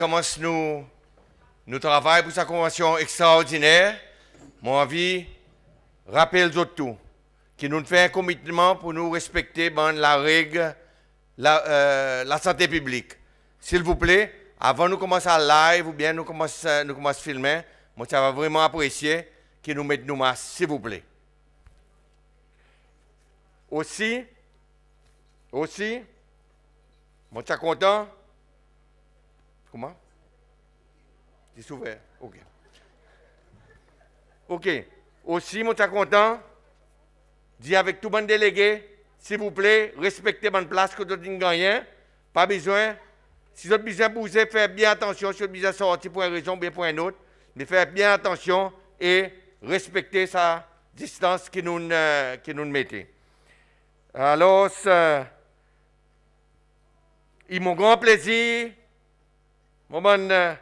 commence nous travaillons pour sa convention extraordinaire. Mon envie rappelle les autres tout, qui nous fait un commitment pour nous respecter la règle, la santé publique. S'il vous plaît, avant de commencer à live ou bien nous commencer à filmer, moi ça va vraiment apprécier que nous mettons nos masques, s'il vous plaît. Aussi, moi je suis content. Comment? C'est ouvert. OK. OK. Aussi, moi je suis content. Dis avec tout le monde délégué, s'il vous plaît, respectez votre place que vous n'avez rien. Pas besoin. Si vous avez besoin de bouger, faites bien attention. Si vous avez besoin de sortir pour une raison ou bien pour une autre, mais faites bien attention et respectez sa distance que nous mettons. Alors, il m'a grand plaisir, mon bon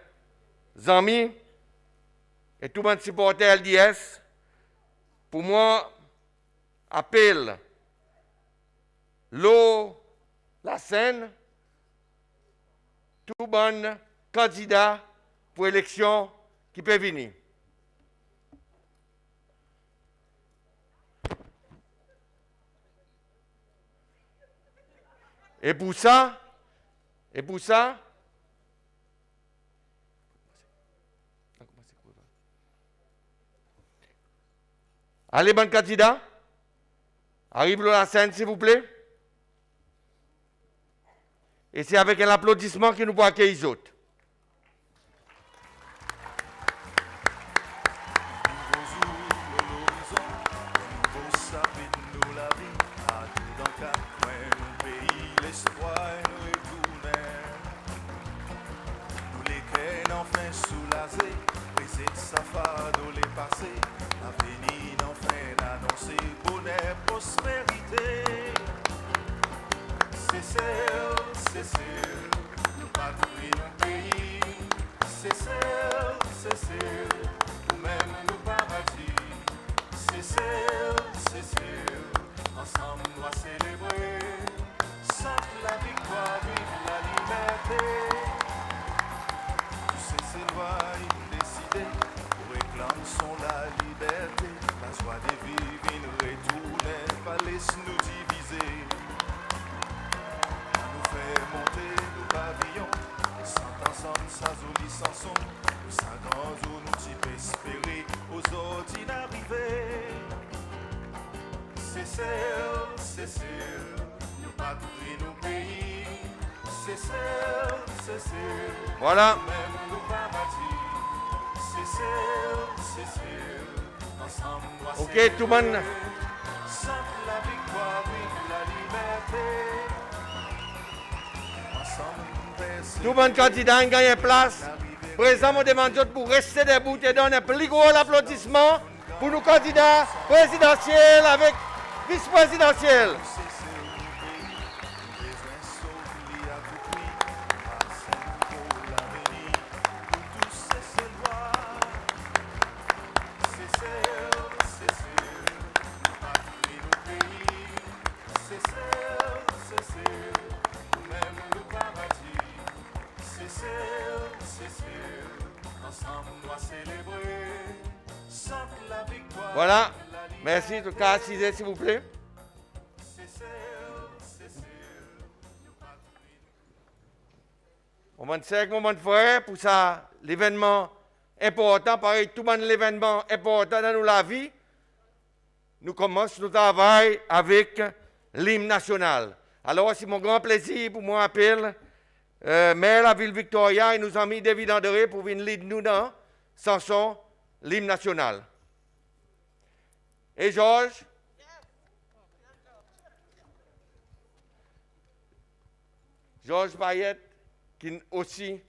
amis et tout le monde supporter LDS, pour moi, appelle l'eau, la scène, tout bon candidat pour l'élection qui peut venir. Et pour ça, allez, bon candidat, arrive la scène, s'il vous plaît. Et c'est avec un applaudissement que nous pouvons accueillir les autres. Voilà. OK, tout le monde. Tout le monde candidat a gagné place. Président, on demande pour rester debout et donner un plus gros applaudissement pour nos candidats présidentiels avec vice-présidentiels. Voilà. Merci. En tout cas, assisez, s'il vous plaît. Moment de cercle, moment de frère, pour ça, l'événement important, pareil, tout le monde l'événement important dans la vie, nous commençons notre travail avec l'hymne national. Alors, c'est mon grand plaisir pour moi appeler maire de la ville Victoria et nos amis David André pour venir lead nous dans chanson l'hymne national. Et Georges? Georges Payette, qui aussi.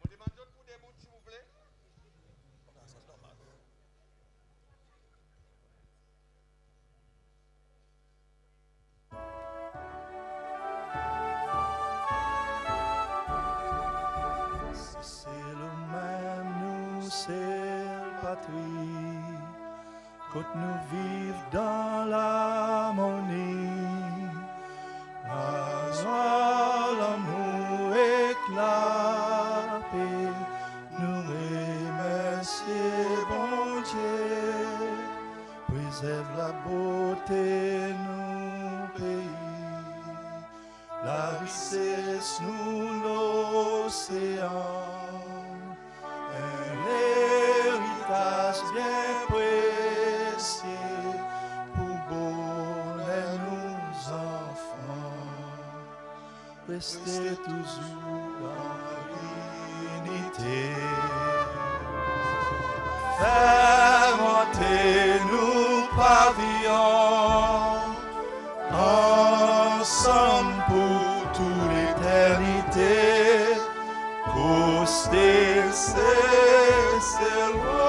On demande d'autres pour des bouts, s'il vous plaît. seule patrie, quand nous vivons dans l'harmonie, la joie, l'amour éclaté, nous remercier, bon Dieu, préserve la beauté, nous pays, la richesse, nous l'océan. L'héritage bien précieux pour bonheur nos enfants. Restez toujours dans l'unité. Fais monter nous pavillons ensemble pour toute l'éternité. Posté, c'est loin.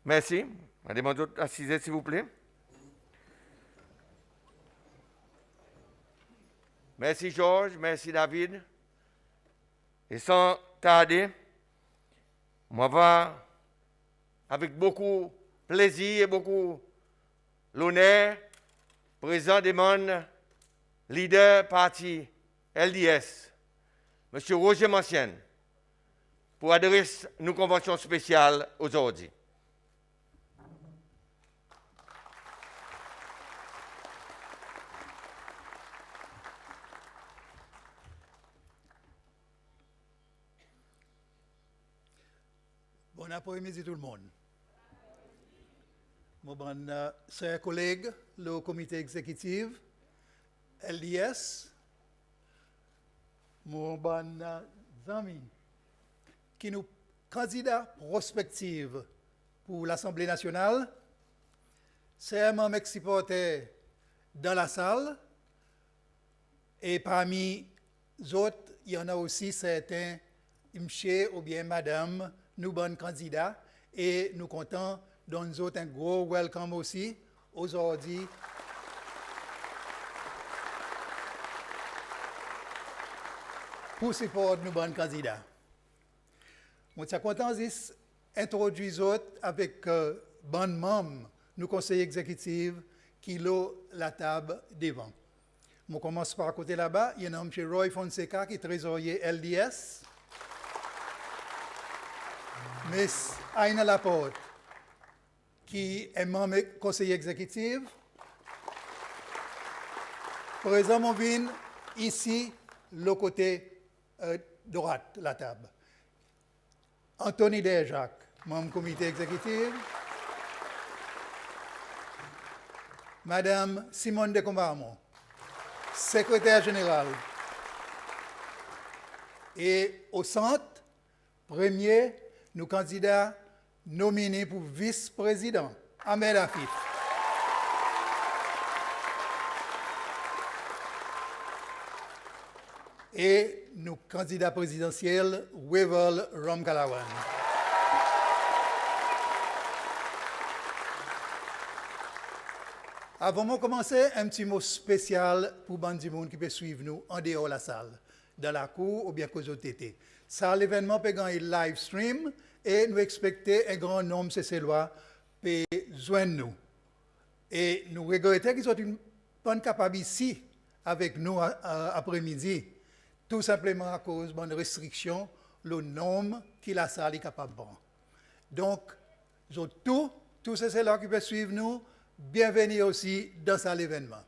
Merci. Allez, mon d'autres assisez, s'il vous plaît. Merci, Georges. Merci, David. Et sans tarder, on va, avec beaucoup plaisir et beaucoup l'honneur, président des membres, leader parti LDS, M. Roger Mancienne, pour adresser nos conventions spéciales aujourd'hui. Bon après-midi tout le monde. Mon bon chers collègues, le comité exécutif, LDS, mon bon ami, qui nous candidats prospectifs pour l'Assemblée nationale, c'est un mec supporter dans la salle, et parmi les autres, il y en a aussi certains, monsieur ou bien madame, nous bons candidats, et nous comptons dans nous autres un gros welcome aussi aujourd'hui. Pour supporter nos bons candidats. Je suis content d'introduire autres avec bon membres, nos conseillers exécutifs qui ont la table devant. Je commence par côté là-bas. Il y a M. Roy Fonseca qui est trésorier LDS. Miss Aina Laporte, qui est membre conseiller exécutif. Président Monvin, ici, le côté droite, la table. Anthony Desjacques, membre comité exécutif. Madame Simone de Combarmont, secrétaire générale. Et au centre, premier, nos candidats nominés pour vice-président, Ahmed Afif. Et nos candidats présidentiels, Wevel Ramkalawan. Avant de commencer, un petit mot spécial pour Bandi Moun qui peut suivre nous en dehors de la salle, dans la cour ou bien cause au TT. Ça, l'événement peut gagner live stream et nous expectons un grand nombre de ces lois peut joindre nous. Et nous regrettons qu'ils soient une bonne capable ici avec nous après-midi, tout simplement à cause de restrictions, le nombre que la salle est capable de prendre. Donc, tous ces là qui peuvent suivre nous, bienvenue aussi dans cet événement.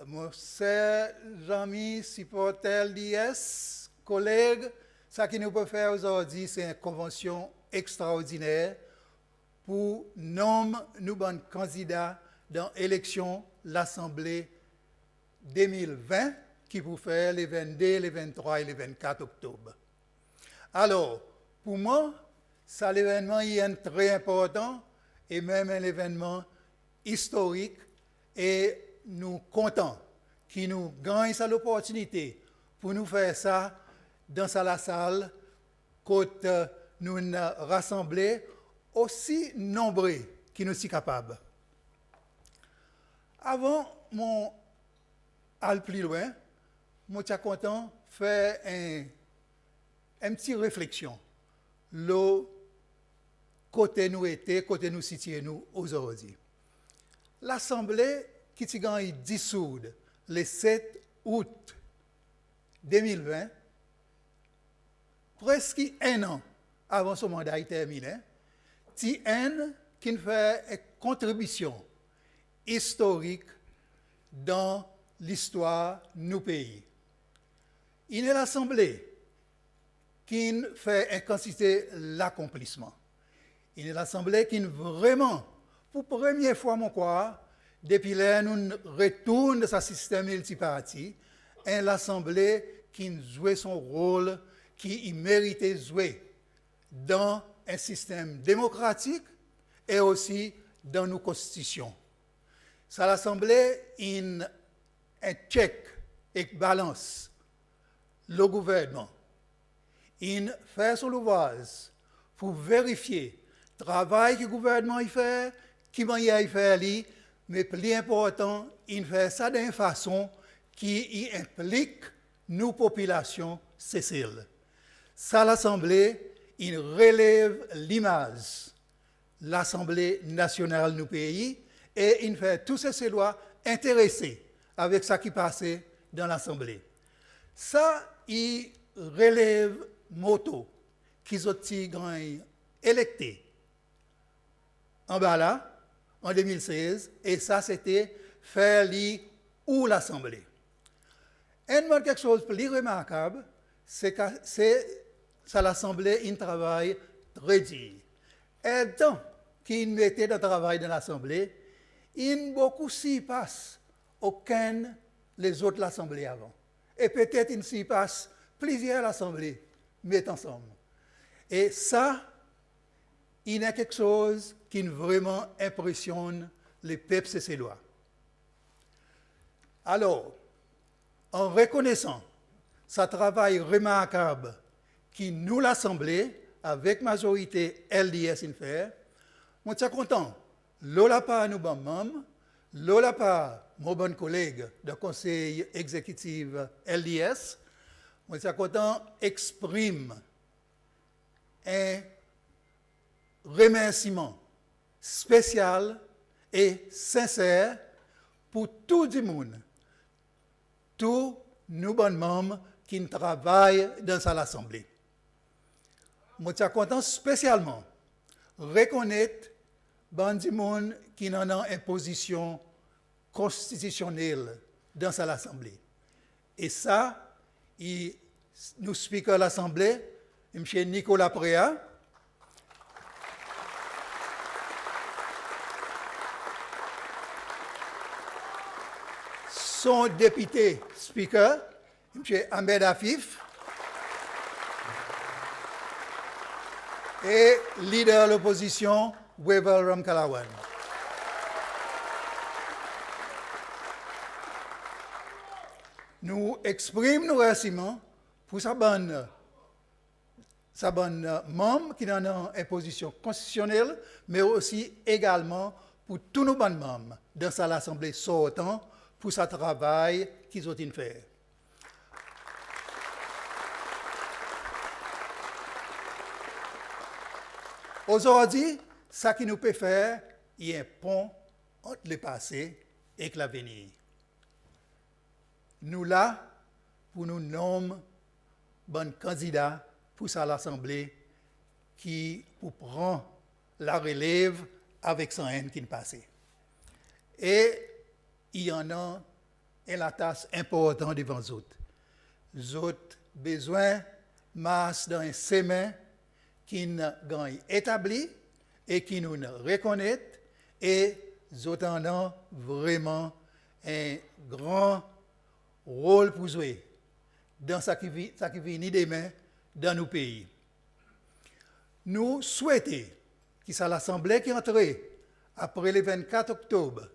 Mon cher amis, supporters LDS, collègues, ce que nous pouvons faire aujourd'hui, c'est une convention extraordinaire pour nommer nous bons candidats dans l'élection l'Assemblée 2020 qui vous faire les 22, les 23 et les 24 octobre. Alors, pour moi, ça l'événement est très important et même un événement historique et nous comptons qui nous gagne cette opportunité pour nous faire ça dans la salle quand nous nous rassemblons aussi nombreux qui nous sommes capables. Avant mon aller plus loin, je suis content de faire une petite réflexion. Le côté nous était, côté nous situons nous aujourd'hui. L'Assemblée qui est dissoute le 7 août 2020, presque un an avant son mandat terminé, TN qui fait une contribution historique dans l'histoire de nos pays. Il est l'Assemblée qui fait une quantité l'accomplissement. Il est l'Assemblée qui vraiment, pour la première fois, mon croire, depuis là, nous retournons de ce système multiparti, et l'Assemblée qui joue son rôle, qui méritait jouer dans un système démocratique et aussi dans nos constitutions. Ça l'Assemblée, un check et balance le gouvernement. Il fait son ouvrage pour vérifier le travail que le gouvernement fait, qui il fait, mais plus important, il fait ça d'une façon qui implique nos populations céciles. Ça l'Assemblée, il relève l'image, l'Assemblée nationale de nos pays, et il fait tous ces lois intéressés avec ce qui passait dans l'Assemblée. Ça, il relève moto qui ont été électés en bas là, en 2016, et ça, c'était faire ou l'Assemblée. Et quelque chose de plus remarquable, c'est que ça l'Assemblée, il travaille très dur. Et tant qu'il mettait de travail dans l'Assemblée, il beaucoup s'y passe aucun les autres l'Assemblée avant. Et peut-être il s'y passe plusieurs l'Assemblée mettent ensemble. Et ça, il y a quelque chose qui vraiment impressionne les peuples cécélois. Alors, en reconnaissant ce travail remarquable qui nous l'Assemblée, avec majorité LDS, in fait, je suis content. Lola pas nous bon membres, lola pas mon bon collègue du conseil exécutif LDS, je suis content exprime un remerciement spécial et sincère pour tout le monde, tous nos bons membres qui travaillent dans l'Assemblée. Je suis content spécialement reconnaître les gens qui en ont une position constitutionnelle dans l'Assemblée. Et ça, nous speaker de l'Assemblée, M. Nicolas Préa, son député speaker, M. Ahmed Afif, et leader de l'opposition, Wevel Ramkalawan. Nous exprimons nos remerciements pour sa bonne membres qui ont une position constitutionnelle, mais aussi également pour tous nos bons membres dans l'Assemblée sortant pour ce travail qu'ils ont fait. Aujourd'hui, ce qui nous peut faire, il y a un pont entre le passé et l'avenir. Nous là, pour nous nommer bon candidat pour l'Assemblée qui pour prendre la relève avec son haine qui est passé. Et il y en a une tâche importante devant les autres. Les autres besoin masse dans un chemin qui nous gagne établi et qui nous reconnaît et les autres en ont vraiment un grand rôle pour jouer dans ce qui vient demain dans nos pays. Nous souhaitons que l'Assemblée qui entre après le 24 octobre,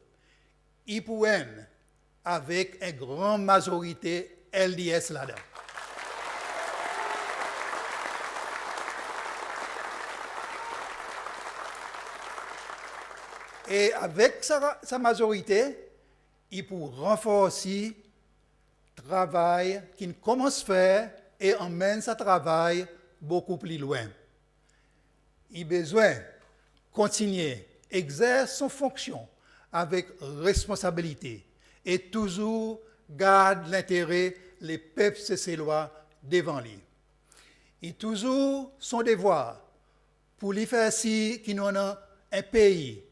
il pourrait avec une grande majorité LDS là-dedans. Et avec sa majorité, il peut renforcer le travail qu'il commence à faire et emmène ce travail beaucoup plus loin. Il a besoin de continuer à exercer son fonction avec responsabilité et toujours garde l'intérêt des peuples cécélois devant lui. Il toujours son devoir pour lui faire si qu'il nous a un pays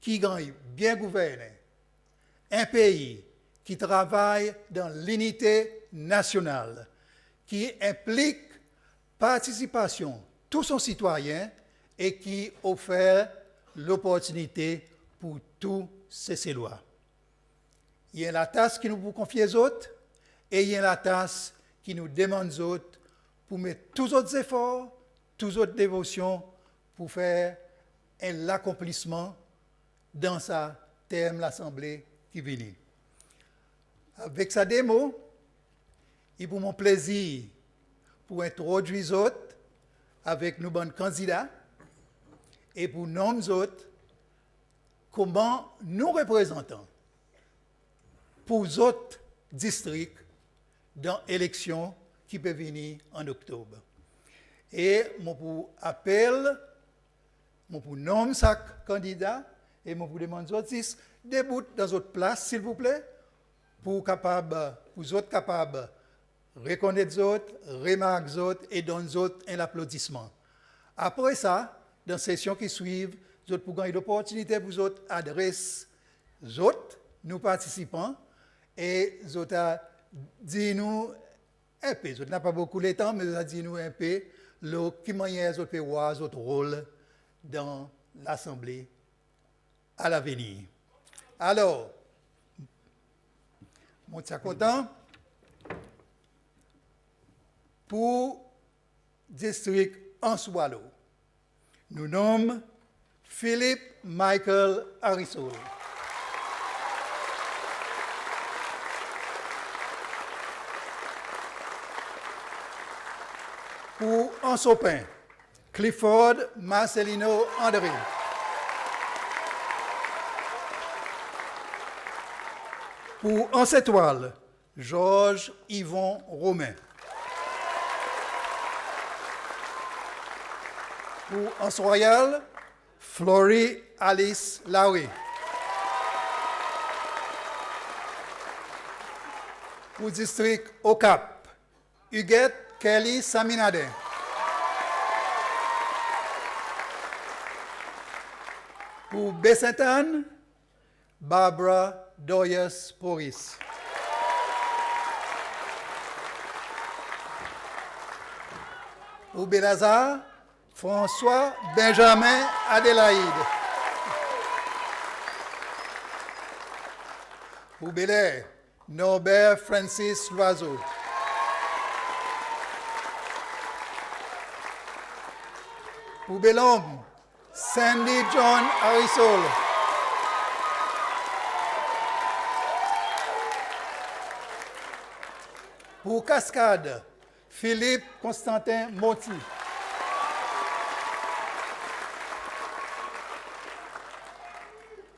qui gagne bien gouverné, un pays qui travaille dans l'unité nationale, qui implique participation de tous ses citoyens et qui offre l'opportunité pour tous ces Cécélois. Il y a la tâche qui nous vous confier aux autres et il y a la tâche qui nous demande aux autres pour mettre tous les autres efforts, toutes les autres dévotions pour faire l'accomplissement dans sa thème l'Assemblée qui vient. Avec sa démo, il pour mon plaisir pour introduire les autres avec nos bons candidats et pour nommer autres comment nous représentons pour les autres districts dans l'élection qui peut venir en octobre. Et mon pour appel, mon pour nommer chaque candidat et mon pour demander aux autres debout dans votre place, s'il vous plaît, pour les autres capables reconnaître les autres, remarquer les autres et donner aux autres un applaudissement. Après ça, dans la session qui suit, vous autres pour gagner l'opportunité pour vous autres adresser les autres, nous participants, et vous autres dit nous un peu, vous n'avez pas beaucoup de temps, mais vous avez dit nous un peu, qui manière vous pouvez voir votre rôle dans l'Assemblée à l'avenir. Alors, je suis content pour le district Anse-Wallo. Nous nommons Philippe Michael Harrisol. Pour Ansopin, Clifford Marcelino André. Pour Anse-Étoile, Georges Yvon Romain. Pour Anse-Royal, Florie Alice Larry. Pour district Au-Cap, Huguette Kelly Saminade. Pour Baie-Sainte-Anne, Barbara Doyes Poris. Pour Belazar, François Benjamin Adélaïde. Pour Belair, Norbert Francis Loiseau. Pour Belhomme, Sandy John Harrisol. Pour Cascade, Philippe Constantin Monti.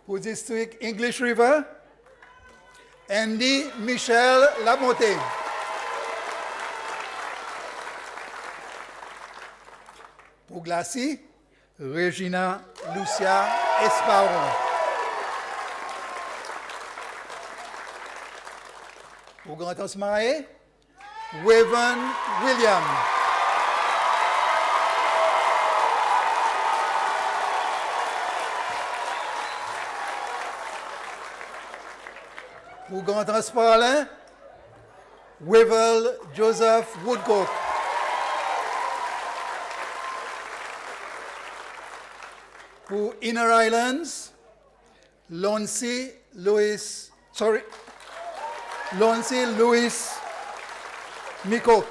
Pour district English River, Andy Michel Lamonté. Pour Glacis, Regina Lucia Esparon. Pour Grand Osmae, Wevan William. Pour Grand Transparlin, Wevel Joseph Woodcock. Pour Inner Islands, Loncy Louis Mikok.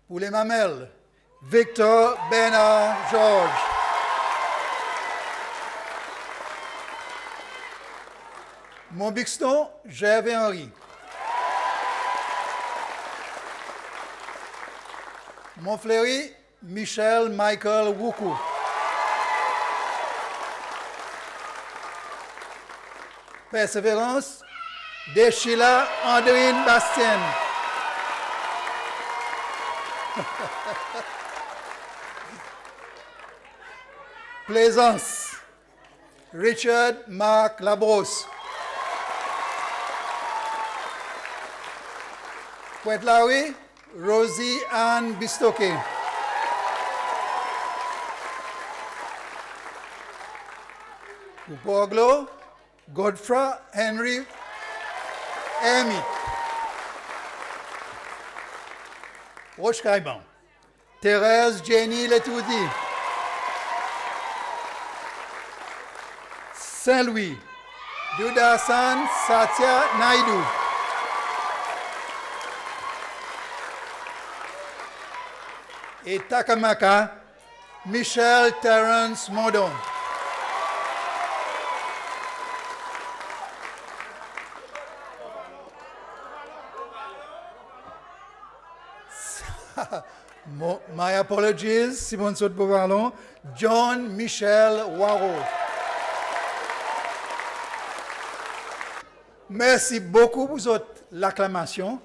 Pour les Mamelles, Victor Bernard George. Montbixton, Gervais Henry. Montfleury, Michel Michael Woukou. Persévérance de Sheila Andrine Bastien. Plaisance, Richard Marc Labrosse. Pointe-Laoui, Rosie Anne Bistoke. Upoglo, Godfrey Henry Amy. Roche-Caïban, Thérèse Jenny Letoudi. Saint-Louis, Dudasan Satya Naidu. Et Takamaka, Michel Terence Mondon. My apologies, Simon Saute Bovarlon, John Michel Waro. Merci beaucoup pour l'acclamation.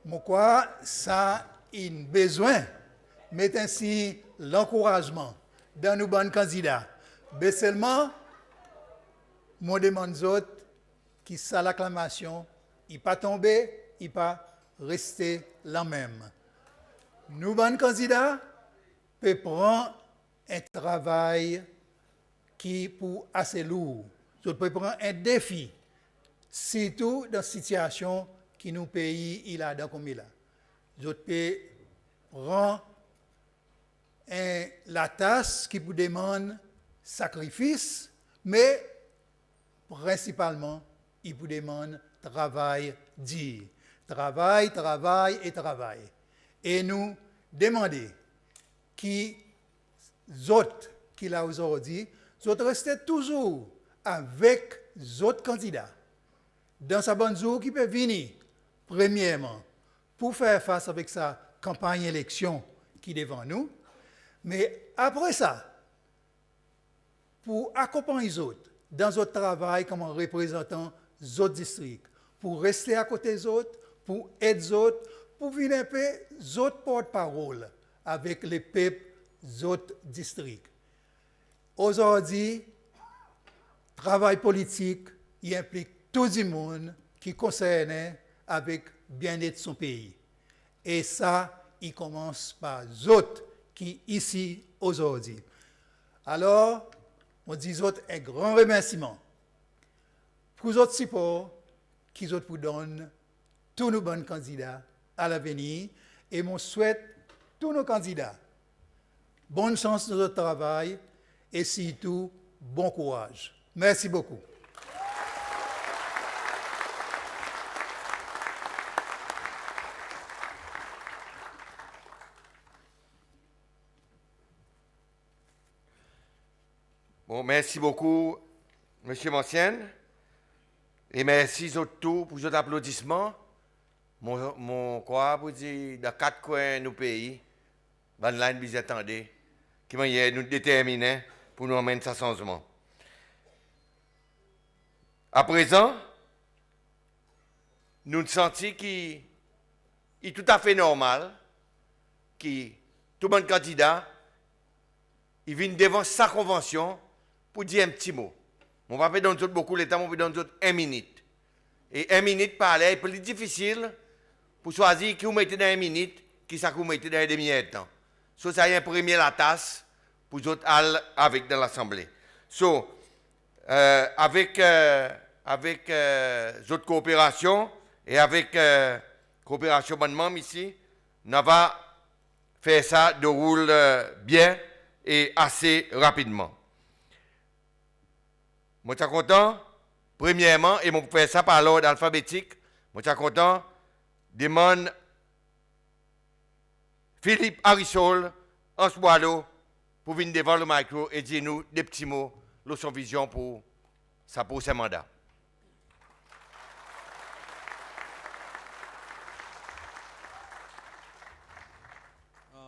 Moi, ça a un besoin, mais ainsi l'encouragement dans nos bons candidats. Mais seulement, moi demande aux autres qui ça l'acclamation, il pas tomber, il pas rester la même. Nous, bons candidats, peut prendre un travail qui pour assez lourd. Nous peut prendre un défi, surtout dans la situation qui nous pays il a dans comme il a. Nous peut prendre la tâche qui vous demande sacrifice, mais principalement, il vous demande travail dur. Travail, travail et travail. Et nous demander qui autres qui l'a aujourd'hui, autres rester toujours avec autres candidats dans sa bonne jour qui peut venir, premièrement, pour faire face avec sa campagne élection qui est devant nous, mais après ça, pour accompagner les autres dans notre travail comme représentant des autres districts, pour rester à côté des autres, pour aider les autres, pour venir un peu les autres porte-parole avec les peuples des autres districts. Aujourd'hui, travail politique, il implique tout le monde qui concerne avec bien-être de son pays. Et ça, il commence par les autres qui ici aujourd'hui. Alors, on dit aux autres un grand remerciement pour les autres supports qui autres vous donnent tous nos bons candidats à l'avenir et on souhaite tous nos candidats bonne chance dans notre travail et surtout bon courage. Merci beaucoup. Bon, merci beaucoup, M. Mancienne. Et merci surtout pour vos applaudissements. Mon quoi pour dire dans 4 coins du pays, ben là nous attendons, qui nous déterminer pour nous amener ce changement. À présent, nous sentons qu'il est tout à fait normal que tout bon candidat il vient devant sa convention pour dire un petit mot. On va pas donner beaucoup de temps, on va donner 1 minute. Et 1 minute parler est plus difficile pour choisir qui vous mettez dans 1 minute, qui ça vous mettez dans 1 demi-heure de temps. So, ça y est un premier la tasse pour vous aller avec dans l'Assemblée. So, avec d'autres coopérations et avec coopération bonnement ici, on va faire ça de roule bien et assez rapidement. Moi, je suis content, premièrement, et je vais faire ça par l'ordre alphabétique. Moi, je suis content, demande Philippe Harissol, Ansboilo, pour venir devant le micro et dire nous des petits mots de son vision pour sa prochain mandat.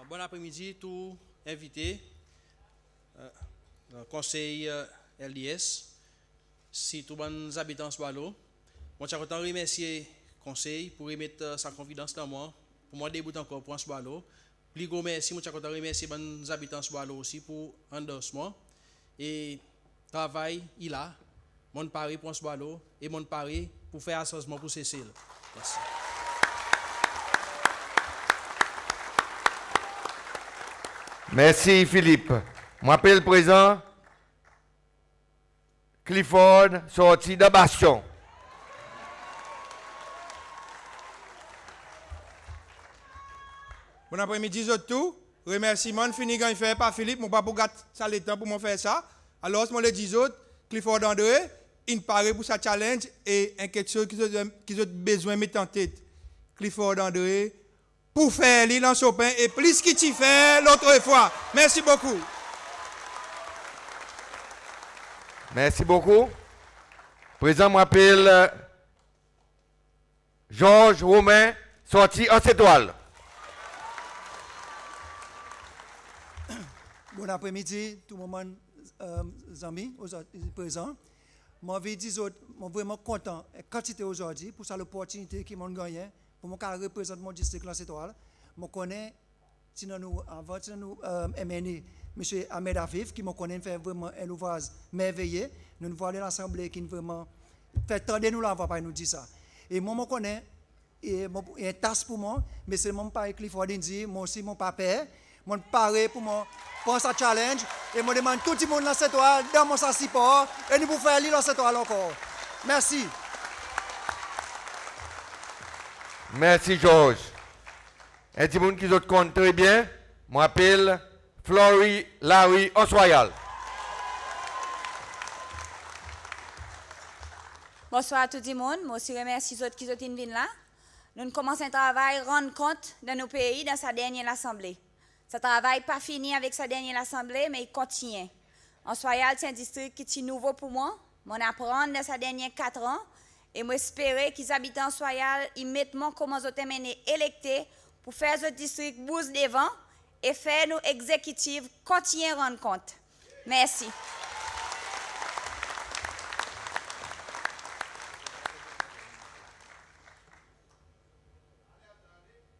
Bon après-midi, tous invités, conseil LDS. si tous les habitants de Swallow, moi je content remercier le conseil pour remettre sa confiance dans moi, pour moi débuter encore pour Swallow. Plus gros merci, moi je content remercier les habitants de Swallow aussi pour endossement et travail il a, mon pari pour Swallow et mon pari pour faire association pour Cécile. Merci. Merci Philippe. Moi appelle présent Clifford sorti de Bastion. Bon après-midi, tout. Remerciement fini quand il fait par Philippe, mon pas pour gâter ça le temps pour me faire ça. Alors, moi les 10 autres, Clifford André, il paraît pour sa challenge et quelque chose qu'ils ont besoin de mettre en tête. Clifford André, pour faire l'île en Chopin et plus qu'il t'y fait l'autre fois. Merci beaucoup. Merci beaucoup. Présent m'appelle Georges Romain, sorti en étoile. Bon après-midi, tout le monde, amis, présents. Moi, je suis vraiment content de la quantité aujourd'hui pour cette opportunité qui m'a gagné pour me représenter mon district en étoile. Je connais, avant de nous MNI, M. Ahmed Afif, qui me connaît fait vraiment un ouvrage merveilleux. Nous voyons l'Assemblée qui vraiment fait tendre nous la voix pour nous dire ça. Et moi, je connais, il y a une tasse pour moi, mais c'est mon père Clifford Indy, moi aussi mon papa. Je parle pour moi, pour ce challenge, et je demande tout le monde dans cette toile, dans mon support, et nous pouvons faire l'île dans cette toile encore. Merci. Merci Georges. Un petit monde qui vous compte très bien, je m'appelle Flory Larry Osroyal. Bonsoir à tout le monde. Moi aussi remercie ceux qui sont venus là. Nous commençons un travail rendre compte de nos pays dans sa dernière assemblée. Ce travail n'est pas fini avec sa dernière assemblée, mais il continue. En Soyal, c'est un district qui est nouveau pour moi. Je apprends dans sa dernière 4 ans. Et j'espère qu'ils habitent en Soyal, ils mettent comment ils ont mené électés pour faire ce district bouge devant et faire nos exécutives continuer à rendre compte. Merci.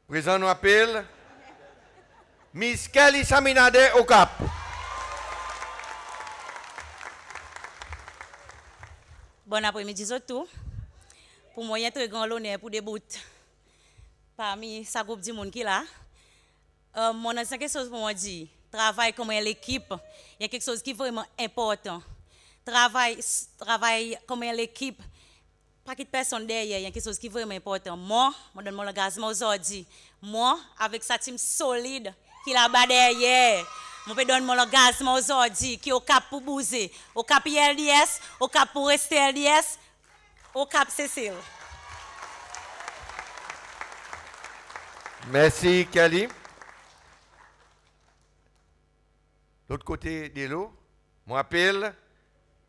Présent nous appelle Miss Kelly Saminade au Cap. Bon après-midi surtout. Pour moi, il y a un très grand honneur pour débuter parmi ce groupe de monde qui est là. Mon ancien quelque chose pour moi dire, travail comme l'équipe, il y a quelque chose qui est vraiment important. Travail comme l'équipe, pas qu'il personne derrière, il y a quelque chose qui est vraiment important. Moi, je donne mon engagement aujourd'hui. Moi, avec sa team solide qui est là-bas derrière, je peux donner mon engagement aujourd'hui qui est au cap pour bouger, au cap LDS, au cap pour rester LDS, au cap Cécile. Merci Kelly. L'autre côté de l'eau, je m'appelle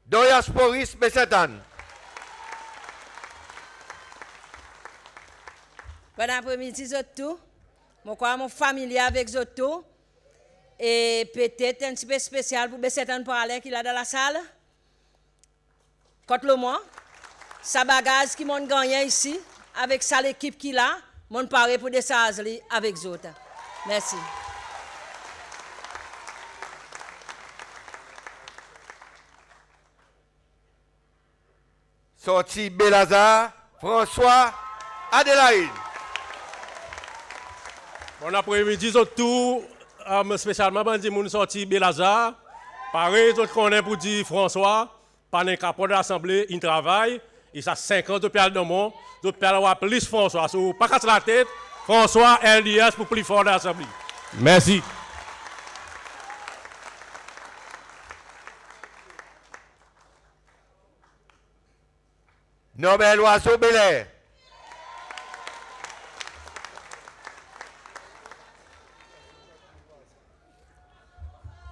Doyasporis Bessetan. Bon après-midi, Zoto. Je crois mon familier avec Zoto. Et peut-être un petit peu spécial pour Bessetan parler qui est là dans la salle. Contre le mois, sa bagage qui m'ont gagné ici, avec sa l'équipe qui est là, m'ont parlé pour des sazli avec Zoto. Merci. Sorti Belazar, François Adélaïde. Bon après-midi, tout, spécialement, bandi moun sorti Belazar. Pareil, tout connaît pour dire François, par un capot de l'Assemblée, il travaille. Il a 50 pieds dans le monde. D'autres pieds avoir plus François. So, pas casser la tête, François LDS pour plus fort de l'Assemblée. Merci. Nobel Oiseau Belair.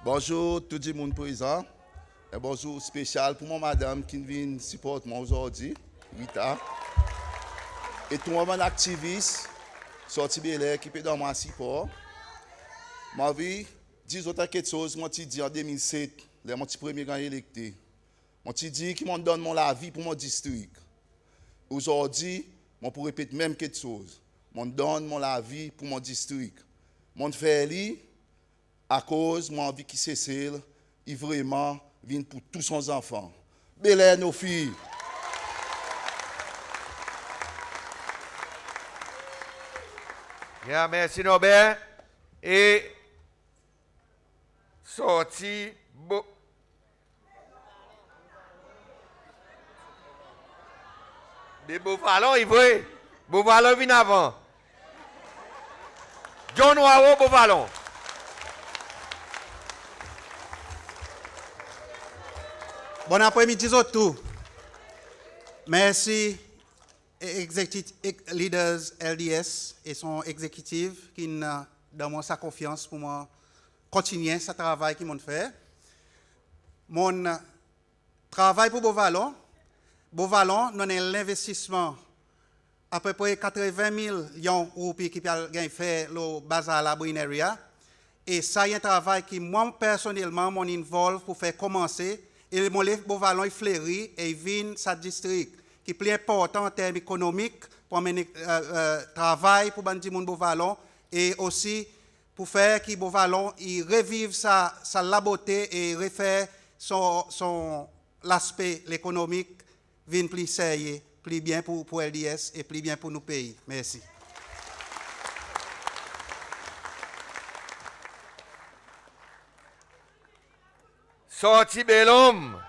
Bonjour tout le monde présent. Et bonjour spécial pour mon madame qui vient supporter moi aujourd'hui, Rita. Et tout le monde activiste, sorti Belair qui peut dans mon support. Ma vie, 10 autres quelque chose, moi je dis en 2007, les mon premier grand électé. Mon petit dit qui m'en donne mon la vie pour mon district. Aujourd'hui, on peut répéter même quelque chose. Mon donne mon la vie pour mon district. Mon fait lui à cause mon envie qui Cécile, il vraiment vient pour tous son enfants. Belle nos filles. Yeah, merci Norbert. Et sorti des beaux ballons, il veut. Beau ballon vient avant. John Wao, beau ballon. Bon après-midi tout. Merci leaders LDS et son exécutif qui nous donnent sa confiance pour moi continuer ce travail qu'ils m'ont fait. Mon travail pour Beauvallon, nous avons l'investissement à peu près 80 millions de qui ont fait le bazar à la Brineria. Et ça, il y a un travail qui, moi, personnellement, m'involve pour faire commencer. Et mon Beauvallon, il fleurit et il vient sa district, qui est plus important en termes économiques pour mener travail pour Bandi Moun Beauvallon et aussi pour faire que Beauvallon il revive sa la beauté et refaire l'aspect économique vient plus sérieux, plus bien pour LDS et plus bien pour nos pays. Merci. Sorti bel homme.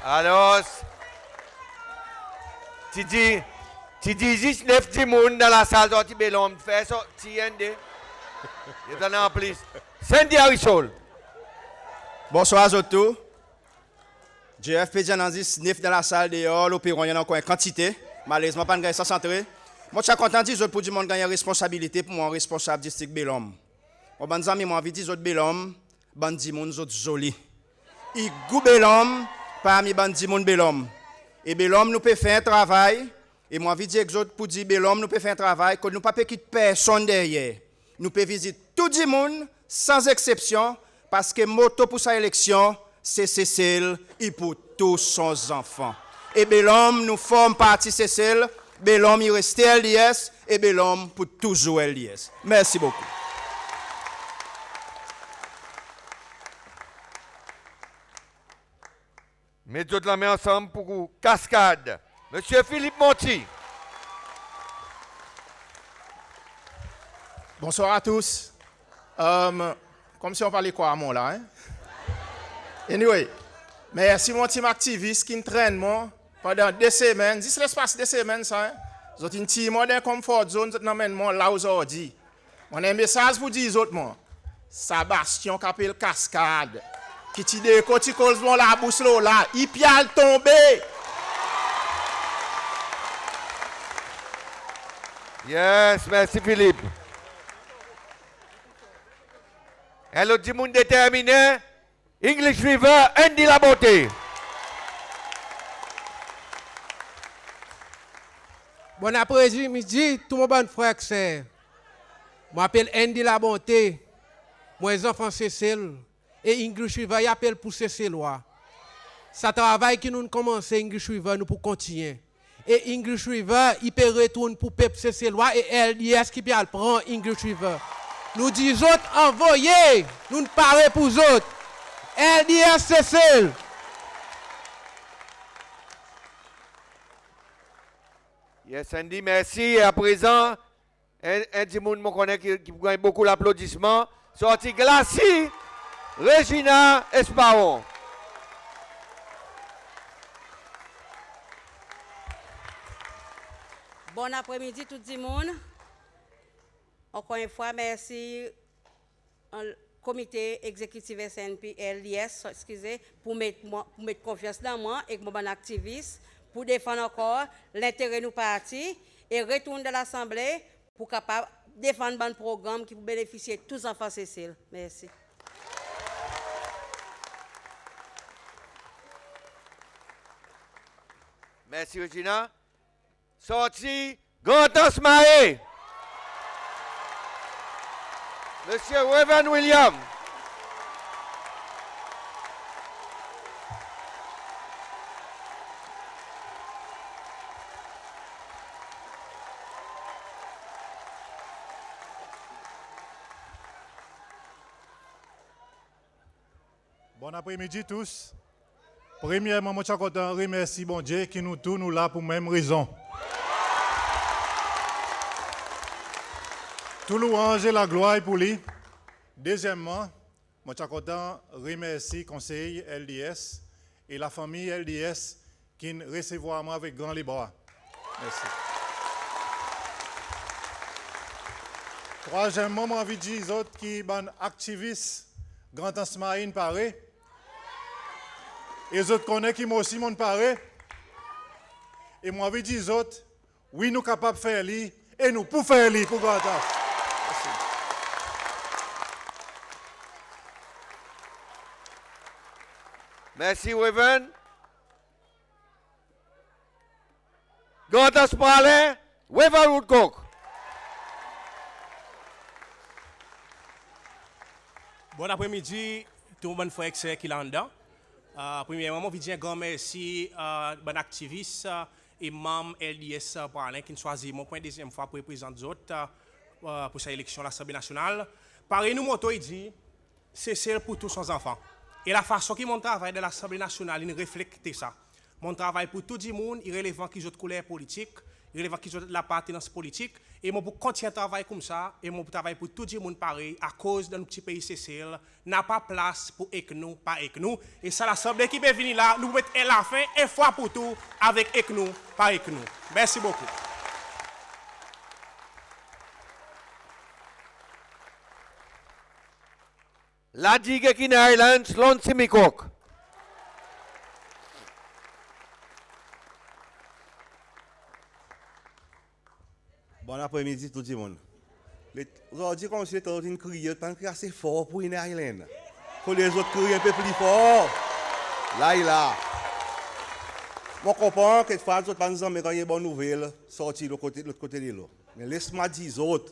Alors, tu dis 19 personnes dans la salle, sorti bel homme, fais sorti un des. Il y en a en plus. Sandy Harrison. Bonsoir à tous. JFP Janandis, 9 dans la salle dehors, l'opéron, il y en a encore une quantité. Malheureusement, pas de centré. Moi, je suis content de dire pour du monde gagner responsabilité pour mon responsable district Belhomme. Mon bon ami, moi, envie de dire Belhomme, bandi moun zot joli. Il goût Belhomme parmi bandi moun Belhomme. Et Belhomme nous peut faire un travail. Et moi, envie de dire pour dire Belhomme nous peut faire un travail que nous ne pouvons pas quitter personne derrière. Nous pouvons visiter tout le monde sans exception parce que moto pour sa élection, c'est Cécile et pour tous ses enfants. Et Belhomme nous forme partie Cécile. Belhomme, il reste LDS et Belhomme pour toujours LDS. Merci beaucoup. Mettez la main ensemble pour cascade. Monsieur Philippe Monti. Bonsoir à tous. Comme si on parlait quoi à moi là, hein? Anyway, merci mon team activiste qui entraîne moi pendant 2 semaines. Dis l'espace 2 semaines ça, hein? Vous êtes une team dans comfort zone, vous êtes moi là aujourd'hui. On a un message pour dire autres moi. Sébastien Capel Cascade. Qui ti de côté colson la bouche là, il pial tomber. Yes, merci Philippe. Et l'autre du monde déterminé, English River, Andy La Beauté. Bon après-midi, tout mon bon frère c'est. Je m'appelle Andy La Bonté. Moi, les enfants Cécile. Et English River, il appelle pour Cécilois. Ça travail qui nous commence, English River, nous pour continuer. Et English River, il peut retourner pour Peuple Cécilois et LDS qui peut prendre English River. Nous disons envoyez, nous ne parlons pour eux autres. LDS Cécile. Yes, Andy, merci. Et à présent, un petit monde me connaît qui gagne beaucoup d'applaudissements. Sorti Glacis, Regina Esparon. Bon après-midi tout le monde. Encore une fois, merci au comité exécutif SNP LDS, excusez, pour mettre confiance dans moi et mon bon activiste, pour défendre encore l'intérêt de nos partis et retourner de l'Assemblée pour capable défendre un programme qui peut bénéficier de tous les enfants Cécile. Merci. Merci Regina. Sorti, Grand Ansmaé. Monsieur Reverend William. Bon après-midi tous. Premièrement, je suis content de remercier bon Dieu qui nous tous nous là pour la même raison. Tout louange et la gloire pour lui. Deuxièmement, je suis content de remercier le conseil LDS et la famille LDS qui nous recevoir moi avec grand les bras. Merci. Troisièmement, je envie de dire aux autres qui sont activistes, Grand Ansmarine paré. Et les autres connaissent qui moi aussi mon paré. Et moi envie de dire aux autres, oui, nous sommes capables de faire li et nous pouvons faire li pour Grand Ans. Merci, Reverend. Grand Ansmarine, Reverend Woodcock. Bon après-midi, tout le monde frère qui est là dedans. Premièrement, je veux dire un grand merci à bon activiste et membre LDS Parlin qui choisit mon point deuxième fois pour représenter les autres pour cette élection à l'Assemblée nationale. Pareil, nous, moto, il dit, c'est celle pour tous nos enfants. Et la façon que mon travail de l'Assemblée nationale, il reflète ça. Mon travail pour tout le monde, il est relevant qu'ils ont de couleur politique, il est relevant qu'ils ont de l'appartenance politique. Et moi, pour continuer à travailler comme ça, et moi, pour travailler pour tout le monde pareil, à cause de notre petit pays CCL, n'a pas place pour ECNU, pas ECNU. Et ça, l'Assemblée qui peut venir là, nous mettons la fin, une fois pour tout, avec ECNU, pas ECNU. Merci beaucoup. La digue qui n'a Islands, l'on Simikok. Bon après-midi tout le monde. Aujourd'hui, comme je suis en train de crier, je pense assez fort pour une island. Il faut les autres crier un peu plus fort. Là, il a. Je comprends que les autres pas nous quand il y a une bonne nouvelle, sortir de l'autre côté de l'eau. Mais laisse-moi dire les autres.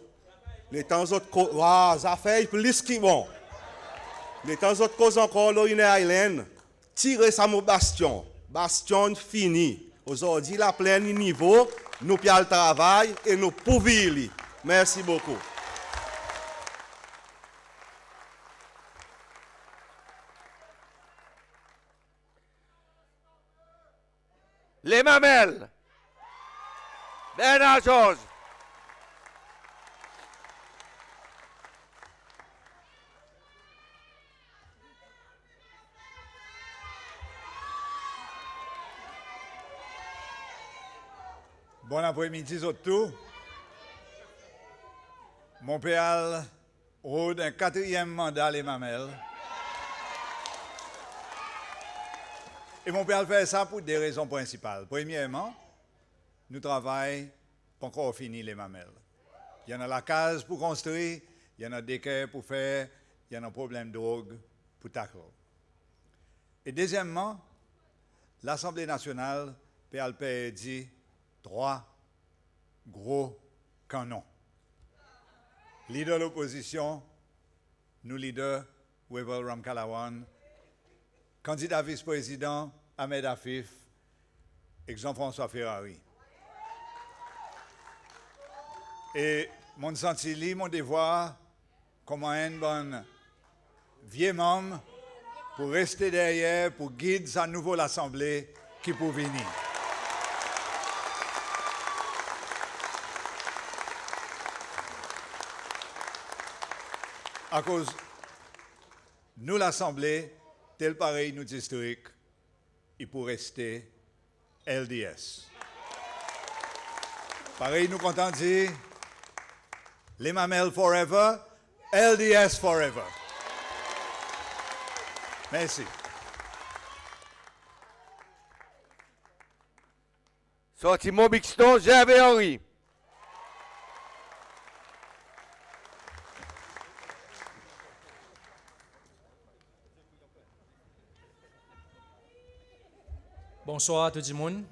Les temps autres, ça fait plus qui bon. Les temps autres cause encore là, une island. Tirer ça mon bastion. Bastion fini. Aujourd'hui, la pleine niveau. Nous payons le travail et nous pouvons y. Merci beaucoup. Les mamelles. Bernard Georges. Bon après-midi, tout. Mon père rôde un 4e mandat les mamelles. Et mon père fait ça pour des raisons principales. Premièrement, nous travaillons pas encore fini les mamelles. Il y en a la case pour construire, il y en a des quais pour faire, il y en a un problème de drogue pour tacler. Et deuxièmement, l'Assemblée nationale, PLP dit 3 gros canons. Leader de l'opposition, nous leader, Webel Ramkalawan, candidat vice-président, Ahmed Afif et Jean-François Ferrari. Et mon senti, mon devoir, comme un bon vieux membre, pour rester derrière, pour guider sa nouvelle assemblée qui peut venir. À cause, nous l'Assemblée, tel pareil nous district, il peut rester LDS. Pareil nous content de dire, les mamelles forever, LDS forever. Merci. Sorti Mobixton, Gervais Henry. Bonsoir à tout le monde.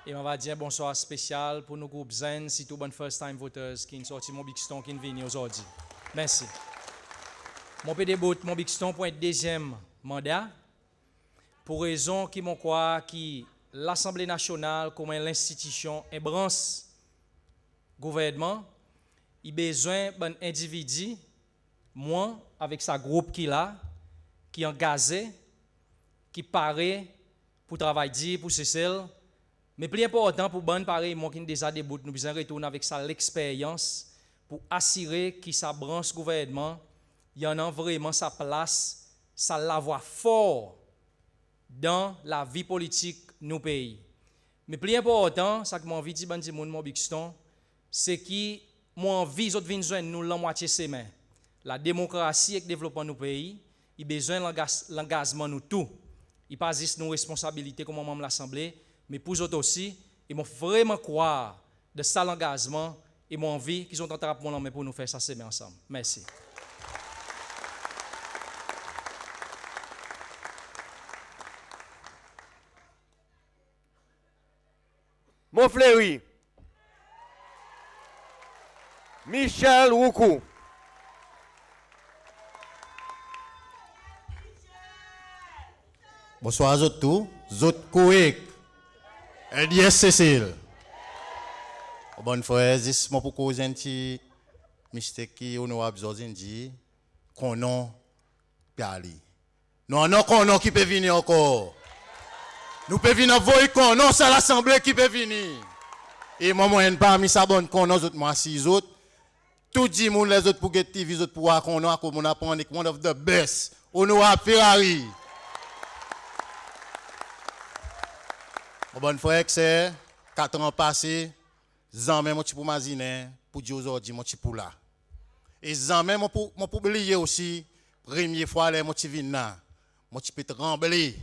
Et on va dire bonsoir spécial pour nos groupes Zen, si tout bon first time voters qui sont sortis mon Bixton qui viennent aujourd'hui. Merci. Mon PDB, mon Bixton pour un deuxième mandat, pour raison qui m'ont croit que l'Assemblée nationale, comme l'institution, un branche gouvernement, il a besoin d'un individu, moi, avec sa groupe qui là, qui est engagé, qui paraît pour travailler, pour ceci. Mais plus important pour bon pareil, moi qui déjà debout, nous besoin retourner avec ça l'expérience pour assurer que sa branche gouvernement, il y en a vraiment sa place, ça la voix fort dans la vie politique de nos pays. Mais plus important, ça que moi envie de dire mon Bixton, c'est que moi envie d'autres venir joindre nous la moitié semaine. La démocratie et le développement de nos pays, il a besoin de l'engagement nous tout. Il pas juste nos responsabilités comme membre de l'Assemblée, mais pour eux aussi, ils m'ont vraiment croire de ça l'engagement et mon envie qu'ils ont tenté pour nous faire ça semaine ensemble. Merci. Mon Fleury. Michel Roukou. Bonsoir à tous, Zot Kouek, LDS Cécile. Bonne frère, c'est mon pour causer un petit mystère qui honorable Zozin dit qu'on a parlé. Non, non, qu'on a qui peut venir encore. Nous pouvons venir voir qu'on a, c'est l'Assemblée qui peut venir. Et moi, je n'ai pas mis ça bonne qu'on a, moi, 6 autres. Tout le monde, les autres pour Get TV, les autres pour qu'on a, comme on apprend, one of the best. Honorable Ferrari. Mon bon frère, c'est 4 ans passés, Zanmé, mon petit pour Mazine, pour dire aujourd'hui, mon petit pour là. Et Zanmé, mon pour oublier aussi, première fois, mon petit vin mon petit peut trembler.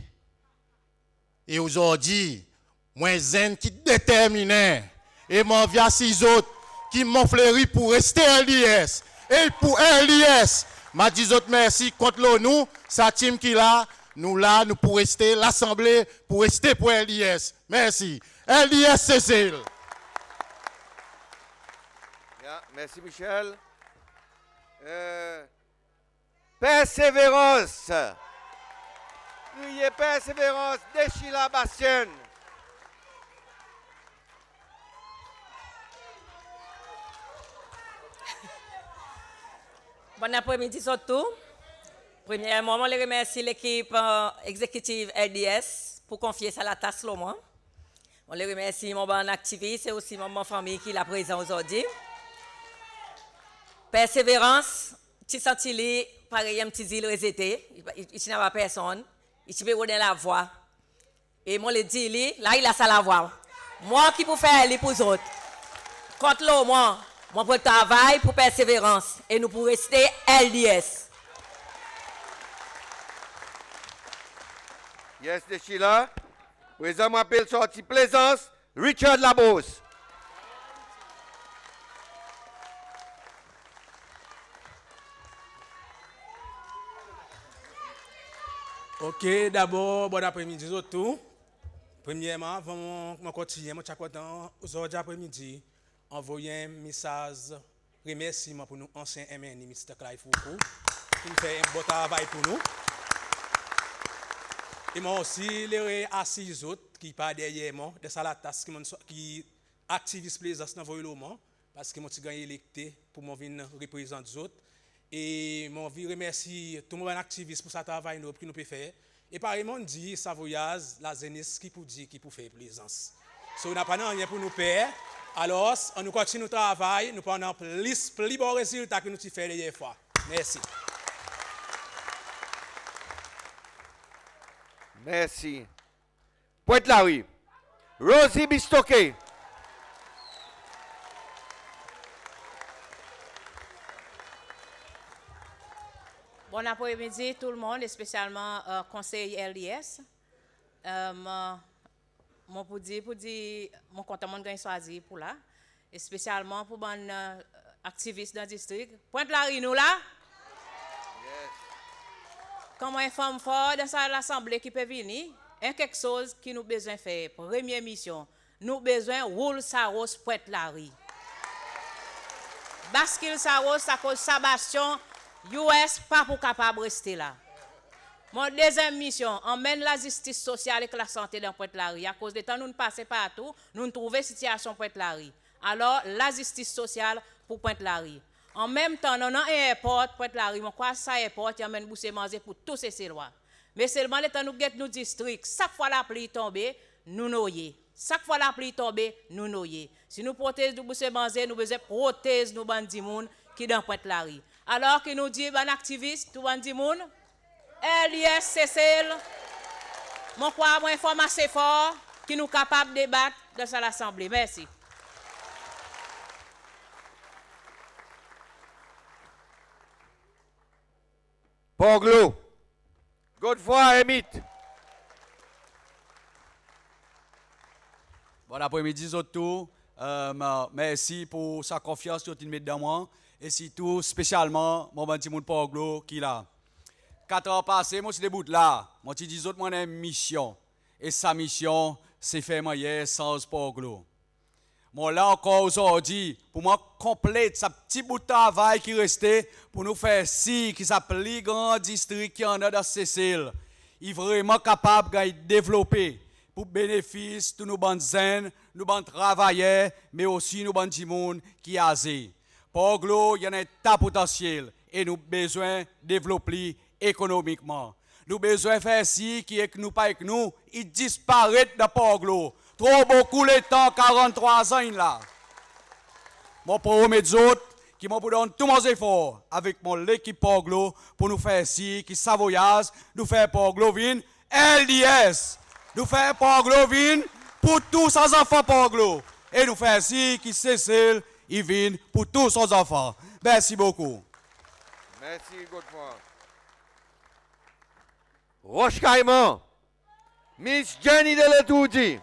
Et aujourd'hui, moi, zen qui déterminé, et mon via 6 autres qui m'ont fleuri pour rester LDS. Et pour LDS, m'a dit autres merci contre l'ONU, sa team qui là. Nous là, nous pour rester, l'Assemblée pour rester pour LDS. Merci. LDS Cécile. Merci Michel. Persévérance. Criez persévérance. Déchila Bastien. Bon après-midi surtout. Premièrement, je remercie l'équipe exécutive LDS pour confier ça à la tasse Lomon. On les remercie mon bon activiste et aussi mon famille qui est là présent aujourd'hui. Persévérance, tu sens li pareil un petit île résété, il n'y a pas personne, il peut donner la voix. Et moi le dis li, là il a ça la voix. Moi qui peux faire les pour autres. Contre l'eau moi pour travail pour persévérance et nous pour rester LDS. Yes, de Sheila. Président m'appelle sorti Plaisance, Richard Labos. Ok, d'abord, bon après-midi à tous. Premièrement, avant de continuer, je suis content aujourd'hui après-midi envoyer un message remerciement pour nous anciens MNI, Mr. Clive Foucault, qui fait un bon travail pour nous. Et moi aussi, les assis autres qui parlent derrière moi, de Salatas, qui activisent plaisance dans le moment, parce que moi, je suis électé pour venir représenter les autres. Et moi, je remercie tout le monde activiste pour ce travail que nous pouvons faire. Et pareillement, on dit, Savoyage, la jeunesse qui peut dire, qui peut faire plaisance. Si on n'a pas rien pour nous faire, alors, on nous continue le travail, nous prenons plus bons résultats que nous avons fait la dernière fois. Merci. Merci. Pointe-la-Rue. Rosie Bistoké. Bon après-midi tout le monde, et spécialement conseil LDS. Mon pour dire mon content de gagner choisi pour là, et spécialement pour mon activiste dans le district. Pointe-la-Rue nous là. Comme une femme forte dans l'Assemblée qui peut venir, il y a quelque chose qui nous besoin faire. Première mission, nous besoin rouler sa rose Pointe-la-Rue. Bascule Saros, ça cause Sébastien, US, pas pour capable de rester là. Mon deuxième mission, emmène la justice sociale et la santé dans Pointe-Larry. À cause de temps, nous ne passons partout, nous trouvons situation Pointe-Larry. Alors, la justice sociale pour Pointe-Larry. En même temps, nous avons un aéroport, Pointe-Larry, je crois que ça aéroport, il amène boucher manger pour tous ces lois. Mais seulement le temps nous guette nos districts, chaque fois la pluie tombe, nous noyons. Chaque fois la pluie tombe, nous noyons. Si nous protège nous boucher manger, nous besoin protéger nos bandits qui dans Pointe-Larry. Alors que nous dit ban activiste, tout bandit moun, LIS Cécile, mon quoi moi informe assez fort qui nous capable de débattre dans l'Assemblée. Merci. Poglo. Godefroy Emit. Bon après-midi, surtout. Merci pour sa confiance que tu mets dans moi. Et surtout, spécialement, mon petit monde Poglo qui est là. 4 ans passés, moi, je suis debout là. Moi, je dis, moi, j'ai une mission. Et sa mission, c'est faire moyen sans Poglo. Moi, là encore aujourd'hui, pour moi, complète ce petit bout de travail qui restait pour nous faire si, qui s'appelle le grand district qui en a dans Cécile. Il est vraiment capable de développer pour bénéfice de nos bandes zen, nos bandes travailleurs, mais aussi nos bandes monde qui asé. Poglo, il y a un tas potentiel et nous avons besoin de développer économiquement. Nous avons besoin de faire si, qui est que nous pas avec nous, il disparaît de Poglo. Trop beaucoup le temps, 43 ans là. Mon promets aux autres qui m'ont donné tous mes efforts avec mon équipe Poglo pour nous faire si, qui savoyage, nous faire Poglo vin LDS. Nous faire Poglo vin pour tous ces enfants Poglo. Et nous faire si, qui Cécile, il vient pour tous ses enfants. Merci beaucoup. Merci, Godefroy. Roche Caïman. Miss Jenny de Letoudi.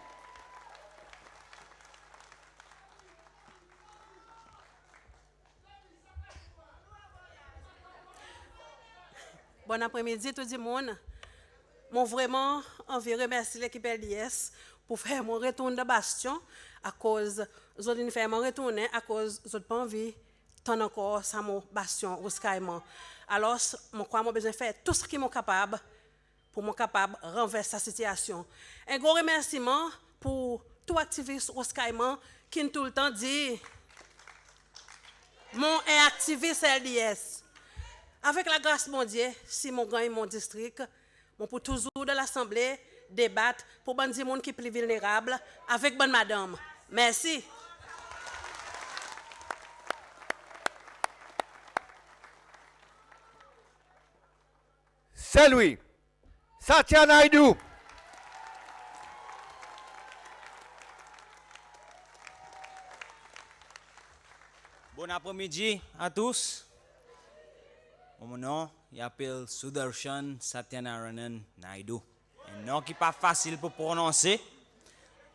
Bon après-midi tout le monde. Moi vraiment envie remercier l'équipe LDS pour faire mon retour de bastion à cause de faire mon retourner à cause de pas envie tant encore ça mon bastion au Skyman. Alors moi crois moi besoin faire tout ce qui est capable pour moi capable renverser la situation. Un gros remerciement pour tout activiste au Skyman qui tout le temps dit mon est activiste LDS. Avec la grâce de mon Dieu, si mon gagne mon district, mon pour toujours de l'Assemblée débattre pour ban di monde qui plus vulnérable avec bonne madame. Merci. Salut. Satya Naidu. Bon après-midi à tous. Mon nom, il s'appelle Sudarshan Satyanarayanan Naidu. Un nom qui n'est pas facile pour prononcer.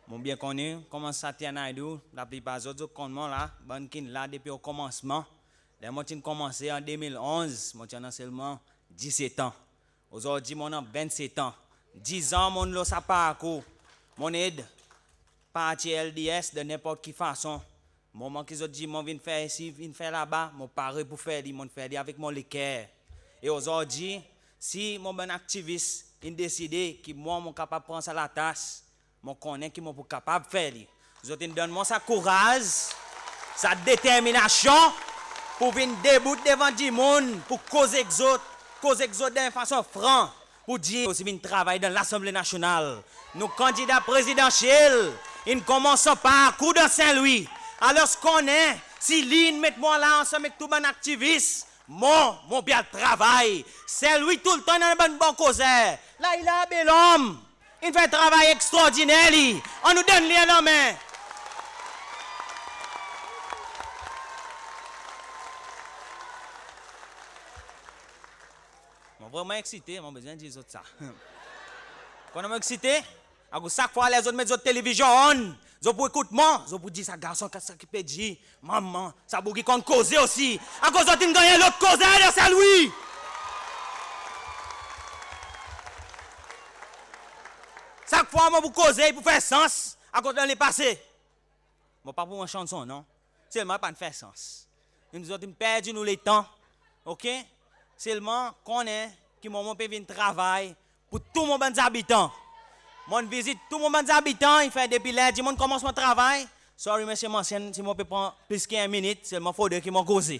Mon bien connu, comment Satya Naidu, la plupart des autres connaissent là, bankin là depuis le commencement. Moi, j'ai commencé en 2011, moi j'ai seulement 17 ans. Aujourd'hui, moi j'ai 27 ans. 10 ans, mon lo sa parcours. Mon aide, parti LDS de n'importe quelle façon. Moment qu'ils ont dit, moi viens faire ici, viens faire là-bas, mon paré pour faire, mon faire avec mon cœur. Et aujourd'hui, si mon bon activiste, il décide que moi, je suis capable de prendre ça la tasse, je connais que je suis capable de faire. Ils ont donné moi sa courage, sa détermination pour venir debout devant du monde, pour causer exode d'une façon franche, pour dire aussi bien travailler dans l'Assemblée nationale. Nos candidats présidentiels, ils commencent par coup dans Saint-Louis. Alors ce qu'on est, si l'île met moi là ensemble avec tout bon activiste, mon bien travail, c'est lui tout le temps dans une bonne cause. Là il a un bel homme, il fait un travail extraordinaire, on nous donne les en main. Je suis vraiment excité, j'ai besoin de dire ça. Quand je suis excité, à chaque fois les autres mettent la télévision on. Zo pour écouter moi, zo pour dire ça garçon qu'est-ce qui peut dire maman, ça pour qui compte causer aussi. À cause de tu gagner l'autre cause dans Saint-Louis. Chaque fois moi pour causer pour faire sens à cause dans les passé. Moi pas pour une chanson non. Seulement pas de faire sens. nous avons perdu nous le temps. OK? Seulement, qu'on est, qui moment peut venir travailler pour tout le monde habitants. Mon visite tout le monde habitants, il fait depuis lundi, mon commence mon travail. Sorry, monsieur Mancien, si je peux prendre plus qu'une minute, seulement il faut que je m'en cause.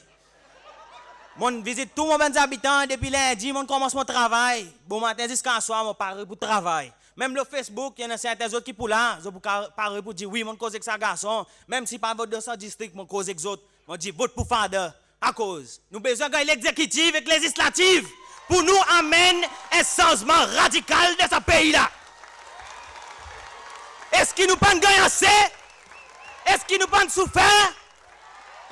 Mon visite tout le monde habitants depuis lundi, mon commence mon travail. Bon matin jusqu'à soir, mon pare pour travail. Même le Facebook, il y en a certains autres qui pour là, je parle pour dire oui, mon cause avec ça garçon. Même si pas vote de ce district, mon cause avec autres, mon dit vote pour Fader. À cause, nous besoin de l'exécutif et législative pour nous amener un changement radical de ce pays-là. Est-ce qu'il nous pas gagné assez? Est-ce qu'il nous pas souffert?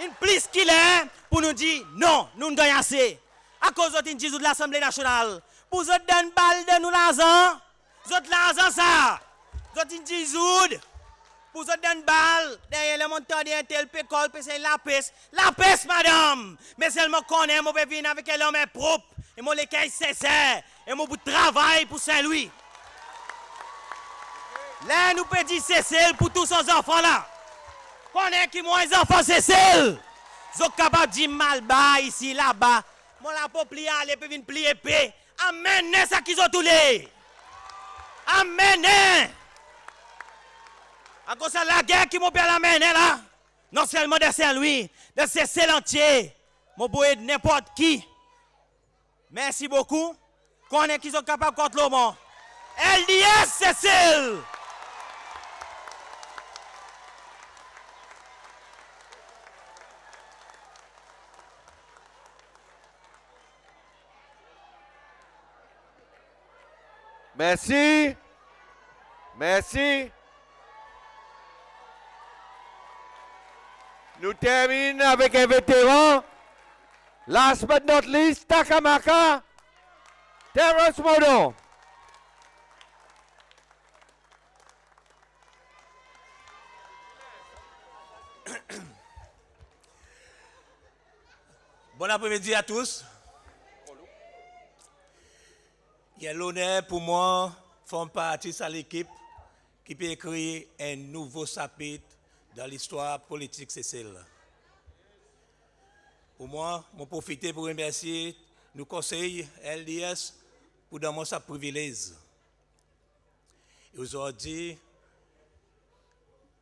Une plus qu'il est pour nous dire non, nous ne gagnons assez. À cause de l'Assemblée nationale, pour vous donner une balle de nous l'argent, vous avez l'argent ça. Vous avez une disoud. Pour vous donner une balle, derrière le montant d'un tel pécole, c'est la peste. La peste, madame. Mais seulement qu'on aime, on peut venir avec l'homme propre. Et mon les cailles sincères. Et mon bout de travail pour Saint-Louis. Là, nous pouvons dire c'est pour tous ces enfants-là. Qu'on est qui moins enfants, c'est celle. Ils sont capables de dire mal bas, ici, là-bas. Moi, la pas plier, aller, peut venir plier paix. Amen, ça qu'ils ont tous les. Amen. À cause de la guerre qui m'a bien amené là, non seulement de Saint-Louis, de ces entier, mon beau de n'importe qui. Merci beaucoup. Qu'on est qui sont capables contre le monde. LDS, Cécile. Merci. Merci. Nous terminons avec un vétéran. Last but not least, Takamaka, Terrence Modo. Bon après-midi à tous. Il y a l'honneur pour moi de faire partie de l'équipe qui peut écrire un nouveau chapitre dans l'histoire politique Cécile. Pour moi, je profite pour remercier nos conseils LDS pour donner ce privilège. Et aujourd'hui,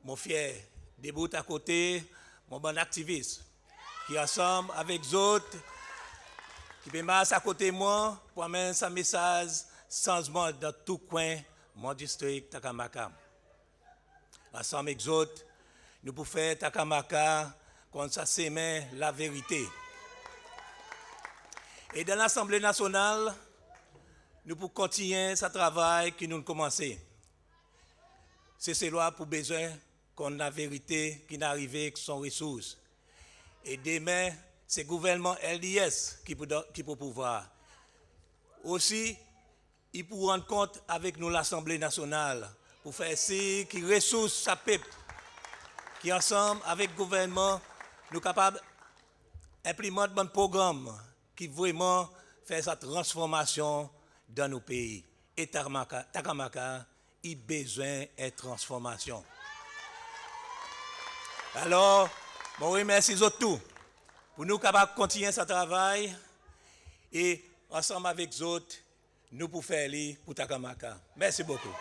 mon fier debout à côté, mon bon activiste, qui ensemble avec les autres, qui peut marcher à côté de moi pour amener ce message changement dans tout coin de mon district Takamaka. Ensemble avec les autres, nous pouvons faire Takamaka quand ça s'émet la vérité. Et dans l'Assemblée nationale, nous pouvons continuer ce travail que nous avons commencé. C'est cela pour besoin qu'on ait la vérité qui n'arrive avec son ressource. Et demain, c'est le gouvernement LDS qui peut pouvoir. Aussi, il peut rendre compte avec nous l'Assemblée nationale pour faire ce qui ressource sa peuple, qui ensemble avec le gouvernement, nous sommes capables d'implémenter un programme qui vraiment fait sa transformation dans nos pays. Et Takamaka, il a besoin de transformation. Alors, je remercie les autres pour nous capables de continuer ce travail et ensemble avec les autres, nous pouvons faire pour Takamaka. Merci beaucoup.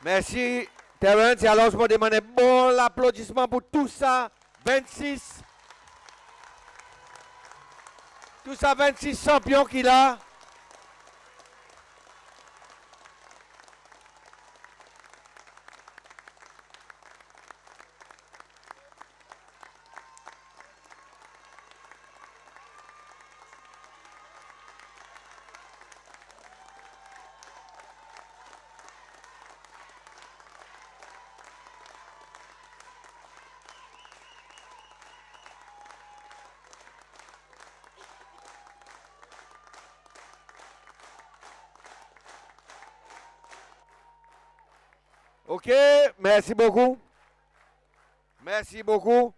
Merci, Terence. Et alors, je me demande bon applaudissement pour tout ça. 26. Tout ça, 26 champions qu'il a. OK, merci beaucoup. Merci beaucoup.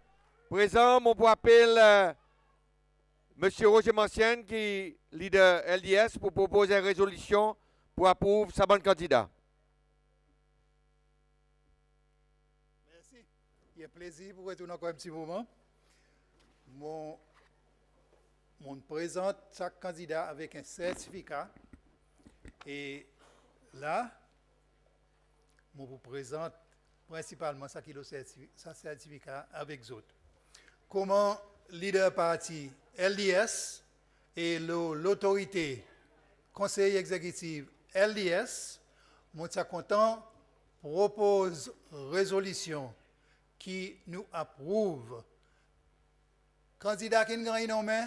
Présent, mon pour appel M. Roger Mancien, qui est leader LDS, pour proposer une résolution pour approuver sa bonne candidat. Merci. Il est plaisir pour retourner encore un petit moment. Mon présente chaque candidat avec un certificat. Et là, je vous présente principalement ça qui est ce certificat avec les autres. Comment leader parti LDS et l'autorité conseil exécutif LDS, je suis content, propose résolution qui nous approuve. Candidat qui est nommé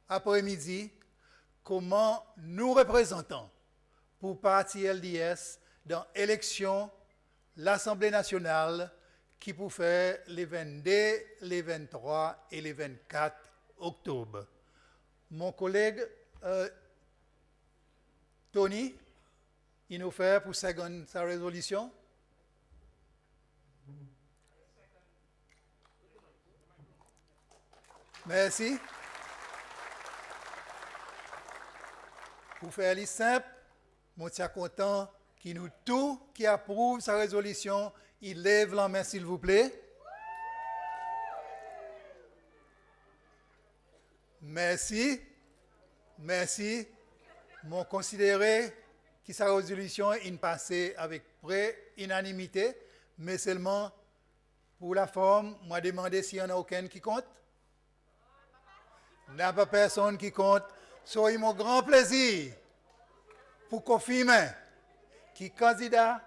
après-midi, comment nous représentons pour parti LDS dans l'élection, l'Assemblée nationale qui peut faire les 22, les 23 et les 24 octobre. Mon collègue Tony, il nous fait pour sa résolution. Merci. Pour faire les simple, je suis content qu'il nous tout qui approuve sa résolution, il lève la main s'il vous plaît. Merci. Merci. M'ont considéré que sa résolution est passée avec unanimité, mais seulement pour la forme, moi demandé s'il n'y en a aucun qui compte. Il n'y a pas personne qui compte. Soyez mon grand plaisir pour confirmer qui candidat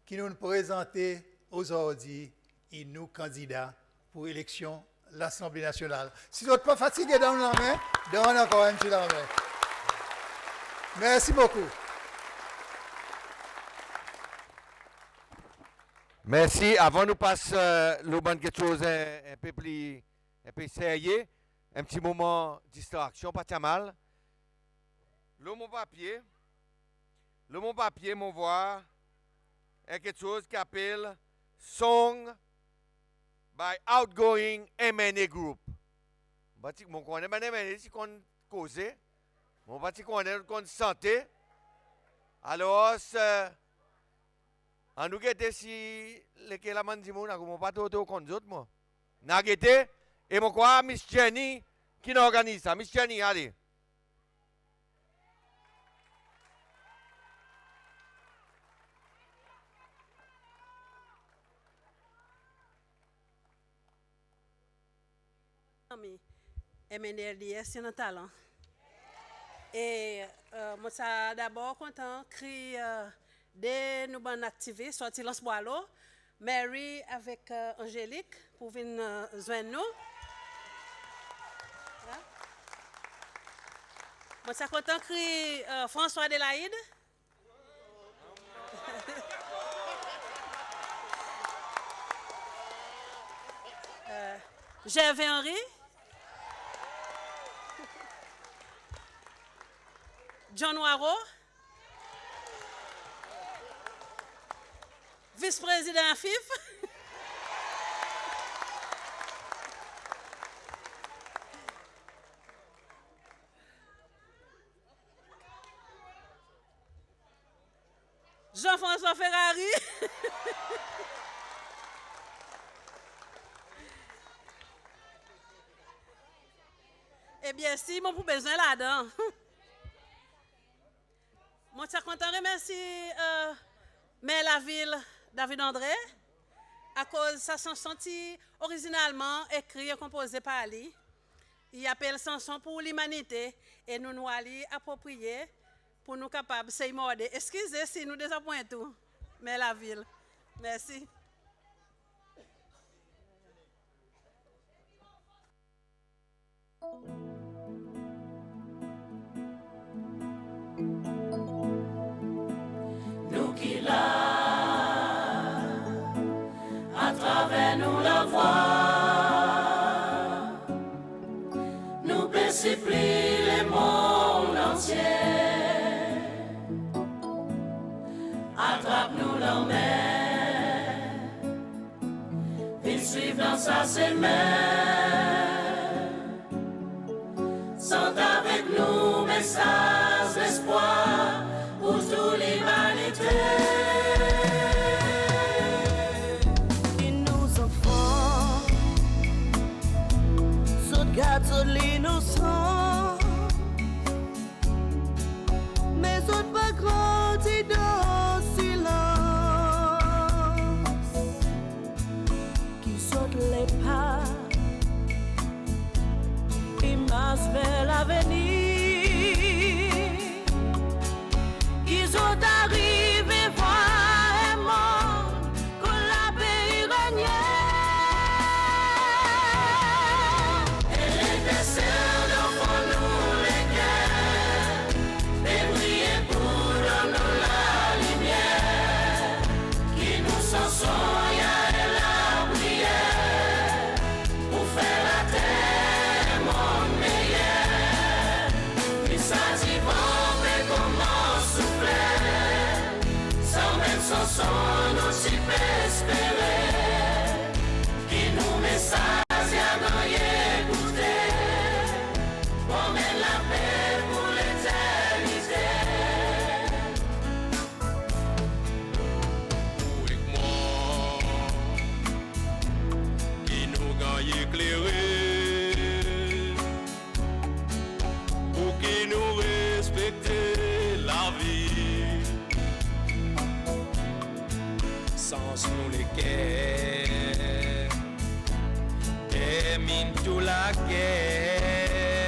qui nous présentait aujourd'hui et nous candidats pour l'élection l'Assemblée nationale. Si vous n'êtes pas fatigué dans la main, donne encore un petit dans la main. Merci beaucoup. Merci. Avant nous passer quelque chose un peu sérieux, un petit moment de distraction, pas de mal. Mon papier m'envoie quelque chose qui appelle Song by Outgoing MNA Group. Mon connaît MNA si qu'on cause, mon bâti connaît qu'on santé. Alors en nous guetter si lesquels la mandimou n'a pas tout contre autres moi. N'a guetter et mon quoi Miss Jenny qui organise ça. Miss Jenny, allez. MNLDS, c'est un talent. Et moi, ça d'abord content de des nous bonnes activistes sorti Los Boileau, Mary avec Angélique pour venir joindre nous. Moi, ça content de François Delaïde. Gervais Henry. John Waro, vice-président FIF. Jean-François Ferrari. Eh bien, si, mon pour besoin là-dedans. Moi, je suis content de remercier maire la ville David André à cause de sa chanson qui originalement écrite et composée par lui. Il appelle chanson pour l'humanité et nous nous allons approprier pour nous capables de s'émorder. Excusez si nous désappointons, mais la ville. Merci. À travers nous la voix, nous supplie le monde entier. Attrape-nous la main, viens suivre dans sa semaine. Sont avec nous message d'espoir pour toute l'humanité. Qui nous offre toute l'innocence. Mais autres pas grandi dans le silence. Qui saute les pas, qui marche vers l'avenir. Qui sont arrivés voir un monde qu'on la paix iranienne. Elle était seule devant nous les cœurs, mais briller pour nous la lumière, qui nous s'ensoille et la prière, pour faire la terre monde meilleur. Puis ça dit bon, mais comment souffler, sans même son son, nous s'y peut espérer, qui nous messages y a gagné écouter, pour mettre la paix pour l'éternité. Avec moi, qui nous gagne éclairé, pour qui nous respecter la vie, sans nous les guerres, termine tout la guerre,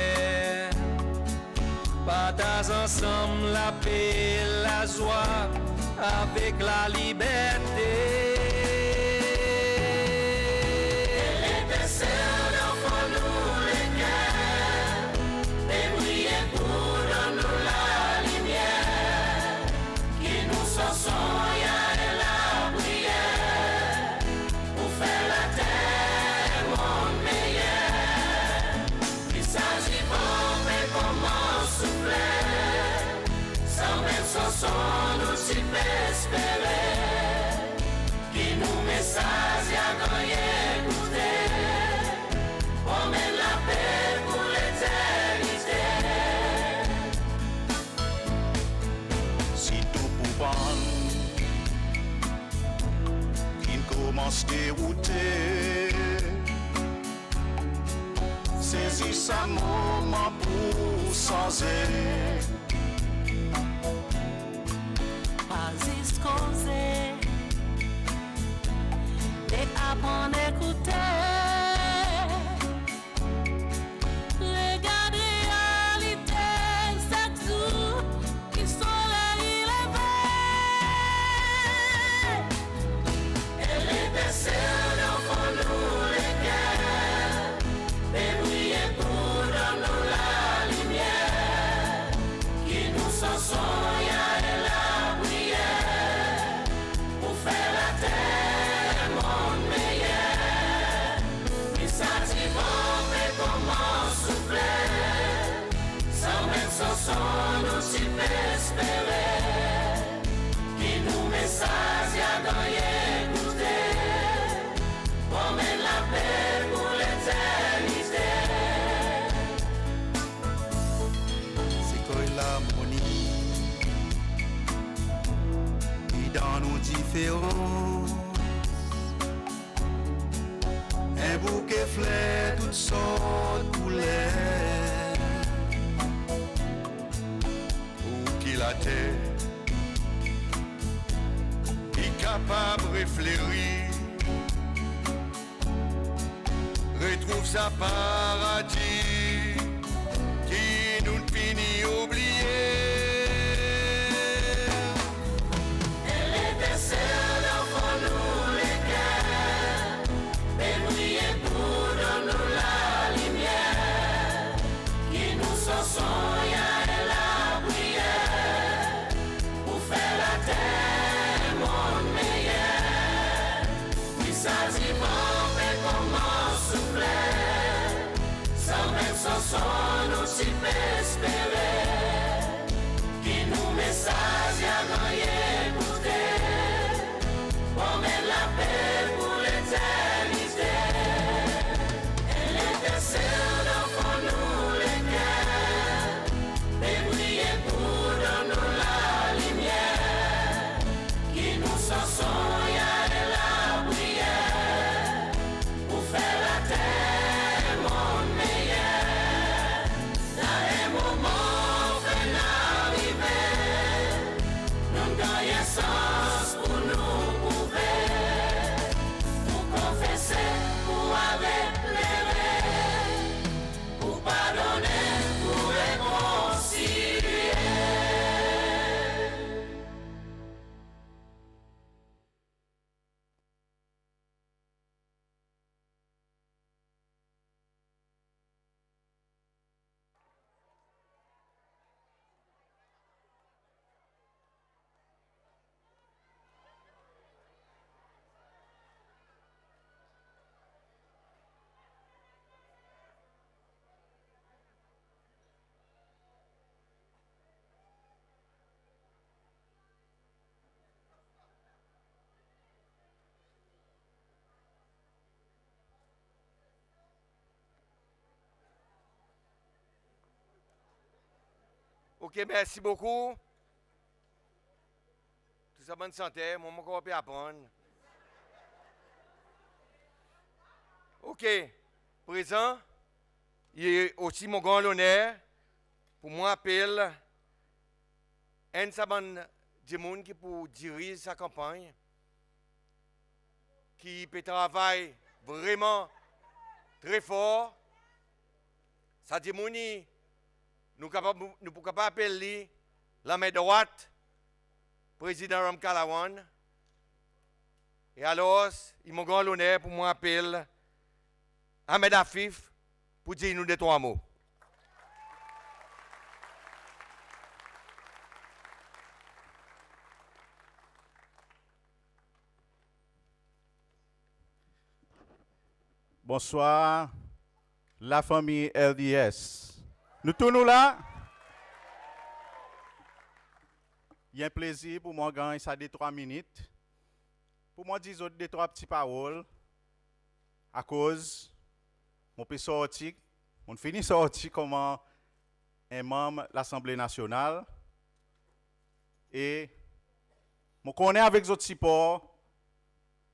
partage ensemble la paix, la joie, avec la liberté. Elle était seule devant nous les cœurs, mais briller pour nous la lumière, qui nous s'ensoille et la prière, pour faire la terre monde meilleur. Il s'agit bon, mais comment souffler, sans même son son, nous s'y peut espérer, qui nous messages y a gagné écouter, pour mettre la paix pour l'éternité. Si tout pouvant qui commence à dérouter, saisis sa moment pour changer. Pas discoser, et apprendre à écouter. Regarde réalité, chaque jour, qui soleil levé. Elle était seule devant nous les cœurs, mais briller pour nous la lumière, qui nous s'ensoille et la prière, pour faire la terre monde meilleur. Il s'agit bon, mais comment souffler, sans même son son, nous s'y peut espérer, qui nous messages y a gagné écouter, pour mettre la paix pour l'éternité. C'est que l'harmonie qui dans nos différences, un bouquet fleurs, toutes sortes de couleurs, pour qui la terre est capable de réfléchir, retrouve sa paradis qui nous finit oublier. Elle était seule devant nous les cœurs, mais briller pour nous la lumière, qui nous s'ensoille et la prière, pour faire la terre monde meilleur. Il s'agit bon, mais comment souffler, sans OK, merci beaucoup. Tout ça, bonne santé. Moi, encore à apprendre. OK. Présent, il y a aussi mon grand honneur pour moi appelle un saban du monde qui pour diriger sa campagne, qui peut travailler vraiment très fort. Ça dit nous pouvons pas appeler la main droite, président Ram Kalawan. Et alors, il m'a grand honneur pour moi appeler Ahmed Afif pour dire nous deux trois mots. Bonsoir, la famille LDS. Nous tous nous là. Il y a un plaisir pour moi gagner ça des 3 minutes. Pour moi dire des 3 petites paroles. À cause, mon peut sortir, on finit sortir comme un membre de l'Assemblée nationale. Et je connais avec d'autres supports,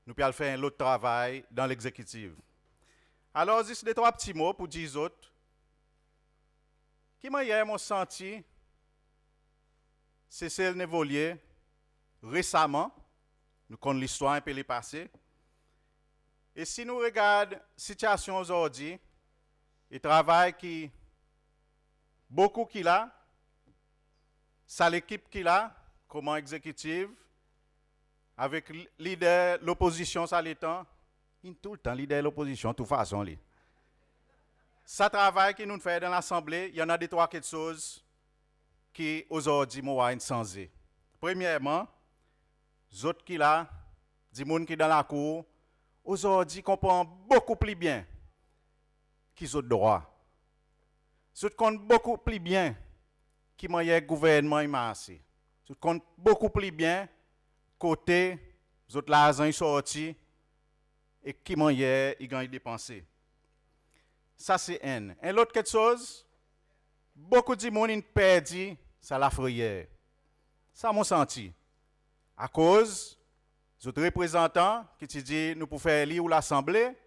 nous pouvons faire un autre travail dans l'exécutif. Alors, juste des 3 petits mots pour dire autres. Qui m'a senti, c'est celle Nevolier, récemment, nous connaissons l'histoire un peu les passé. Et si nous regardons la situation aujourd'hui, le travail qui beaucoup qu'il a, ça l'équipe qu'il a, comme exécutive, avec leader l'opposition, ça l'étant, tout le temps leader l'opposition, de toute façon. Ça travail que nous faisons dans l'Assemblée, il y en a des 3 quelque choses qui aujourd'hui m'ont changé. Premièrement, les autres qui là, des gens qui dans la cour, aujourd'hui comprennent beaucoup plus bien qu'ils ont droit. Ils comptent beaucoup plus bien qui le gouvernement est massé. Ils comptent beaucoup plus bien côté les autres l'argent est sorti et qui ils gagnent dépensé. Ça c'est un. Et l'autre quelque chose, beaucoup de monde ont perdu ça la frayeur. Ça m'a senti. À cause des autres représentants qui te disent nous pouvons faire lire l'Assemblée,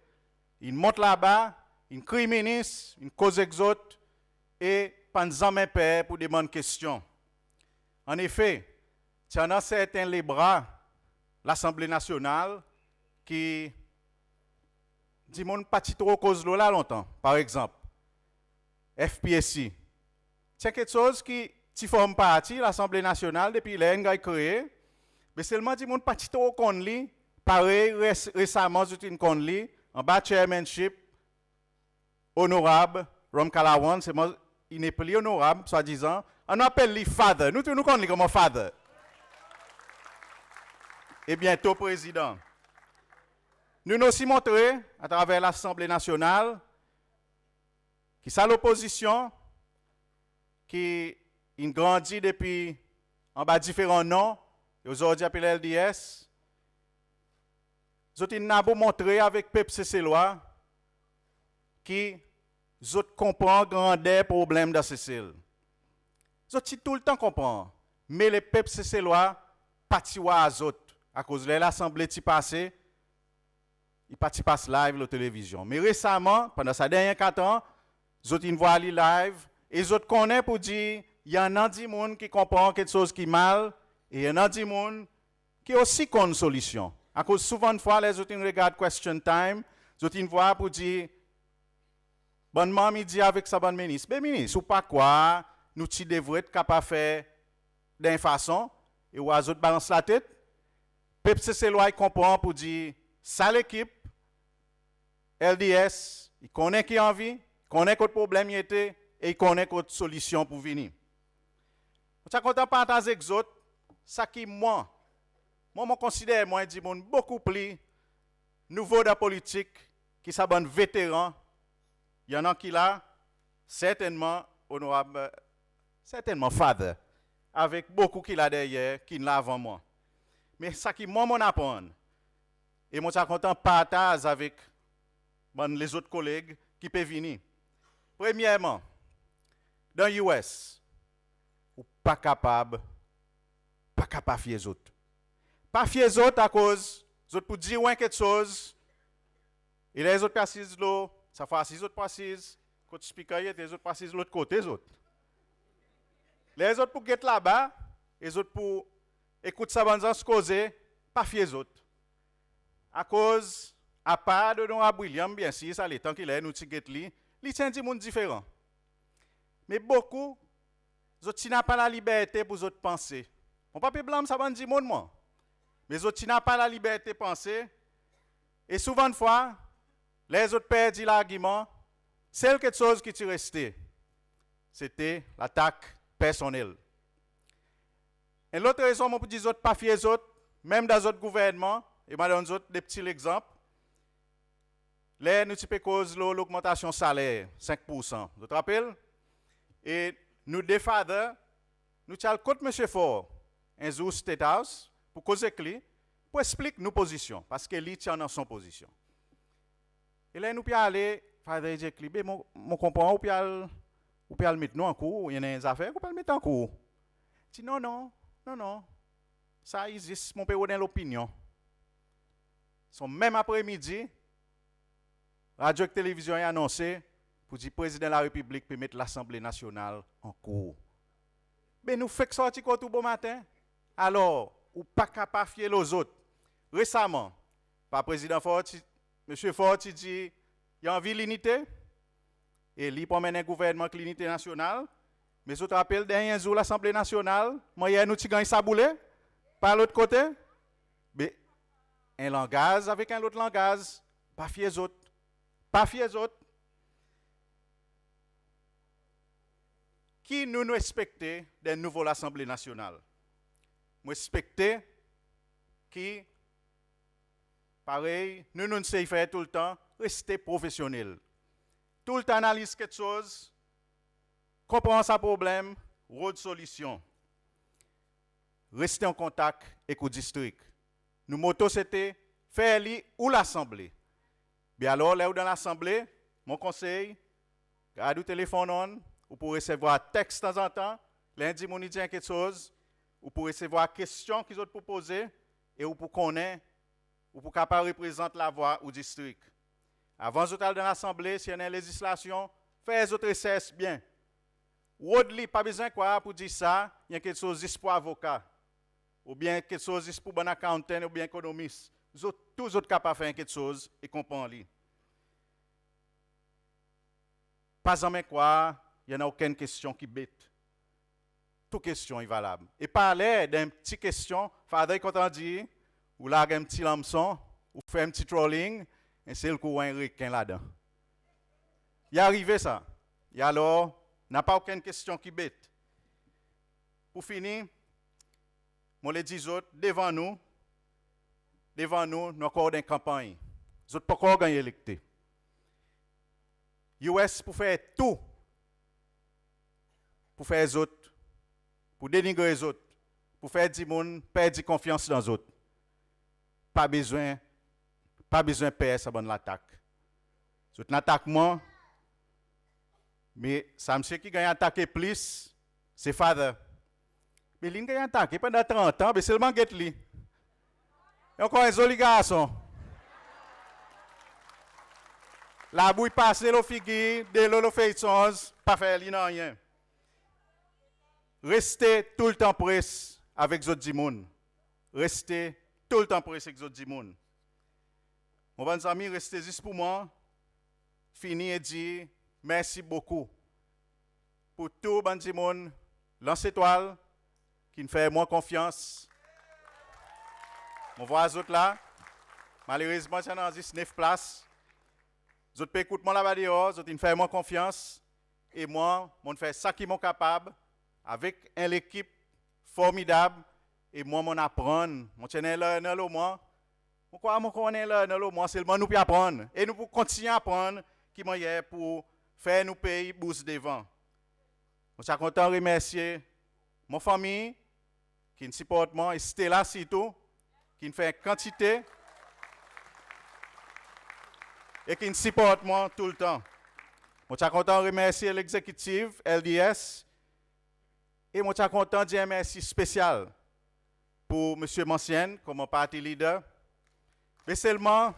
ils montent là-bas, ils crient ministre, ils causent exotes et pas jamais paix pour demander questions. En effet, il y en a certains les bras l'Assemblée nationale qui dit mon pas trop cause là longtemps. Par exemple, FPSC. C'est quelque chose qui forme partie l'Assemblée nationale depuis l'année créé. Mais seulement dit mon pas trop connu. Pareil récemment j'ai une connu en bas chairmanship honorable Ram Kalawan, c'est moi il n'est plus honorable soi-disant. On appelle lui father. Nous connaissons comme father. Et bientôt président. Nous aussi montré à travers l'Assemblée nationale qui ça l'opposition qui grandit depuis en bas différents noms et aujourd'hui appelé LDS. Nous avons montré avec peuple CCLOA qui comprend grandeur problème dans Cécile. Nous tout le temps comprend mais les peuple CCLOA patioua à autres à cause de l'Assemblée qui passée. Il passe live la télévision. Mais récemment, pendant ces derniers 4 ans, les autres voient les live et les autres connaissent pour dire il y en a des gens qui comprennent quelque chose qui est mal et il y en a des gens qui aussi connaissent une solution. À cause souvent de fois, les autres regardent Question Time, les autres voient pour dire bonne maman dit avec sa bonne ministre. Ben ministre, ou pas quoi, nous devrions être capables de faire d'une façon et ou les autres balancent la tête. Peuple CCLOA comprend pour dire ça l'équipe LDS, il connaît qui a envie, il connaît quel problème il était et il connaît quelle solution pour venir. Je suis content de partager avec les autres, ça qui moi je considère dit beaucoup plus nouveau dans la politique, qui sont un vétéran. Il y en a qui là, certainement honorable, certainement father, avec beaucoup qui là derrière, qui là avant moi. Mais ça qui moi m'en apprend. Et moi, je suis content de partager avec les autres collègues qui peuvent venir. Premièrement, dans l'US, ou pas capable fier les autres. Pas fier les autres à cause les autres pour dire ouais quelque chose. Et les autres passent l'eau, ça fait 6 autres passent, côté speaker les autres passent l'autre côté les autres. Les autres pour get là-bas, les autres pour écouter ça banzan se causer, pas fier les autres. À cause à part de nous à William bien sûr ça le temps qu'il est nous ticket li c'est un monde différent. Mais beaucoup autres n'a pas la liberté pour autres penser. On pas blâmer ça bandi monde moi. Mais autres n'a pas la liberté de penser et souvent de fois les autres perdent l'argument, c'est quelque chose qui est resté. C'était l'attaque personnelle. Et l'autre raison pour dire autres pas fier les autres, même dans d'autres gouvernements, et je donne autres des petits exemples. Là, nous avons cause l'augmentation salaire, 5%. Vous vous rappelez? Et nous, des fathers, nous avons contre M. Ford, un jour State House, pour causer avec lui, pour expliquer nos positions, parce que lui tient dans son position. Et là, nous pouvons aller, Father Jack Libé, mon comprend, ou peut le mettre nous en cours, il y a des affaires, ou peut le mettre en cours. Je dis non, ça existe, mon père dans l'opinion. Son même après-midi, Radio et Télévision a annoncé pour dire que le président de la République peut mettre l'Assemblée nationale en cours. Mais nous faisons sortir tout bon matin. Alors, ou pas capable de fier aux autres. Récemment, par président Ford, M. Ford dit il y a envie de l'unité. Et il promène un gouvernement de l'unité nationale. Mais je te rappelle, dernier jour, l'Assemblée nationale, moi, nous avons gagné ça boulé. Par l'autre côté, mais un langage avec un autre langage, pas fier aux autres. Pas fier aux autres. Qui nous respectons de nouveau l'Assemblée nationale? Nous respectons qui, pareil, nous nous faire tout le temps, rester professionnels. Tout le temps analyse quelque chose, comprendre sa problème, road solution. Rester en contact avec le district. Nous moto c'était faire li ou l'assemblée. Bien alors, là où dans l'assemblée, mon conseil, gardez le téléphone on, ou pour recevoir texte de temps en temps, lundi, mon dit quelque chose, ou pour recevoir questions qu'ils ont poser, et ou pour connaître, ou pour capable représenter la voix au district. Avant de dans l'assemblée, s'il y a une législation, faites les autres recherches bien. Rodley, pas besoin quoi pour dire ça, il y a quelque chose juste pour avocat, ou bien quelque chose juste pour bon accountant, ou bien économiste. Tous les autres capables de faire quelque chose et comprendre. Pas jamais quoi, il n'y a aucune question qui bête. Toute question est valable. Et parler d'une petite question, Father, quand on dit, ou là, un petit lamson, ou fait un petit trolling, et c'est le coup un requin là-dedans. Il est arrivé ça. Et alors, n'a pas aucune question qui bête. Pour finir, je les dis autres, devant nous, nous encore une campagne. Nous n'avons pas encore gagné l'électé. US pour faire tout, pour faire les autres, pour dénigrer les autres, pour faire des gens perdre confiance dans les autres. Pas besoin de perdre ça bonne l'attaque. C'est une attaque moi, mais ça me sait qui gagne attaquer plus, c'est Father. Mais il gagne attaquer pendant 30 ans, mais seulement get lui. Et encore un joli garçon. La bouille passe le figure, de l'eau fait chose, pas faire rien. Restez tout le temps presse avec les autres gens. Restez tout le temps presse avec les autres gens. Mon bon ami, restez juste pour moi. Fini et dire merci beaucoup pour tout le monde, l'Anse-Étoile, qui me fait moins confiance. On voit les autres là. Malheureusement, il y a 19 places. Les autres écoutent moi là-bas dehors, les autres me font moins confiance. Et moi, je fais ça qui est capable, avec une équipe formidable. Et moi, je apprends. Je tiens là dans le mois. Pourquoi je connais là dans le mois? C'est le moment nous pouvons apprendre. Et nous pouvons continuer à apprendre qui est pour faire nos pays boost devant. Je suis content de remercier mon famille qui me supporte moi et Stella surtout, qui me fait quantité et qui me supporte moi tout le temps. Je suis content de remercier l'exécutif LDS Et moi, je suis content de dire un merci spécial pour M. Mancienne, comme parti leader. Mais seulement,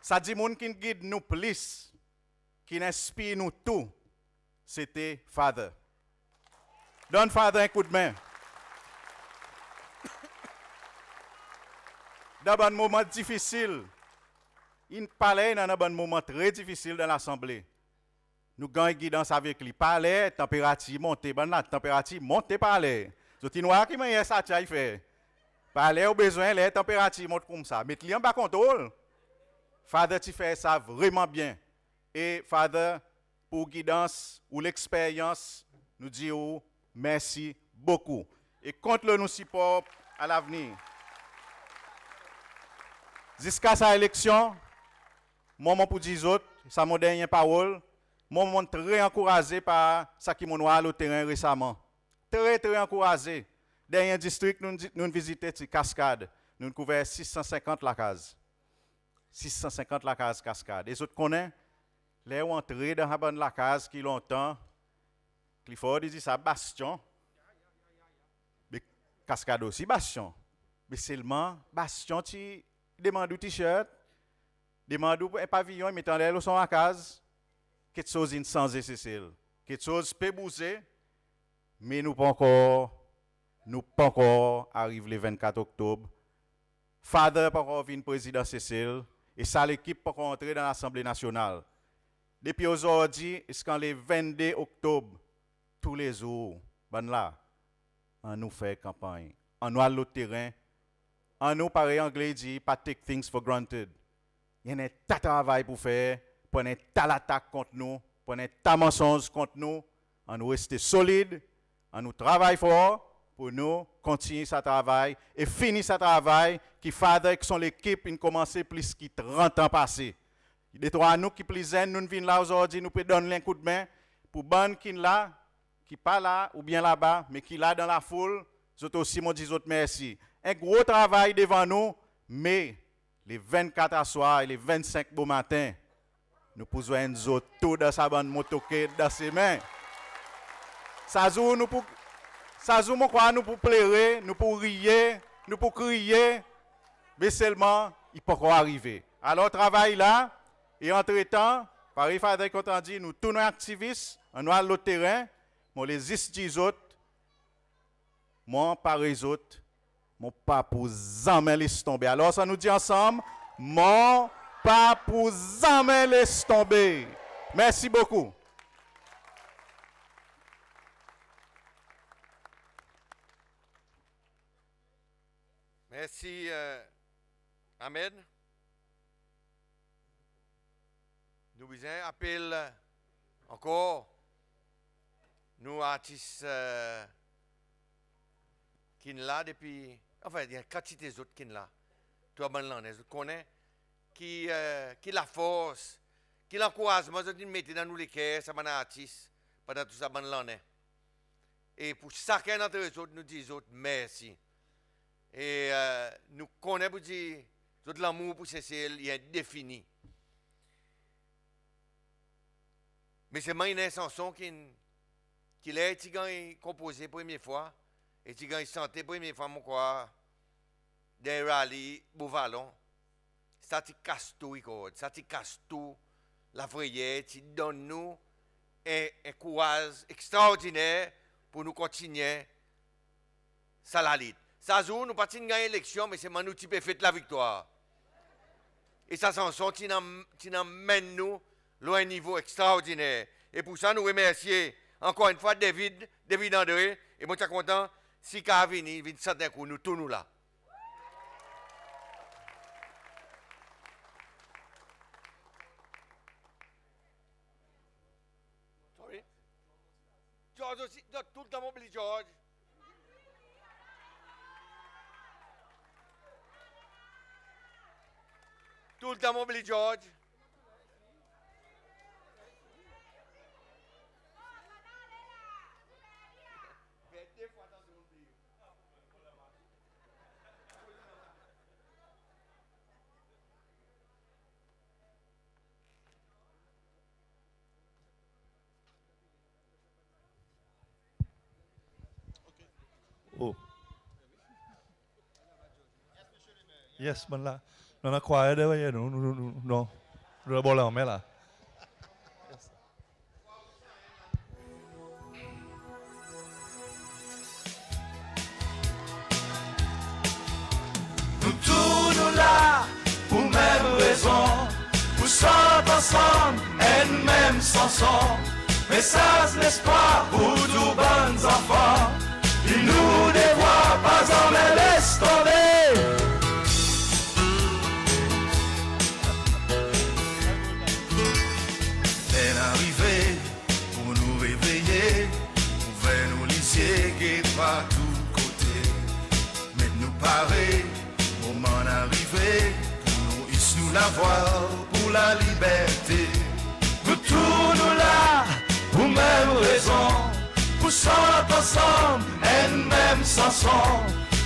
ça dit moun qui guide nous plus, qui inspire nous tout, c'était Father. Donne Father un coup de main. Dans un moment difficile, il parlait dans un moment très difficile dans l'Assemblée. Nous gagnons guidance avec lui. Parlait, température montée, la température montée, parlait. Zoti noir qui m'a ça il fait. Parlait au besoin, les températures montent comme ça. Mais il en bas contrôle. Father, tu fais ça vraiment bien. Et Father, pour guidance ou l'expérience, nous disons merci beaucoup. Et compte le nous support à l'avenir. Jusqu'à sa élection, moi pour dire autres, ça m'a dernière parole, moi suis très encouragé par ça qui m'a noir au terrain récemment. Très encouragé. Dernier district, nous visitons Cascade. Nous couvrons 650 la case. 650 la case Cascade. Les autres connaissent, les ont entré dans la case qui longtemps. Clifford dit ça, Bastion. Mais Cascade aussi, Bastion. Mais seulement, Bastion, tu demandes un t-shirt, demande un pavillon, mettant l'aile sur la case. Quelque chose in sans essentiel. Quelque chose peut bouger, mais nous pas encore arrivé le 24 octobre. Father pas encore venu président Cécile et ça l'équipe pas encore entrer dans l'Assemblée nationale. Depuis aujourd'hui, jusqu'en le 22 octobre, tous les jours, ben là, on nous fait campagne, on nous a le terrain, on nous pareil anglais dit pas take things for granted. Il y a un tas de travail pour faire, pour un tas d'attaques contre nous, pour un tas de mensonges contre nous, on nous rester solide, on nous travaille fort pour nous continuer ce travail et finir ce travail qui fait que son équipe a commencé plus que 30 ans passés. Les trois nous qui plaisent, nous venons là aujourd'hui, nous pouvons donner un coup de main pour ban qui là, qui pas là ou bien là-bas, mais qui là dans la foule, nous aussi moi dis autres merci. Un gros travail devant nous, mais les 24 à soir et les 25 beau matin, nous pouvons nous tout dans sa bande motoquette dans ses mains. Ça joue nous pour ça joue mon quoi nous pour pleurer, nous pour rire, nous pour crier, mais seulement il peut pas arriver. Alors travail là et entre-temps, Paris Father quand on dit nous tous nos activistes, on a le terrain, moi les 10 autres, moi par les autres, mon pas pour jamais laisser tomber. Alors ça nous dit ensemble, mon pas pour jamais laisser tomber. Merci beaucoup. Merci, Ahmed. Nous vous appelons encore nous artistes qui sont là depuis. Enfin, il y a une quantité d'autres qui sont là. Toi, ben là, vous connaissez, qui la force, qui l'encouragement, qui mettent dans nous les cœurs, ça m'a artiste pendant tout ça, ben là. Et pour chacun d'entre eux, nous disons merci. Et nous connaissons pour dire tout l'amour pour Cécile, il est défini. Mais c'est une chanson qui est composée pour la première fois, et qui est chantée pour la première fois, quoi, des rallyes, Beauvalon. Ça te casse tout, ça te casse tout, la vraie, tu donnes nous un courage extraordinaire pour nous continuer ça la lutte. Ça joue, nous ne pas gagner l'élection, mais c'est nous qui peut faire la victoire. Et ça chanson qui nous mène nous à un niveau extraordinaire. Et pour ça, nous remercions encore une fois David André. Et moi, je suis content, si il vient, il vient d'un coup, nous tous nous là. Sorry. George aussi, tout le temps, mon petit George. Tout le temps, mon petit George. Oh. Yes, man là. Non, non, quoi, non, non. Le bon là, on met là. Nous tous nous là, pour même raison, pour chanter ensemble, et même chanson. Message l'espoir pour tous bons enfants. Il nous dévoie pas en mais laisse tomber. Elle arrivée pour nous réveiller, ouvert nous lisier qui va tous côtés. Mais nous parer, moment arrivé, pour nous ici nous la voir pour la liberté. Nous tous nous là, pour même raison, pour chanter ensemble, et même chanson.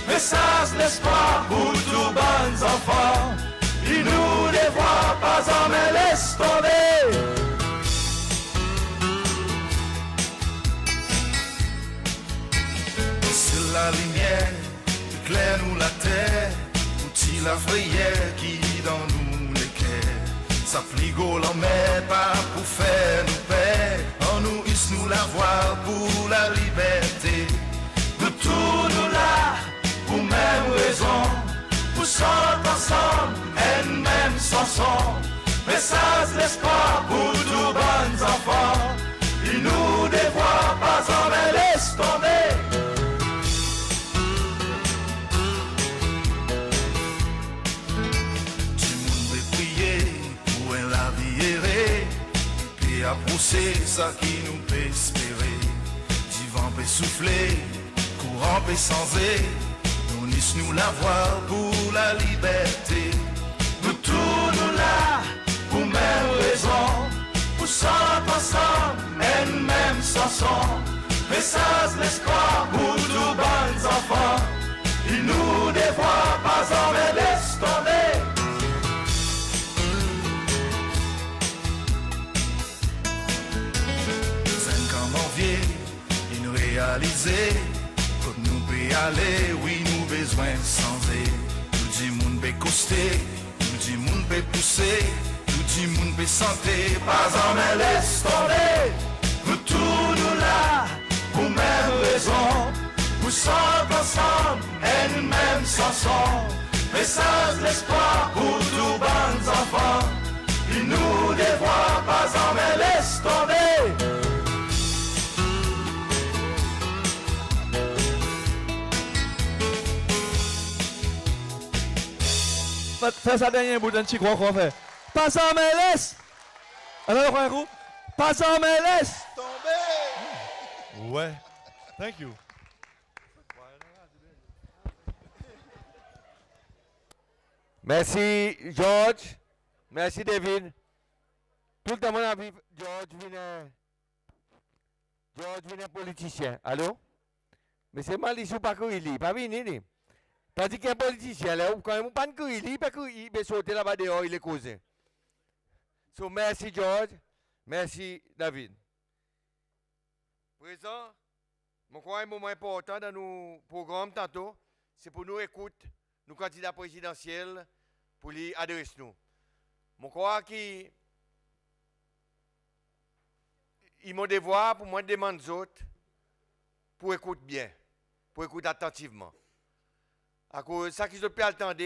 Message l'espoir pour tous bons enfants. Il nous dévoie pas en mais laisse tomber. C'est la lumière, éclaire nous la terre, outil la frayère qui dans nous les cœurs. Ça fligo l'en met pas pour faire nous paix, en nous is nous la voir pour la liberté. Nous tous nous là, pour même raison, pour chanter ensemble, et même chanson. Message l'espoir pour tous bons enfants. Il nous dévoie pas en mais laisse tomber. Du monde veut prier pour un la vie errée, puis à pousser ça qui nous peut espérer. Du vent peut souffler, courant peut s'enlever. Nous nisses nous la voir pour la liberté. Nous tous nous là, pour même raison, pour chanter ensemble, et même chanson. Message l'espoir pour tous bons enfants. Il nous dévoie pas en mais laisse tomber. Il nous réaliser, comme nous peut aller, oui nous besoin sans nous dit moun peut coster, nous dit moun peut pousser, nous dit moun peut santé, pas en mais laisse tomber. Nous tous nous là, pour même raison, pour chanter ensemble, et même chanson. Message l'espoir pour tous bons enfants. Il nous dévoie pas en mais laisse tomber. Fais ça dernier bout d'un petit gros qu'on fait. Pas en mais laisse. Alors, un coup. Pas en mais laisse. Tomber. Ouais. Thank you. Merci George. Merci David. Tout le monde a vu George vient politicien. Allô? Mais c'est mal ici pas qu'il lit. Pas venir. Tandis qu'un politicien, là, quand il pas de il pas qu'il peut sauter là-bas dehors, il est causé. So, merci George. Merci David. Présent, mon crois un moment important dans nos programmes tantôt, c'est pour nous écouter nos candidats présidentiels pour les adresser nous. Mon crois qu'ils m'ont devoir pour moi demander aux autres pour écouter bien, pour écouter attentivement. À cause ça qu'ils ont pu attendre,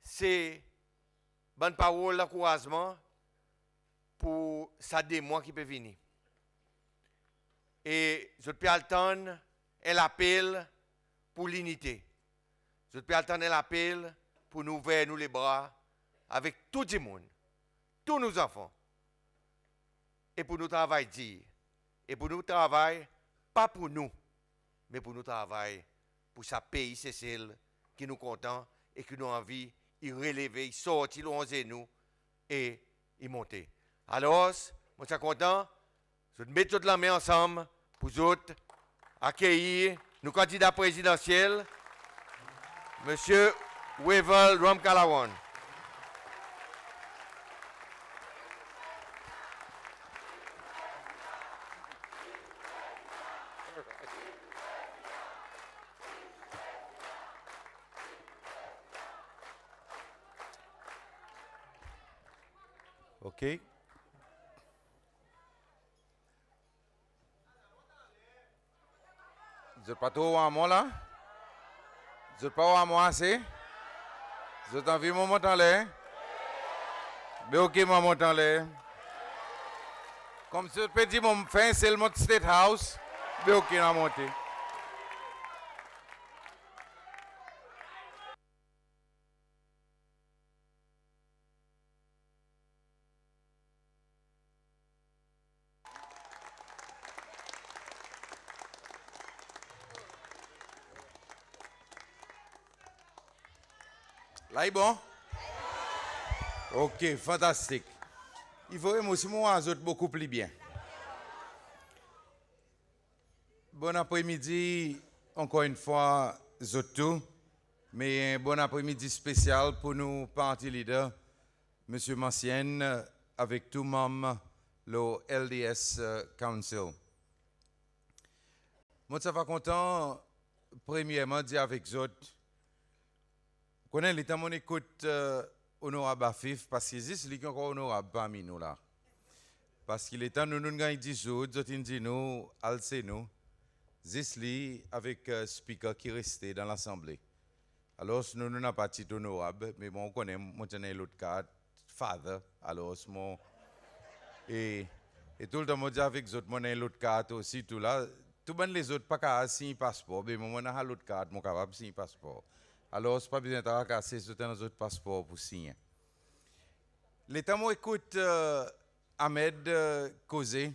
c'est bonne parole, l'encouragement pour ça des mois qui peuvent venir. Et je peux attendre un appel pour l'unité. Je peux attendre un appel pour nous ouvrir nous les bras avec tout le monde, tous nos enfants. Et pour nous travailler. Et pour nous travailler, pas pour nous, mais pour nous travailler pour ce pays, c'est celle qui nous content et qui nous envie de relever, sortir, nous et y monter. Alors, moi, je suis content. Je vais mettre toute la main ensemble pour vous autres accueillir nos candidats présidentiels, M. Wevel Ramkalawan. OK. Vous n'êtes pas trop à moi là? Vous n'êtes pas à moi assez? Vous êtes envie de monter en l'air? Mais OK, moi monte en l'air. Comme si je peux dire, mon fin, c'est le mot State House. Mais OK, on a monté. Là, il est bon? OK, fantastique. Il faut aussi moi beaucoup plus bien. Bon après-midi, encore une fois, Zotou. Mais un bon après-midi spécial pour nous, parti leader, M. Mancienne, avec tout membre le LDS Council. Moi, ça va content, premièrement, dire avec Zot, connaît l'état mon écoute honorable Afif, parce que c'est lui qui est encore honorable parmi nous là. Parce qu'il est temps, nous gagnons 10 jours, Zot dit nous, alcez nous, Zisli avec speaker qui restait dans l'Assemblée. Alors, nous n'avons pas de titre honorable, mais bon, on connaît, moi, j'ai l'autre carte, father, alors, mon. Et tout le temps, moi, avec les autres, moi, j'ai l'autre carte aussi, tout là. Tout le monde, les autres, pas qu'à signer passeport, mais moi, j'ai l'autre carte, moi, capable de signer passeport. Alors, c'est pas besoin de casser sur un autre passeport pour signer. L'État, moi, écoute Ahmed causer.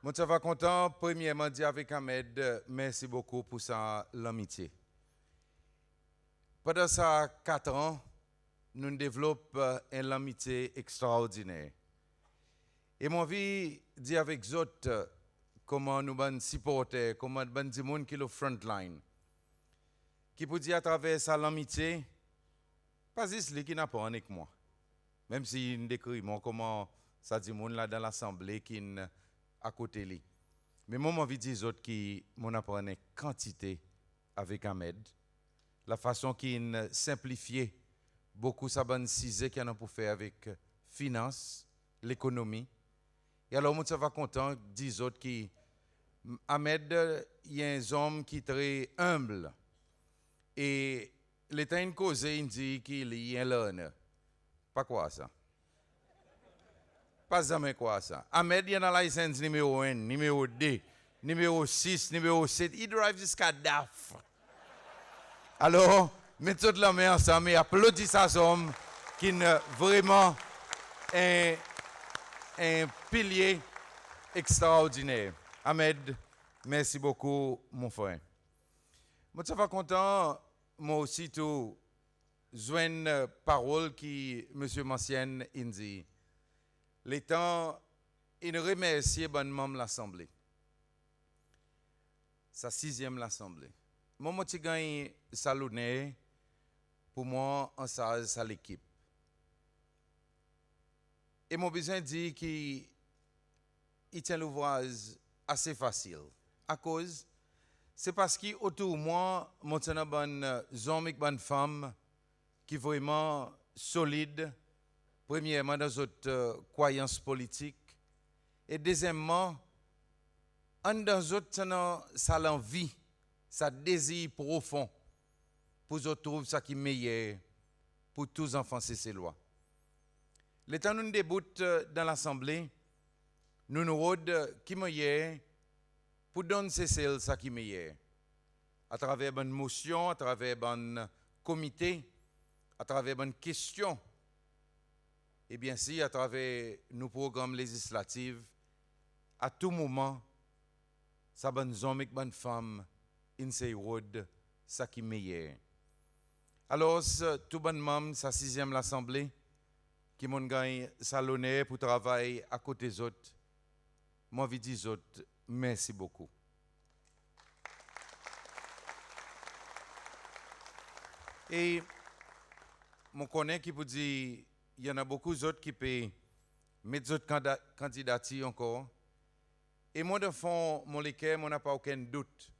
Moi, ça va content, premièrement, dire avec Ahmed, merci beaucoup pour sa l'amitié. Pendant ça 4 ans, nous développons une amitié extraordinaire. Et mon vie dit avec les autres comment nous allons supporter, comment nous allons dire qui est le front line. Qui peut dire à travers ça l'amitié, pas juste lui qui n'a pas avec moi. Même si nous décrivons comment ça dit monde là dans l'assemblée qui est à côté de lui. Mais moi, j'ai envie de dire aux autres qui m'ont appris quantité avec Ahmed. La façon qu'il simplifié beaucoup sa bonne cisée qu'il y a pour faire avec finance, l'économie. Et alors, moi, ça va content des autres qui Ahmed, il y a un homme qui est très humble. Et l'État une cause, il dit qu'il y a l'honneur. Pas quoi ça? Pas jamais quoi ça. Ahmed, il y a la licence numéro 1, numéro 2, numéro 6, numéro 7. Il drive jusqu'à DAF. Alors, mettez toute la main ensemble et applaudissez à homme qui est vraiment un pilier extraordinaire. Ahmed, merci beaucoup, mon frère. Moi, ça va content, moi aussi, tout, joindre parole qui M. Mancienne dit. L'état, il remercie bonnement l'Assemblée. Sa 6e l'Assemblée. Moi, je gagne salonné pour moi en ça l'équipe. Et mon besoin dit qu'il tient l'ouvrage assez facile. À cause, c'est parce qu'autour de moi, je suis un bon homme et une bonne femme qui sont vraiment solides. Premièrement, dans notre croyance politique. Et deuxièmement, dans notre ça l'envie, ça désir profond pour trouver ce qui est meilleur pour tous les enfants, c'est ces lois. Le temps nous débute dans l'Assemblée, nous nous rodons qui est meilleur pour donner ce qui est meilleur. À travers une motion, à travers un comité, à travers une question. Et bien si à travers nos programmes législatifs, à tout moment, ça bonne homme et bonne femme, in say road, ça qui est meilleur. Alors, tout bon membre, sa 6e l'Assemblée, qui m'ont gagné salonné pour travailler à côté des autres, moi, je dis aux autres, merci beaucoup. Et, mon connaît qui peut dire, il y en a beaucoup d'autres qui peuvent mettre d'autres candidatures encore. Et moi, de fond, mon léquer, on n'a pas aucun doute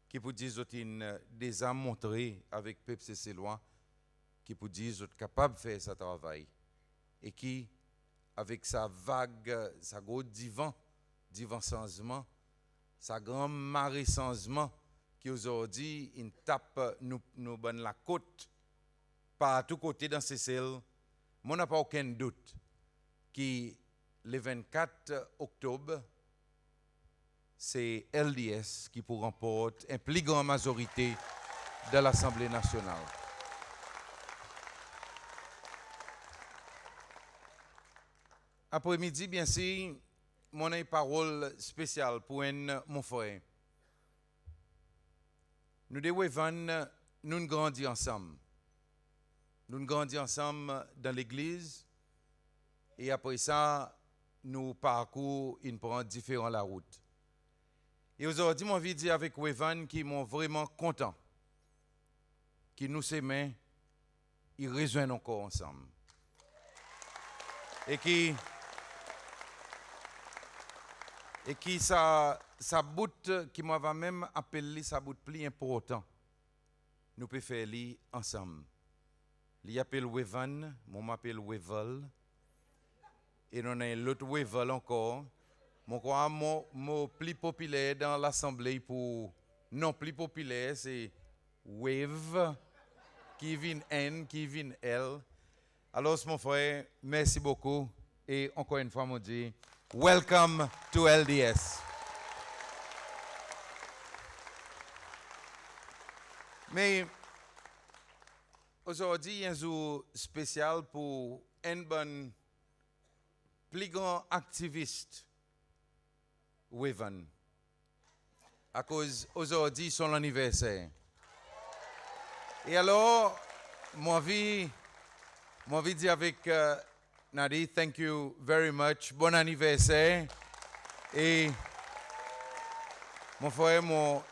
qui peut dire qu'ils ont déjà montré avec PPCC Loi, qui peut dire qu'ils sont capables de faire ce travail et qui avec sa vague, sa gros divan changement, sa grand marée changement, qui aujourd'hui, il tape nous bonne la côte, par tous côtés dans ces cells. Moi, n'a pas aucun doute que le 24 octobre, c'est LDS qui pour remporter une plus grande majorité de l'Assemblée nationale. Après-midi, bien sûr, mon une parole spéciale pour mon frère. Nous devons nous grandir ensemble. Nous grandis ensemble dans l'église et après ça, nous parcourons une prend différent la route. Et aujourd'hui, mon envie de dire avec Wevan qui m'ont vraiment content, qui nous s'aiment, ils rejoignent encore ensemble. Et qui ça bout qui m'avait même appelé ça bout plus important. Nous pouvons faire li ensemble. Il appelle Wevan, moi m'appelle Weval. Et nous avons l'autre Weval encore. Mon crois mot plus populaire dans l'assemblée pour non plus populaire c'est Wave qui vient N qui vient L. Alors mon frère, merci beaucoup et encore une fois mon dit welcome to LDS. Mais aujourd'hui, il y a un jour spécial pour un bon plus grand activiste, Wevan. À cause aujourd'hui, son anniversaire. Et alors, moi, vie dire avec Nadi, thank you very much. Bon anniversaire. Et mon frère,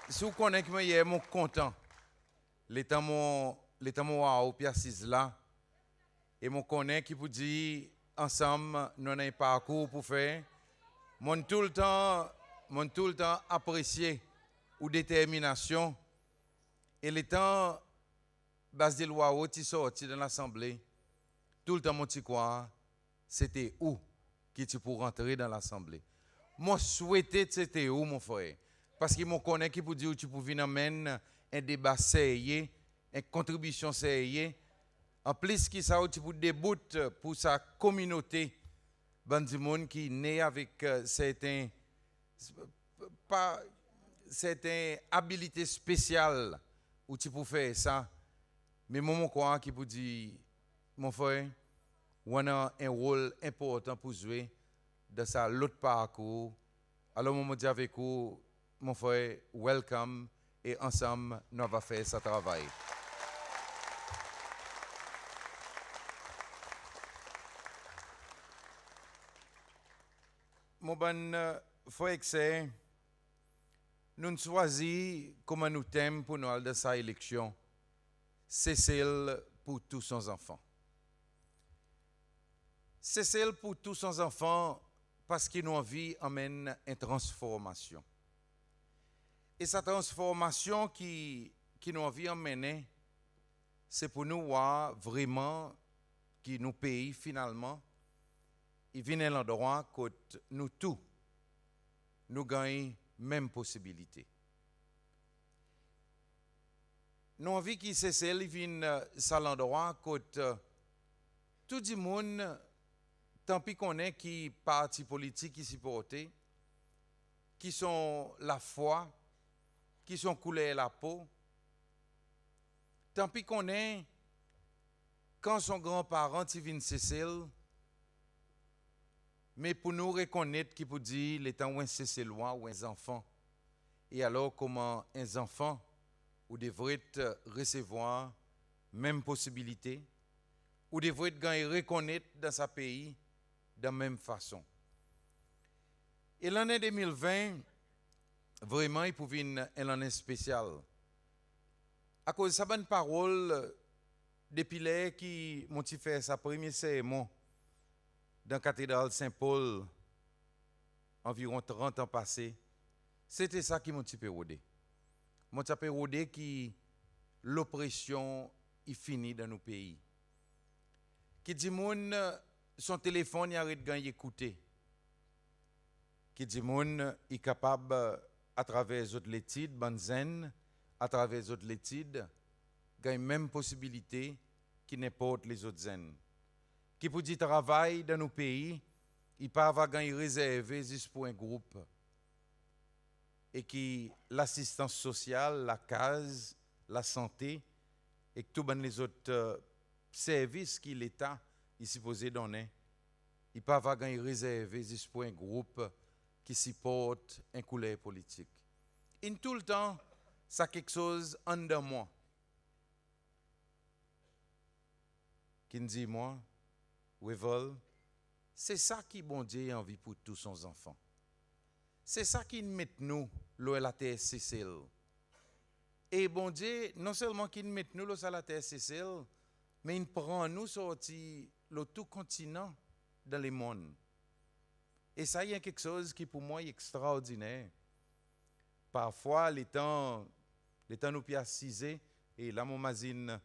si vous connaissez moi, je suis content. L'état mon wow, puis assise là. Et mon connaît qui vous dit ensemble, nous avons un parcours pour faire. Mon tout le temps apprécié ou détermination. Et le temps, base de loi qui sorti dans l'assemblée, tout le temps mon petit quoi, c'était où qui tu pour rentrer dans l'assemblée. Moi souhaitais c'était où mon frère, parce que mon connaît qui pour dire où tu peux venir amener un débat sérieux, une contribution sérieuse. En plus qui ça tu peux débouter pour sa communauté, bandi monde qui né avec certaines habilités spéciales où tu peux faire ça. Mais moi quoi qui peut dire mon frère, on a un rôle important pour jouer dans ça l'autre parcours. Alors moi dis avec vous mon frère, welcome et ensemble nous va faire ce travail. Mon bon frère c'est nous choisissons comment nous t'aimons pour nous aller dans sa élection. C'est celle pour tous ses enfants. C'est celle pour tous ses enfants parce que nos vies amènent une transformation. Et cette transformation qui nous vie emmène, c'est pour nous voir vraiment qui nous pays finalement, il vient à l'endroit où nous tous, nous gagnons même possibilité. Nous envie qui c'est celle qui vient à l'endroit où tout le monde, tant pis qu'on est qui parti politique qui supportent, qui sont la foi, qui sont coulés la peau, tant pis qu'on est quand son grand-parent vient cesser, mais pour nous reconnaître qui peut dire les temps où un cesser loin ou un enfant, et alors comment un enfant ou devrait recevoir même possibilité, ou devrait gagner reconnaître dans sa pays de la même façon. Et l'année 2020, vraiment, il pouvait une année spéciale. À cause de sa bonne parole, depuis là qui m'ont fait sa première cérémonie dans la cathédrale Saint-Paul, environ 30 ans passés, c'était ça qui m'a rodé. M'a rodé qui l'oppression est finie dans nos pays. Qui dit moun son téléphone, il arrête de écouter. Qui dit moun est capable à travers les autres études, banzen, à travers les autres études, gagne même possibilité qui n'importe les autres zen. Qui pour dire travail dans nos pays, il pas avoir gagner réservé juste pour un groupe. Et qui l'assistance sociale, la case, la santé et que tous les autres services que l'État est supposé donner, il pas avoir gagner réservé juste pour un groupe qui supporte un couleur politique. En tout le temps, ça quelque chose en de moi qui me dit moi, Wevol, c'est ça qui bon Dieu a envie pour tous son enfants. C'est ça qui met nous l'eau à la terre Cécile. Et bon Dieu, non seulement qu'il met nous l'eau à la terre Cécile, mais il prend nous sortir le tout continent dans le monde. Et ça, il y a quelque chose qui pour moi est extraordinaire. Parfois, les temps nous piacisés, et là, mon mazine,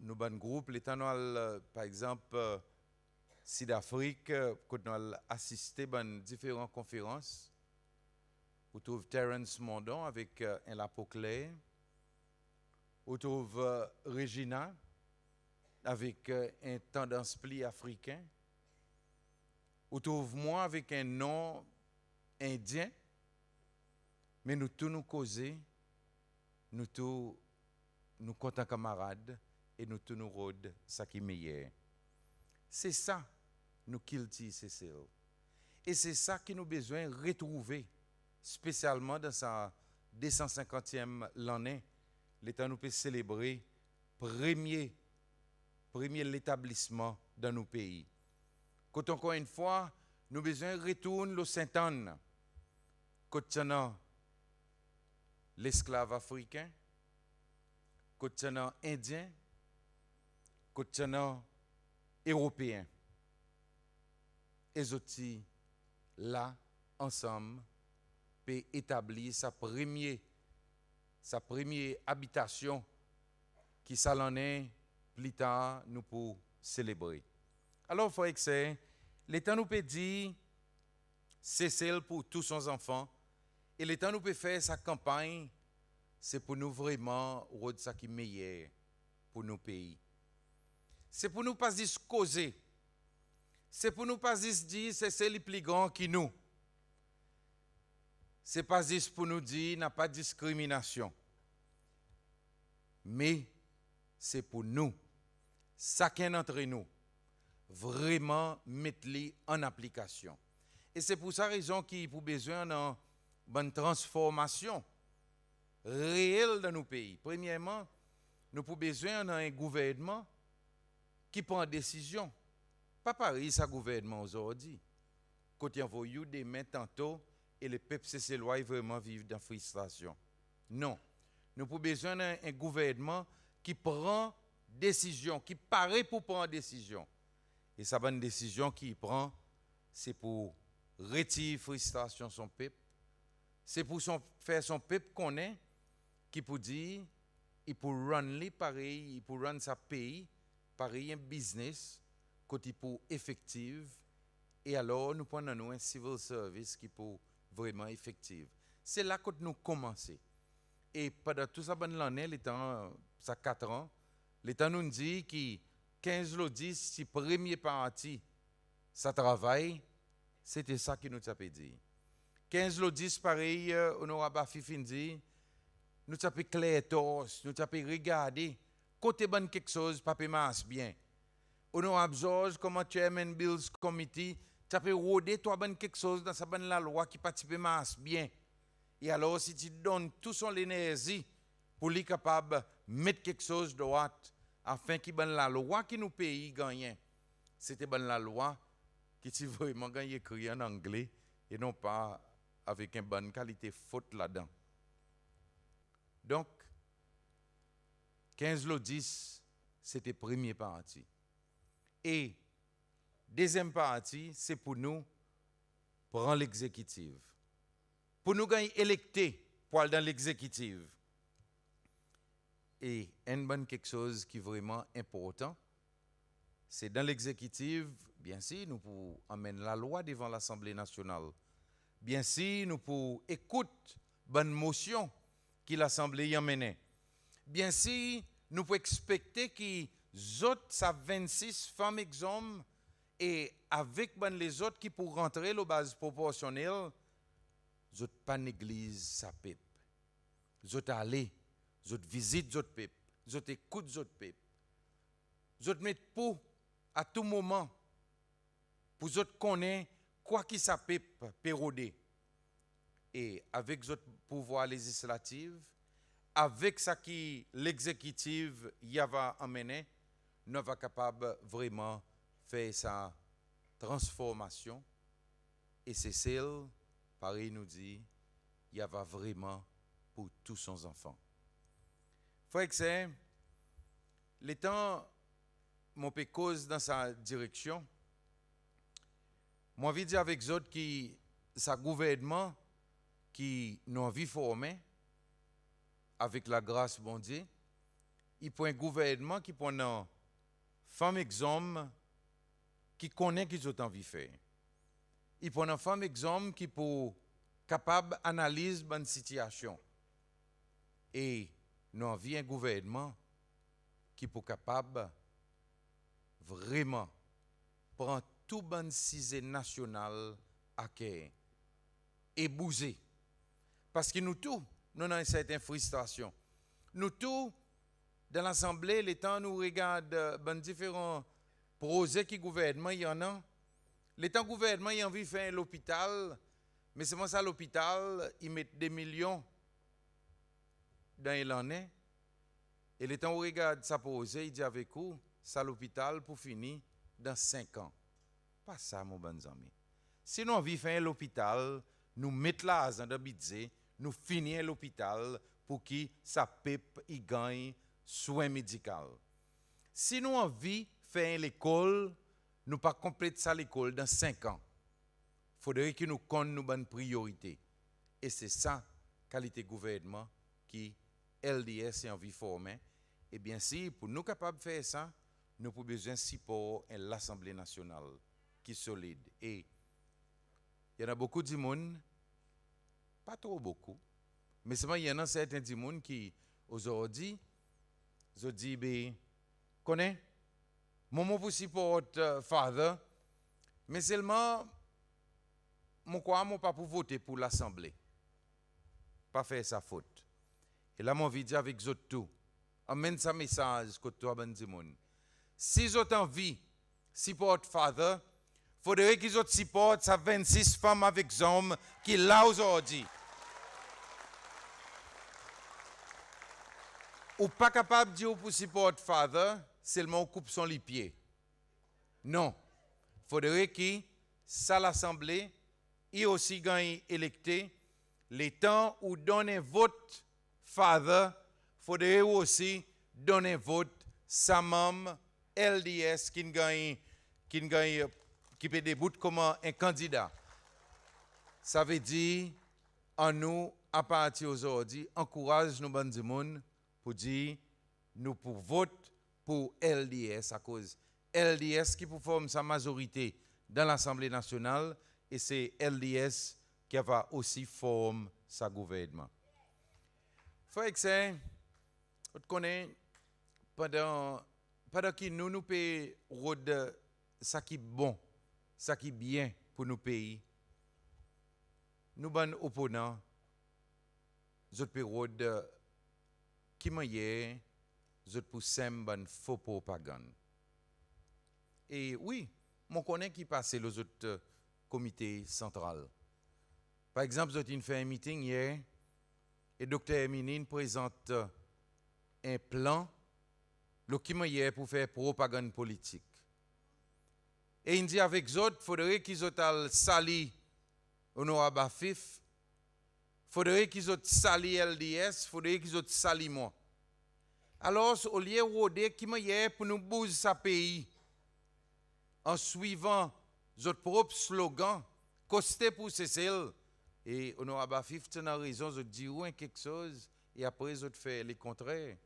nous bon groupe, les temps nous, par exemple, Sud-Afrique, quand nous avons assisté à différentes conférences, on trouve Terence Mondon avec un lapeau clair, on trouve Regina avec un tendance pli africain, on trouve moi avec un nom indien, mais nous tous nous causer, nous tous nous comptons camarades et nous tous nous rôdons ça qui est meilleur. C'est ça nous cultivons Cécile. Et c'est ça qui nous besoin de retrouver, spécialement dans sa 250e l'année, l'État nous peut célébrer premier l'établissement dans nos pays. Quand encore une fois, nous besoin de retourner au Saint-Anne, quand l'esclave africain, quand indien, quand européen. Et autres là, ensemble, peut établir sa première habitation qui s'allonne plus tard nous pour célébrer. Alors, il faut que c'est l'État nous peut dire c'est celle pour tous ses enfants et l'État nous peut faire sa campagne, c'est pour nous vraiment rendre ça qui est meilleur pour nos pays. C'est pour nous pas juste causer. C'est pour nous pas juste dire c'est les plus grands qui nous. C'est pas juste pour nous dire n'a pas de discrimination. Mais c'est pour nous, chacun d'entre nous, vraiment mettre-les en application. Et c'est pour ça raison qu'il y a besoin d'une bonne transformation réelle dans nos pays. Premièrement, nous avons besoin d'un gouvernement qui prend des décisions. Pas pareil, ça gouvernement aujourd'hui. Quand il envoie des mains tantôt et le peuple cécélois vraiment vivre dans la frustration. Non. Nous avons besoin d'un gouvernement qui prend décision, qui paraît pour prendre décision. Et sa bonne décision qu'il prend, c'est pour retirer la frustration de son peuple. C'est pour faire son peuple connaître, qui peut dire, il peut rendre pareil, il peut rendre sa pays, pareil un business, côté pour effective. Et alors, nous prenons un civil service qui peut vraiment effective. C'est là que nous commençons. Et pendant toute sa bonne année, l'état, ça 4 ans, l'État nous dit que 15 le 10, si premier parti, ça travaille, c'était ça qui nous a dit. 15 le 10, pareil, on aura Bafi dit, nous avons clair torse, nous avons regardé, côté bon quelque chose, pas masse bien. On aura George, comme Chairman Bills Committee, tu as rodé toi bon quelque chose dans sa bonne la loi qui participe masse bien. Et alors, si tu donnes tout son énergie pour lui capable de mettre quelque chose de droite, afin que la loi qui nous paye gagne, c'était la loi qui tu vraiment gagne écrit en anglais et non pas avec une bonne qualité faute là-dedans. Donc, 15 le 10, c'était premier parti. Et deuxième partie, c'est pour nous prendre l'exécutive. Pour nous gagner électé pour aller dans l'exécutive. Et une bonne quelque chose qui est vraiment important, c'est dans l'exécutive, bien si nous pouvons amener la loi devant l'Assemblée nationale, bien si nous pouvons écouter bonne motion que l'Assemblée y emmène, bien si nous pouvons expecter que les autres, ça 26 femmes et hommes, et avec les autres qui pour rentrer la base proportionnelle, les autres pas l'église sa pipe. Les autres aller, les autres visitent les autres pipe, les autres écoutent les autres pipe. Les autres mettent pour à tout moment pour les autres connaître quoi qui sa pipe pérodé. Et avec les autres pouvoirs législatifs, avec ça qui l'exécutif y va amener, nous sommes capables vraiment faire sa transformation. Et c'est celle, pareil nous dit, il y va vraiment pour tous son enfants. Frère que c'est, les temps, mon peu cause dans sa direction, moi envie dire avec les autres qui, sa gouvernement, qui nous envie former, avec la grâce bon Dieu, il prend un gouvernement qui prend femmes et hommes qui connaissent qu'ils ont envie de faire. Il prend une femme et hommes qui sont capables d'analyser bonne situation. Et nous avons un gouvernement qui est capable vraiment prendre tout bonne cisée nationale à cœur et bouger. Parce que nous tous, nous avons une certaine frustration. Nous tous, dans l'Assemblée, les temps nous regardons différents projets qui gouvernement il y en a. Les temps gouvernement il a envie de faire l'hôpital, mais c'est moi ça l'hôpital, ils mettent des millions dans l'année. Et les temps où regarde ça projet, il dit avec vous, ça l'hôpital pour finir dans 5 ans. Pas ça mon bon ami. Si nous envie de faire l'hôpital, nous mettons l'argent dans le budget, nous finissons l'hôpital pour que ça pipe y gagne soins médicaux. Si nous envie de faire l'école, nous pas compléter ça l'école dans 5 ans. Il faudrait que nous connaissions nos bonnes priorités. Et c'est ça, qualité gouvernement, qui LDS a envie de former. Et bien si, pour nous capables de faire ça, nous avons besoin de support de l'Assemblée nationale qui est solide. Et il y en a beaucoup de monde, pas trop beaucoup, mais seulement il y en a certains de monde qui, aujourd'hui, je dis, ben, connais, mon pour support father, mais seulement, mon pas pour voter pour l'Assemblée. Pas faire sa faute. Et là, mon vidéo avec vous tout, amène sa message que toi, ben du monde. Si vous avez envie, support father, il faudrait qu'ils aient support sa 26 femmes avec hommes qui là aujourd'hui. Ou pas capable de dire pour support father, seulement on coupe son les pieds. Non. Il faudrait que ça l'Assemblée et aussi gagne électé les temps où donner vote father, il faudrait aussi donner vote sa maman LDS qui peut débouter comme un candidat. Ça veut dire, en nous, à partir d'aujourd'hui, encourage nos bandes du monde pour dire, nous pour voter pour LDS, à cause LDS qui pour former sa majorité dans l'Assemblée nationale, et c'est LDS qui va aussi former sa gouvernement. Frère que on connaît, pendant que nous payons rôde ça qui est bon, ça qui est bien pour nos pays, nous ban opposants, nous payons rôde qui manière, nous pour sembler faux propagande. Et oui, on connaît qui passe les autres comités central. Par exemple, nous avons fait un meeting hier et Dr. Eminine présente un plan qui hier pour faire propagande politique. Et il dit avec eux, il faudrait qu'ils aient sali Honorable Afif, il faudrait qu'ils aient sali LDS, il faudrait qu'ils aient sali moi. Alors, au lieu de rôder, qui hier pour nous bouger sa pays en suivant notre propre slogan, coster pour Cécile. Et Honorable Afif, tu as raison, je dis oui quelque chose, et après, je fais le contraire.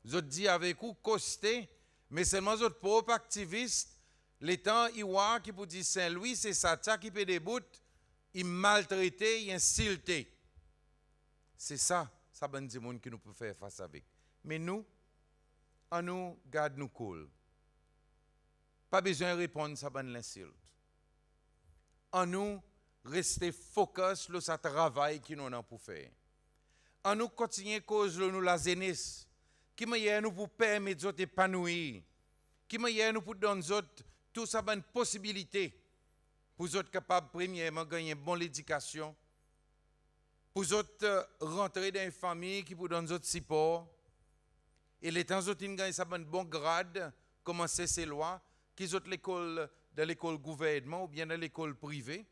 Je dis avec vous, coster, mais seulement votre propre activiste, Les temps, il voit qui pour dire Saint-Louis, c'est ça qui peut débout, il maltraité, il insulté. C'est ça bon du monde que nous pouvons faire face avec. Mais nous, on nous garde nous cool. Pas besoin de répondre à bonne l'insulte. En nous, rester focus sur ce travail que nous avons pour faire. En nous, continuer à cause de nous la jeunesse. Qui m'a nous pour permettre de épanouir. Qui m'a nous pour donner toute sa bonne possibilité. Pour être capable, premièrement, de gagner une bonne éducation. Pour rentrer dans une famille qui vous donne d'autres support. Et les temps où ils gagnent un bon grade, commencer ces lois, qui sont l'école dans l'école gouvernement ou bien dans l'école privée.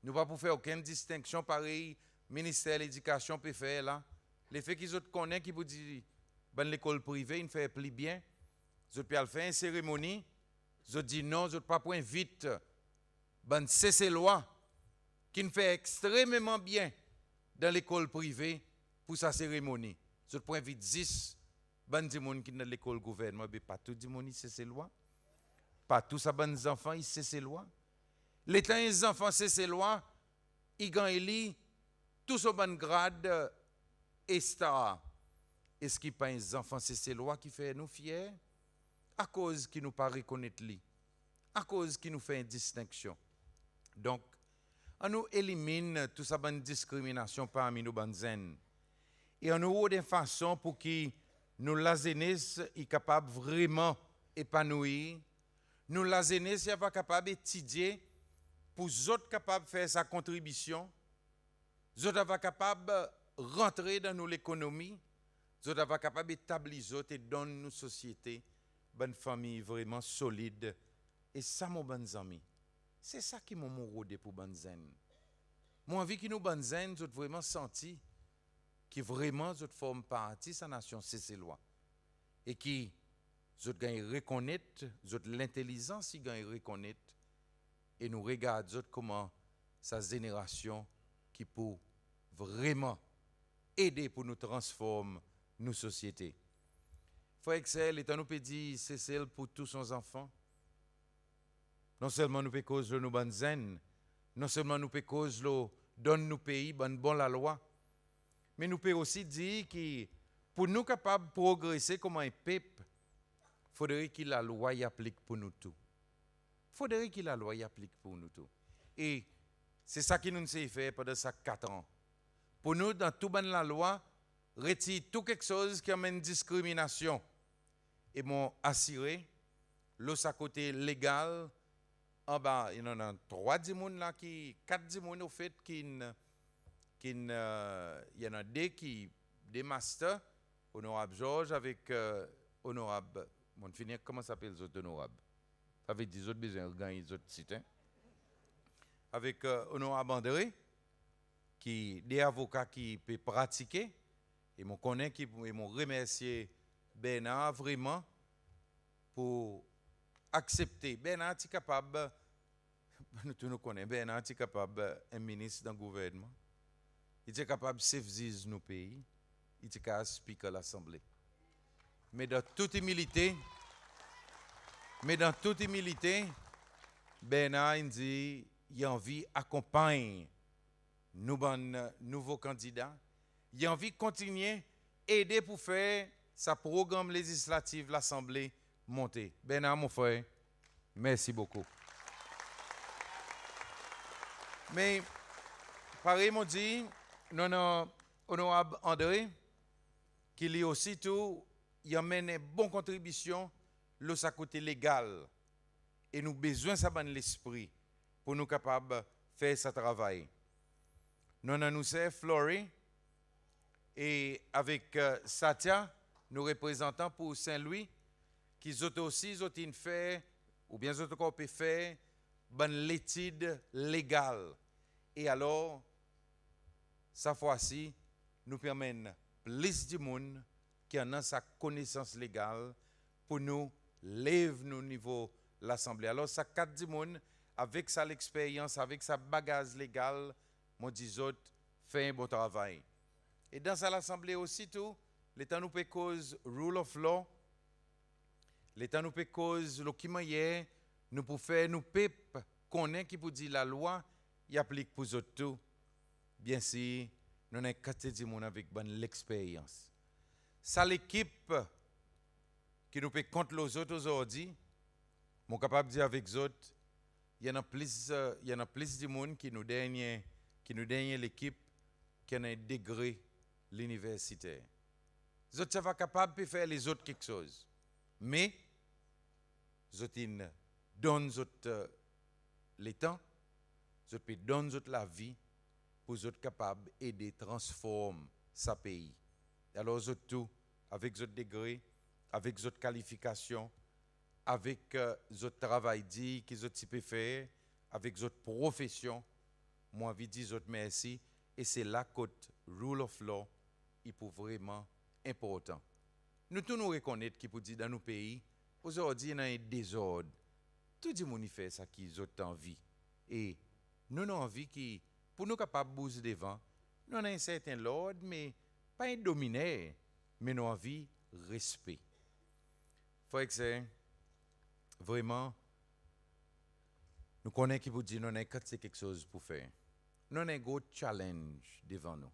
Nous ne pouvons pas faire aucune distinction pareil, ministère de l'Éducation peut faire là. Les faits qu'ils connaissent, qui vous disent, dans l'école privée, ils ne font plus bien. Ils peuvent faire une cérémonie. Ils disent non, ils ne peuvent pas vite. Ben, c'est ces lois qui ne fait extrêmement bien dans l'école privée pour sa cérémonie. Ils peuvent vite 10 ben du monde qui dans l'école gouvernement, mais pas tout le monde c'est ces lois. Pas tous ces bons enfants, ils c'est ces lois. Les temps les enfants c'est ces lois, ils gagnent tous au bon grade et star. Est-ce qu'il pas les enfants c'est ces lois qui fait nous fiers à cause qui nous pas reconnaître li, à cause qui nous fait une distinction. Donc on nous élimine toute cette bonne discrimination parmi nos bonnes zen. Et on nous a des façons pour que nous la jeunesse est capable vraiment épanouir. Nous la jeunesse est capable d'étudier pour autres capables de faire sa contribution. Nous sommes capables de rentrer dans l'économie. Nous sommes capables d'établir et donner une société, une famille vraiment solide. Et ça, mon bon ami, c'est ça qui m'a rodé pour bon zen. Moi, envie que nous, bon zen, nous vraiment senti qui vraiment nous forme partie de sa nation, c'est ces lois. Et qui nous gagne reconnaître, nous l'intelligence, qui gagne reconnaître. Et nous regardons comment sa génération qui peut vraiment aider pour nous transformer nos sociétés. Frère Excel, étant nous peut dire c'est celle pour tous ses enfants. Non seulement nous peut cause nous bonnes zen, non seulement nous peut cause donne nous pays bon la loi, mais nous peut aussi dire que pour nous capables de progresser comme un peuple, il faudrait que la loi y applique pour nous tous. Il faudrait que la loi y applique pour nous tous. Et c'est ça qui nous s'est fait pendant ces 4 ans. Pour nous, dans tout ban la loi, retire tout quelque chose qui amène discrimination. Et m'ont assuré, l'autre côté légal, en bas, il y en a 3 personnes là, 4 personnes au fait, il y en a des masters, honorable Georges avec honorable, on finit, comment s'appelle les autres honorables? Avec des autres besoins de gagner des autres sites. Avec honorable André, qui des avocats qui peuvent pratiquer, et mon connaît qui m'ont remercié Bernard vraiment pour accepter. Bernard est capable, nous tous nous connaissons, Bernard est capable un ministre dans le gouvernement. Il est capable de servir nos pays. Il est capable de speaker à l'Assemblée. Mais dans toute humilité, Bernard dit il a envie d'accompagner nos nouveaux candidats. Il a envie de continuer, aider pour faire sa programme législatif, l'Assemblée monter. Bernard, mon frère, merci beaucoup. Mais, pareil, m'ont dit, non, honorable André, qu'il y a aussi tout, il amène une bonne contribution, le sa côté légal. Et nous avons besoin de ça dans l'esprit pour nous capables de faire ce travail. Nous avons Flory et avec Satya, nous représentants pour Saint-Louis, qui ont aussi fait, ou bien ils ont pu faire l'étude légale. Et alors, cette fois-ci, nous permet plus de monde qui a sa connaissance légale pour nous lever nos niveaux l'Assemblée. Alors, ça 4 du monde, avec sa expérience, avec sa bagage légal, mon disot fait un bon travail. Et dans l'Assemblée aussi, tout, l'État nous peut cause rule of law, l'État nous peut cause le qui nous pour faire nous pep connaît qui pour dire la loi y applique pour autres tout. Bien sûr, nous avons quatre monde avec bonne l'expérience. Ça l'équipe qui nous peut contre les autres aujourd'hui, je suis capable de dire avec les autres, il y en a plus de monde qui nous donnent l'équipe qui a un degré l'universitaire. Les autres sont capables de faire les autres quelque chose. Mais, les autres donnent le temps, les autres donnent la vie pour les autres capables d'aider, transformer sa pays. Alors, les autres tout, avec les autres degrés, avec les autres qualifications, avec les autres travail dit, qu'ils ont type faire, avec les autres professions, moi, je dis autres merci. Et c'est là que le rule of law est vraiment important. Nous tous nous reconnaissons qu'il peut dire dans nos pays, aujourd'hui, il y a un désordre. Tout le monde fait ça qu'ils ont envie. Et nous avons envie qui, pour nous capables de bouger devant, nous avons un certain ordre, mais pas un dominé, mais nous avons envie de respect. Il faut que c'est vraiment, nous connaissons qui vous dit, nous avons quelque chose pour faire. Nous avons un gros challenge devant nous.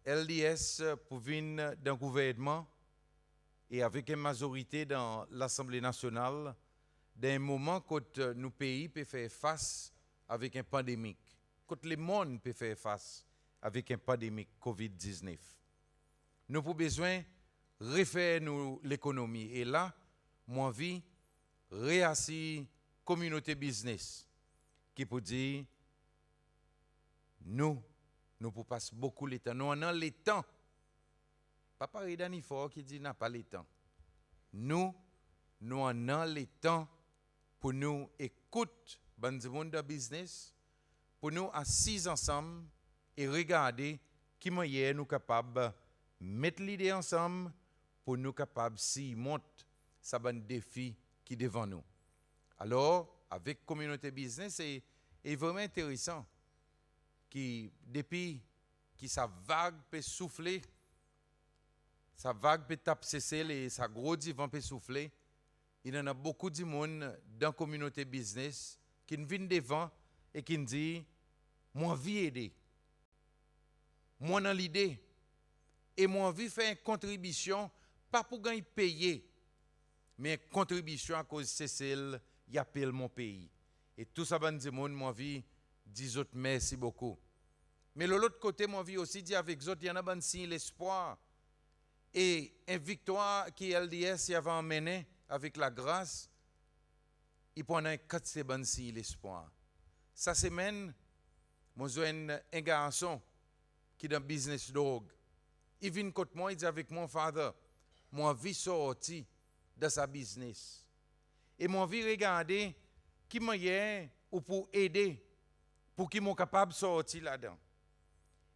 LDS pour venir dans le gouvernement et avec une majorité dans l'Assemblée nationale, dans un moment quand nos pays peuvent faire face avec une pandémie, quand le monde peut faire face avec une pandémie COVID-19. Nous avons besoin de refaire l'économie. Et là, moi, je vis réassis communauté business qui peut dire nous pouvons passer beaucoup de temps. Nous avons le temps. Pas pareil d'Anifor qui dit n'a pas le temps. Nous avons le temps pour nous écouter les gens de business, pour nous assis ensemble et regarder qui nous sommes capables de mettre l'idée ensemble pour nous capables de monter ce défi qui est devant nous. Alors, avec communauté business, c'est vraiment intéressant. Qui, depuis que sa vague peut souffler, sa vague peut taper cesser et sa gros divan peut souffler, il y en a beaucoup de monde dans la communauté business qui viennent devant et qui disent moi vie aider, moi dans l'idée, et moi vie faire une contribution, pas pour gagner payer, mais une contribution à cause de celle qui appelle mon pays. Et tout ça, ben, moi vie dis autres merci beaucoup. Mais de l'autre côté, mon vie aussi dit avec autres, il y en a un signe l'espoir. Et une victoire qui LDS y avait emmené avec la grâce, il prend un 4 secondes signe l'espoir. Cette semaine, moi j'ai un garçon qui est dans business dog. Il vient contre moi, il dit avec mon father, moi vie sorti de sa business. Et mon vie regarder qui m'a ou pour aider pour qu'ils soient capables de sortir là-dedans.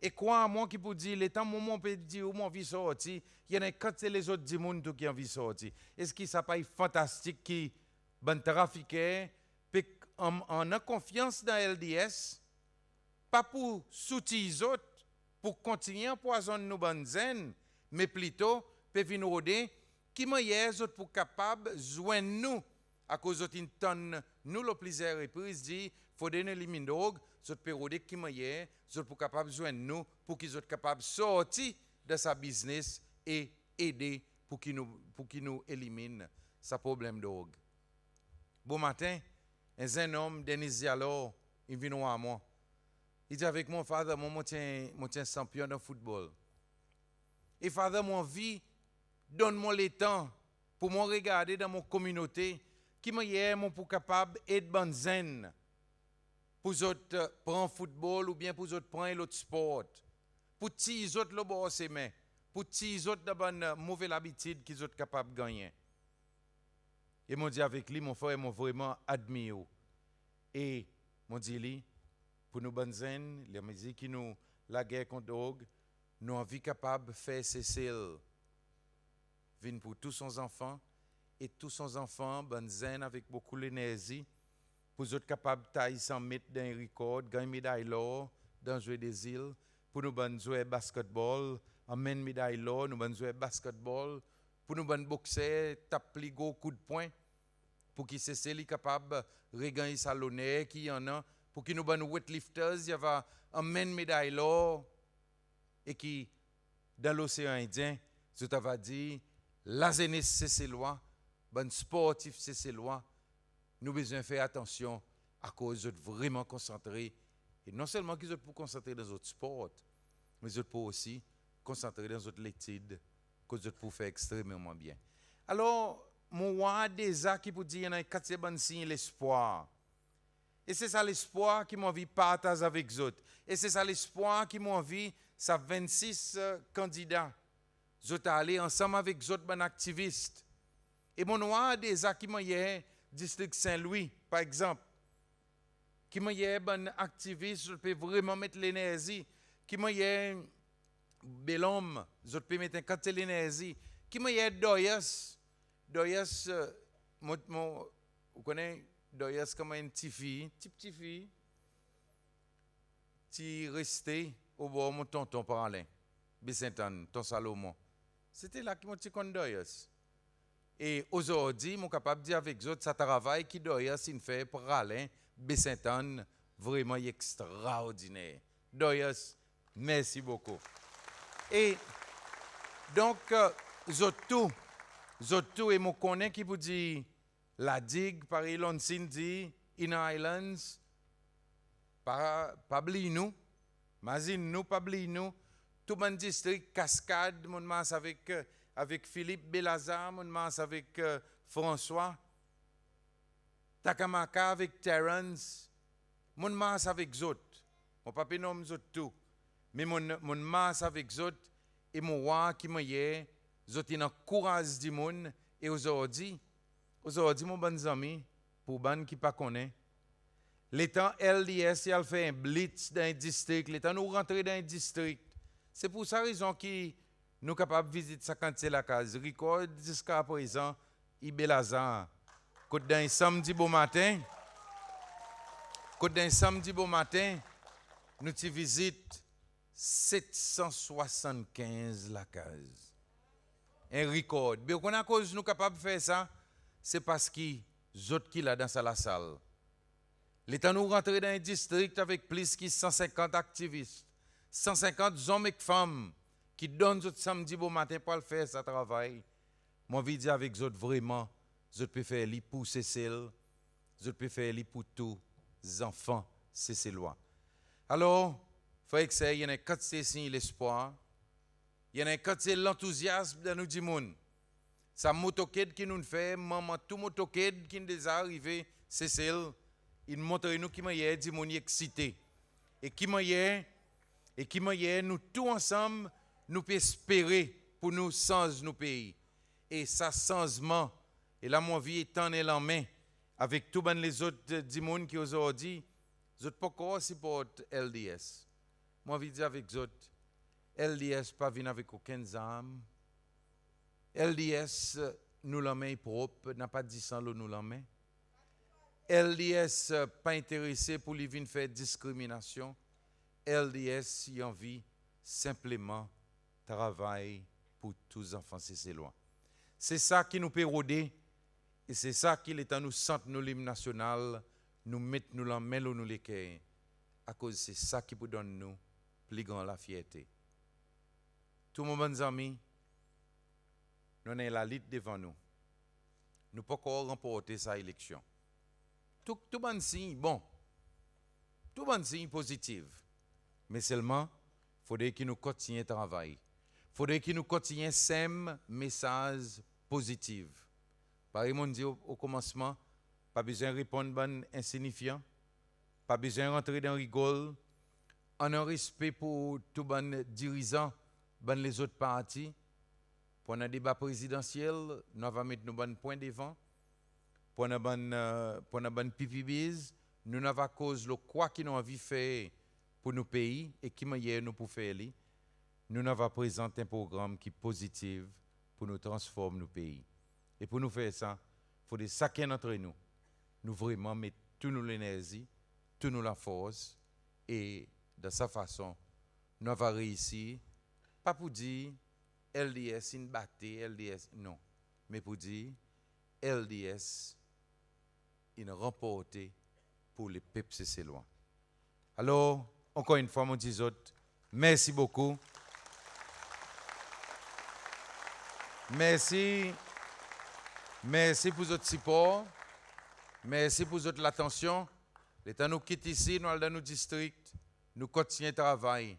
Et quoi, moi qui peux dire, le temps où mon peut dire où mon vie sortir, il y en a quand les autres du monde qui ont envie de sortir. Est-ce que ça pas fantastique qui ben trafiquer on a confiance dans LDS, pas pour soutenir les autres, pour continuer à empoisonner nos bonnes zen, mais plutôt pour venir aider qui les autres pour capables de joindre nous à cause de tonne nous le plusieurs reprises dit faut donner les mindog ce période qui meilleur ce pour capable joindre nous pour qu'ils soient capables sortir de sa business et aider pour qu'il nous élimine sa problème d'orgue. Bon matin, un homme Denis Diallo il vient à moi. Il dit avec mon frère moi tiens champion de football. Et frère mon vie donne-moi le temps pour me regarder dans mon communauté qui m'a pour capable d'être bon zen pour autres prendre football ou bien pour autres prendre l'autre sport pour les autres le bon semaine pour les autres de bonne mauvaise habitude qu'ils sont capables de gagner. Et mon dit avec lui mon frère m'a vraiment admiré et mon dit lui pour nous bonnes zen les musiques qui nous la guerre contre drogue nous envie capable de faire cesser vient pour tous son enfants et tous son enfants ben zen avec beaucoup d'énergie pour être capable de tailler 100 mètres dans un record, gagner médaille l'or dans jouer des îles, pour nous ben jouer basketball, amener médaille l'or, nous ben jouer basketball, pour nous ben boxer, taper les gros coups de poing, pour qui c'est lui capable de regagner sa l'honneur qui y en a, pour qui nous ban weightlifters, il y va amener médaille l'or et qui dans l'océan Indien, je t'avais dit la jeunesse c'est lois, ban sportif c'est lois. Nous besoin faire attention à cause de vraiment concentrer et non seulement qu'ils ont pour concentrer dans d'autres sports, mais ils pour aussi concentrer dans d'autres études, qu'ils ont pour faire extrêmement bien. Alors mon roi déjà qui pour dire il y a un quatrième bon signe l'espoir. Et c'est ça l'espoir qui m'a envie de partager avec les autres. Et c'est ça l'espoir qui m'a envie, ça 26 candidats. Je suis allé ensemble avec les autres bon activistes. Et mon roi déjà qui m'a dit district Saint-Louis, par exemple, qui m'a dit bon activiste, je peux vraiment mettre l'énergie. Qui m'a dit Belhomme, je peux mettre un quantité d'énergie. Qui m'a dit Doyas. Doyas, vous connaissez Doyas comme une petite fille, qui restait au bord de mon tonton Paralin, Bessintan, ton Salomon. C'était là que mon petit con Doyas. Et aujourd'hui, je suis capable de dire avec eux, ça travail qui Doyas fait pour Alain, Bessintan, vraiment extraordinaire. Doyas, merci beaucoup. Et donc, Zotou, et mon connaît qui vous dit la digue par Elon Cindy, in Islands, pas nous, Mazine nous, pas nous, tout mon district Cascade, mon masse avec Philippe Belazar, mon masse avec François, Takamaka avec Terence, mon masse avec Zot, mon papa nomme Zot tout, mais mon masse avec Zot et mon roi qui m'a dit, Zot in a courage du monde et aujourd'hui, mon bon ami, pour ban qui pas connaît, l'état LDS, il a fait un blitz dans un district, l'état nous rentrer dans un district. C'est pour ça raison que nous sommes capables de visiter ça quand c'est la case. Record jusqu'à présent, Ibelazan. Quand dans un samedi beau matin, nous te visitons 775 la case. Un record. Mais à cause nous sommes capables de faire ça, c'est parce que les autres qui là dans la salle. L'État nous rentre dans un district avec plus de 150 activistes, 150 hommes et femmes qui donnent le samedi au matin pour faire ce travail. Moi, je dis avec eux vraiment, je peux faire les pour Cécile, je peux faire les pour tous les enfants cécilois. Alors, il faut que il y en a quatre signes l'espoir, il y en a quatre l'enthousiasme dans nous du monde. Ça motoked qui nous fait, maman, tout motoked qui nous est arrivé, Cécile, il montre nous qui m'a dit mon excité. Et qui m'a nous tous ensemble, nous pouvons espérer pour nous sans nos pays. Et ça changement, et là mon vie est en main, avec tous les autres du monde qui aujourd'hui, les autres pas encore supportent LDS. Moi, je dis avec les autres, LDS pas venir avec aucune âme. LDS nous la main propre, n'a pas dit sans l'eau nous la main. LDS pas intéressé pour lui venir faire discrimination. LDS y envie simplement travailler pour tous les enfants cécilois. C'est ça qui nous pérodait et c'est ça qui l'État nous sent nos l'hymne national, nous mettre nous la main nous les cœurs. À cause c'est ça qui nous donne nous plus grand la fierté. Tous mes bons amis, nous avons la lutte devant nous. Nous ne pouvons pas remporter cette élection. Tout bon signe, bon. Tout bon signe positif. Mais seulement, il faudrait que nous continuions à travailler. Il faudrait que nous continuions à semer message positif. Par exemple, on dit au commencement, pas besoin de répondre bon insignifiant, pas besoin de rentrer dans rigole, en un respect pour tous les dirigeants, les autres partis. Pour un débat présidentiel, nous allons mettre nos bons points devant. Pour un bon pipibise, nous n'avons cause de quoi qui nous envie de faire pour nos pays et qui nous pour faire. Nous n'avons présenté un programme qui est positif pour nous transformer nos pays. Et pour nous faire ça, il faut que chacun d'entre nous, nous vraiment mettre toute l'énergie, toute la force et de sa façon, nous avons réussi, pas pour dire LDS in batté, LDS, non, mais pour dire LDS une remportée pour les peuples cécélois. Alors, encore une fois, mon petit autres, merci beaucoup. Merci. Merci pour votre support. Merci pour votre attention. L'état nous quitte ici, nous allons dans nos districts, nous continuons le travail.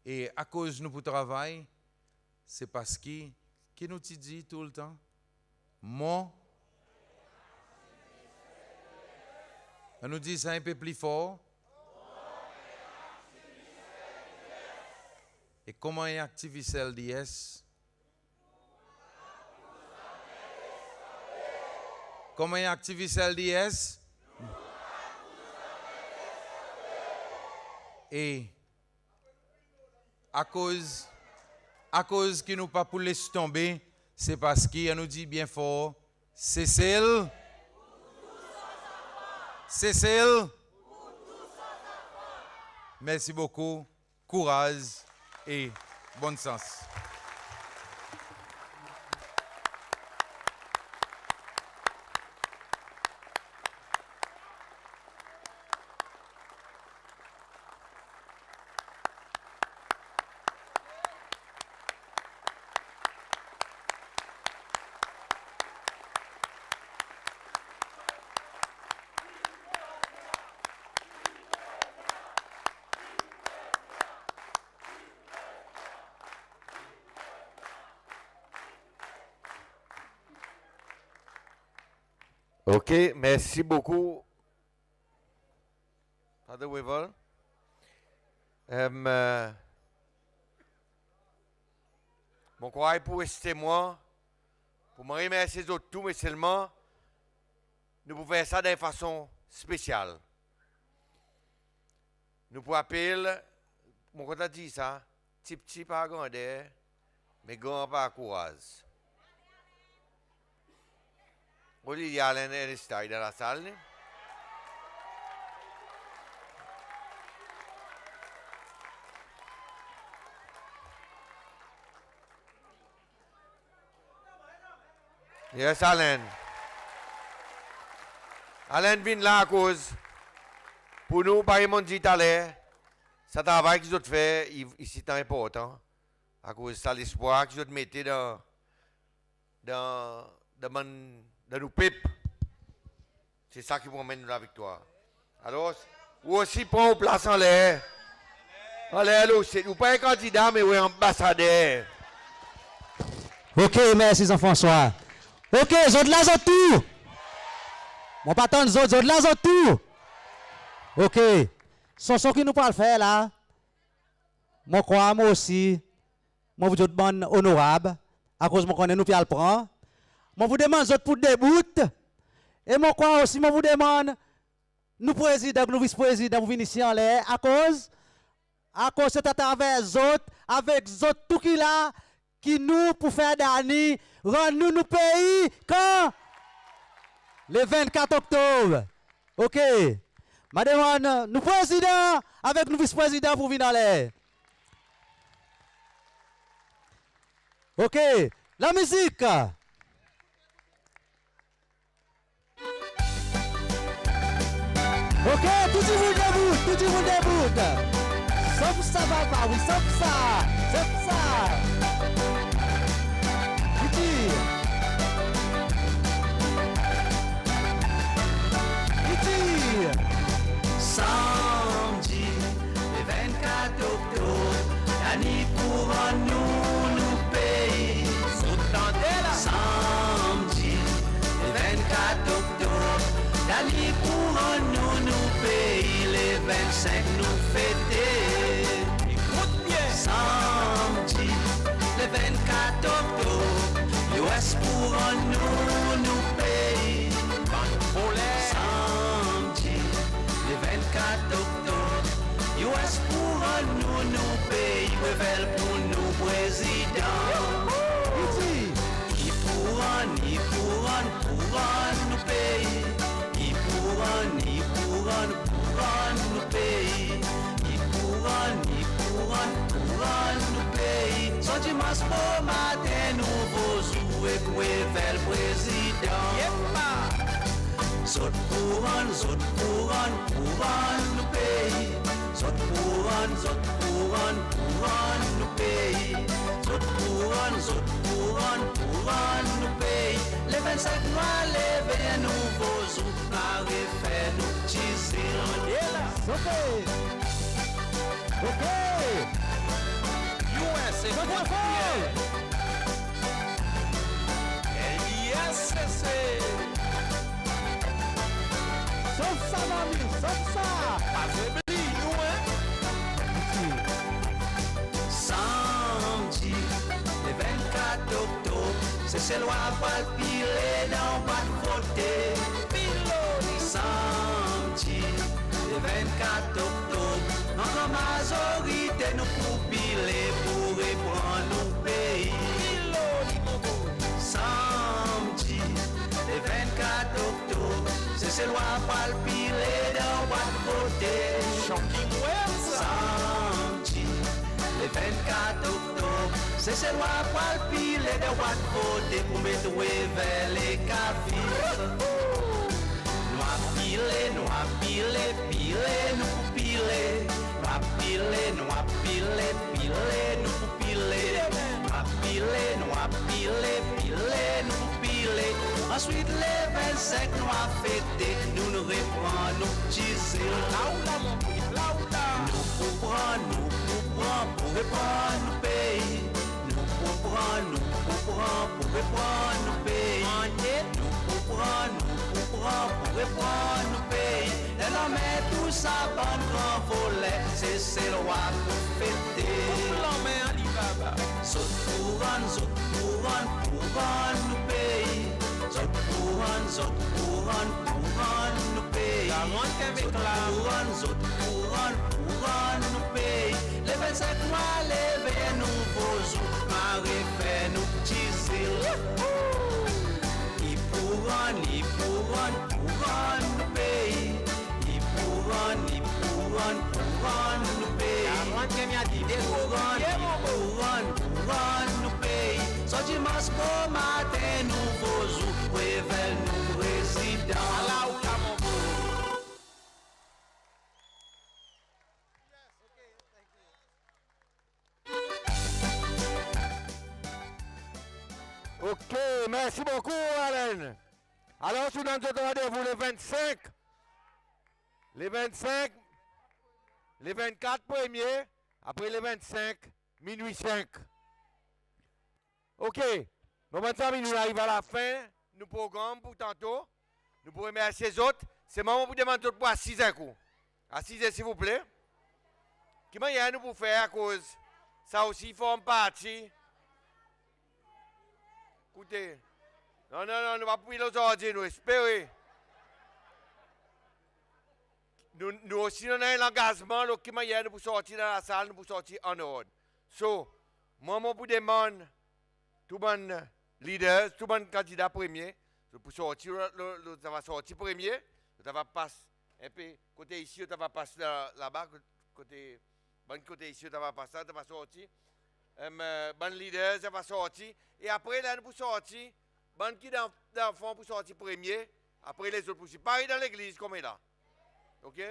Et à cause de nous travail, c'est parce qui nous dit tout le temps, on nous dit ça un peu plus fort. Et comment est activiste LDS? Comment est activiste LDS? Et à cause qu'il nous pas pour laisser tomber, c'est parce qu'il nous dit bien fort, c'est celle. C'est celle. Merci beaucoup, courage et bon sens. OK, merci beaucoup. Father Wevel. Mon courage pour rester moi, pour me remercier les autres tout, mais seulement, nous pouvons faire ça d'une façon spéciale. Nous pouvons appeler, mon côté dit ça, petit par grandeur, mais grand par courage. Olivier Allen est dans la salle. Yes, Allen. Allen vient là à cause, pour nous, par exemple, dit à l'air, ce travail qu'ils ont fait ici est important. À cause de ça, l'espoir qu'ils ont mis dans nos peuples. C'est ça qui vous amène la victoire. Alors, vous aussi prenez place en l'air. En l'air, vous pas un candidat, mais vous êtes ambassadeur. Ok, merci Jean-François. Ok, zot là, zot tout. Mon patron, zot là, zot tout. Ok, ce qui nous parle faire là, moi crois, moi aussi, moi vous êtes bon honorable, à cause de moi nous puis le prend. Moi vous demande zot pour début. Et moi crois aussi, moi vous demande, nous président, nous vice-président, vous venez ici en l'air, à cause c'est à travers zot, avec zot tout qui là, qui nous, pour faire d'année, rend nous pays quand? Le 24 octobre. Ok. Madame, nous président, avec nous vice-président pour venir en l'air. Ok. La musique. Ok, tout le monde debout, tout le monde debout. Sauf ça, papa, oui, sauf ça. Samedi, le 24 octobre, l'année pour nous pays. Samedi, le 24 octobre, l'année pour nous pays. Le 25 nous fêter. Samedi, le 24 octobre, US pour nous pays. Samedi, le 24 octobre, US pour nous pays. Revel pour nous président. Qui pour nous pays. Qui pour nous pays. Qui pour nous pays. Son dimanche pour matin, nouveau jouet pour Revel président. Zot couronne nous pays. Zot couronne nous pays. Zot couronne nous pays. Les 25 mois, lever un nouveau jour, marrer fait nous tiser. Ok. USA, LISCC. Sauf ça, mamie, sauf ça. Samedi, le 24 octobre, c'est loi pour le piler dans votre voter. Samedi, le 24 octobre, en majorité nous pour piler pour reprendre nos pays. Samedi, le 24 octobre, c'est loi pour le piler dans votre voter. Samedi, le 24 octobre, c'est loi pour le piler dans votre voter pour mettre vers les cafés. Nous piler, nous pour piler. Nous piler, nous pour piler. Nous pour piler. Ensuite, les 25 nous a fêté, nous nous reprenons nos petits îles. Nous pour prendre pour reprendre nos pays. Nous pour prendre pour reprendre nos pays. Nous pour prendre pour reprendre nos pays. Et l'on met tout ça dans le grand volet, c'est le roi pour fêter. Zot couronne nos pays. Zot couronne nos pays. Zot couronne nos pays. Les 25 mois, lever un nouveau jour, marrer fait nos petits îles. Ils couronne nos pays. Ils couronne nos pays. Couronne nos pays. So dimanche bon matin, nouveau jour, révèle nous président. Ok, merci beaucoup, Alain. Alors, nous donne notre rendez-vous les 25, les 24 premiers, après les 25, minuit 5. Ok, maintenant, nous arrivons à la fin, nous programme pour tantôt. Nous pourrons remercier les autres. C'est le moment pour demander pour assiser un coup. Assisez, s'il vous plaît. Comment y a nous pour faire à cause ça aussi forme partie. Écoutez, non, nous ne va pas aujourd'hui, nous espérons. Nous aussi, nous avons un engagement, qui m'a dit pour sortir dans la salle, pour sortir en ordre. So, moi, je vous demande, tout le monde leader, tout le monde candidat premier, pour sortir, ça va sortir premier, ça va passer un peu côté ici, ça va passer là-bas, côté ici, ça va passer, ça va sortir. Bon leader, ça va sortir. Et après, là, pour sortir, bon qui dans le fond pour sortir premier, après les autres pour sortir. Pareil dans l'église comme là. Ok?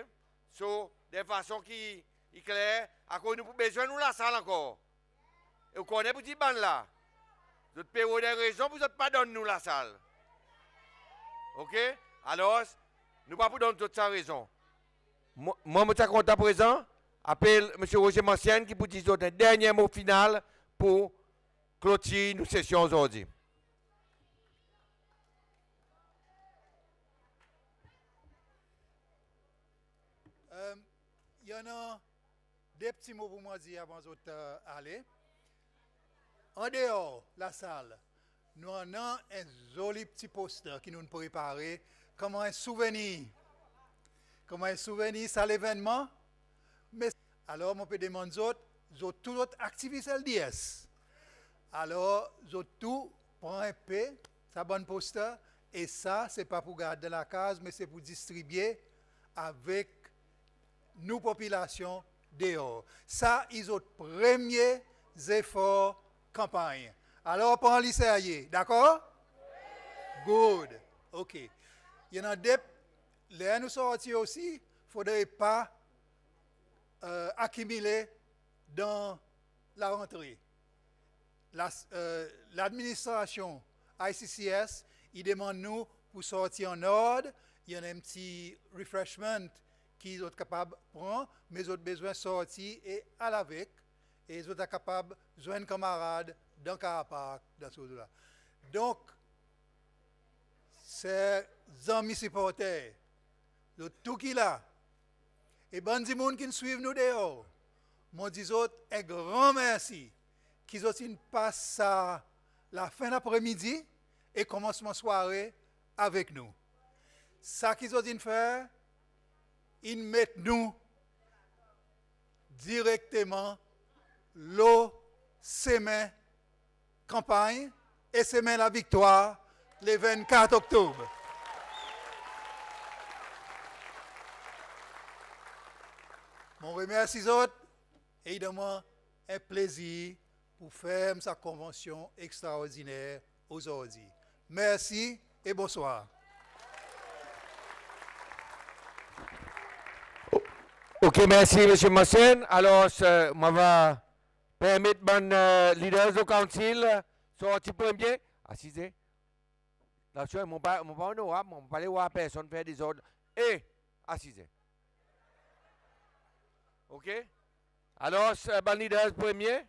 So, de façon qui est claire, à cause nous avons besoin de la salle encore. Et vous connaissez pour dire ban là. Vous avez des raisons pour ne pas donner nous la salle. Ok? Alors, nous ne pouvons pas donner toute sa raison. Moi, je suis content présent. Appelle M. Roger Mancienne qui vous dit un dernier mot final pour clôturer nos sessions aujourd'hui. Il y en a des petits mots pour moi dire avant d'aller. En dehors de la salle, nous avons un joli petit poster qui nous préparé comme un souvenir. Comme un souvenir, c'est l'événement. Mais alors, je peux demander aux autres, tout autre activiste LDS. Alors, tout prend un peu, ça bonne poster, et ça, c'est pas pour garder la case, mais c'est pour distribuer avec nos populations dehors. Ça, ils ont premiers efforts campagne. Alors, prends l'ICAE, d'accord? Good. OK. Il y en a des les nous sortir aussi, il ne faudrait pas accumuler dans la rentrée. L'administration ICCS, il demande nous pour sortir en ordre. Il y a un petit refreshment qu'ils sont capables de prendre, mais ils ont besoin de sortir et à l'avec. Et ils sont capables de joindre camarades dans le Carapac, dans ce là. Donc, ces amis supporters, tout qui là, et bandi moun qui nous suivent nous dehors, moi dis autres un grand merci qu'ils ont passé la fin d'après-midi et commencement soirée avec nous. Ça qu'ils ont fait, ils mettent nous directement l'eau, semaine campagne et semaine la victoire le 24 octobre. Mon remercie les autres, évidemment, un plaisir pour faire sa convention extraordinaire aujourd'hui. Merci et bonsoir. Ok, merci, M. Mossen. Alors, je vais permettre mon leader du council sortir premier. Assisez. Là, je ne vais pas aller voir personne faire des ordres. Et, assisez. Ok? Alors, mon leader premier,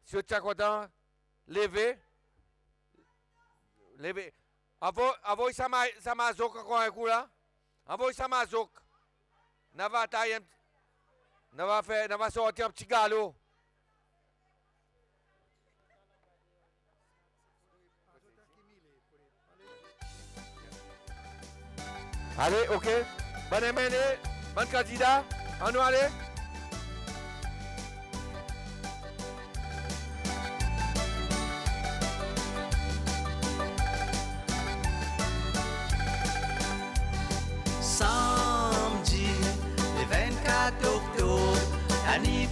si vous êtes content, levez. Levez. Envoyez ça mazok encore un coup là. Envoyez ça mazok. On va sortir un petit galop. Allez, ok. Bonne année, bon candidat. On nous allez. Samedi, le 24 octobre, l'année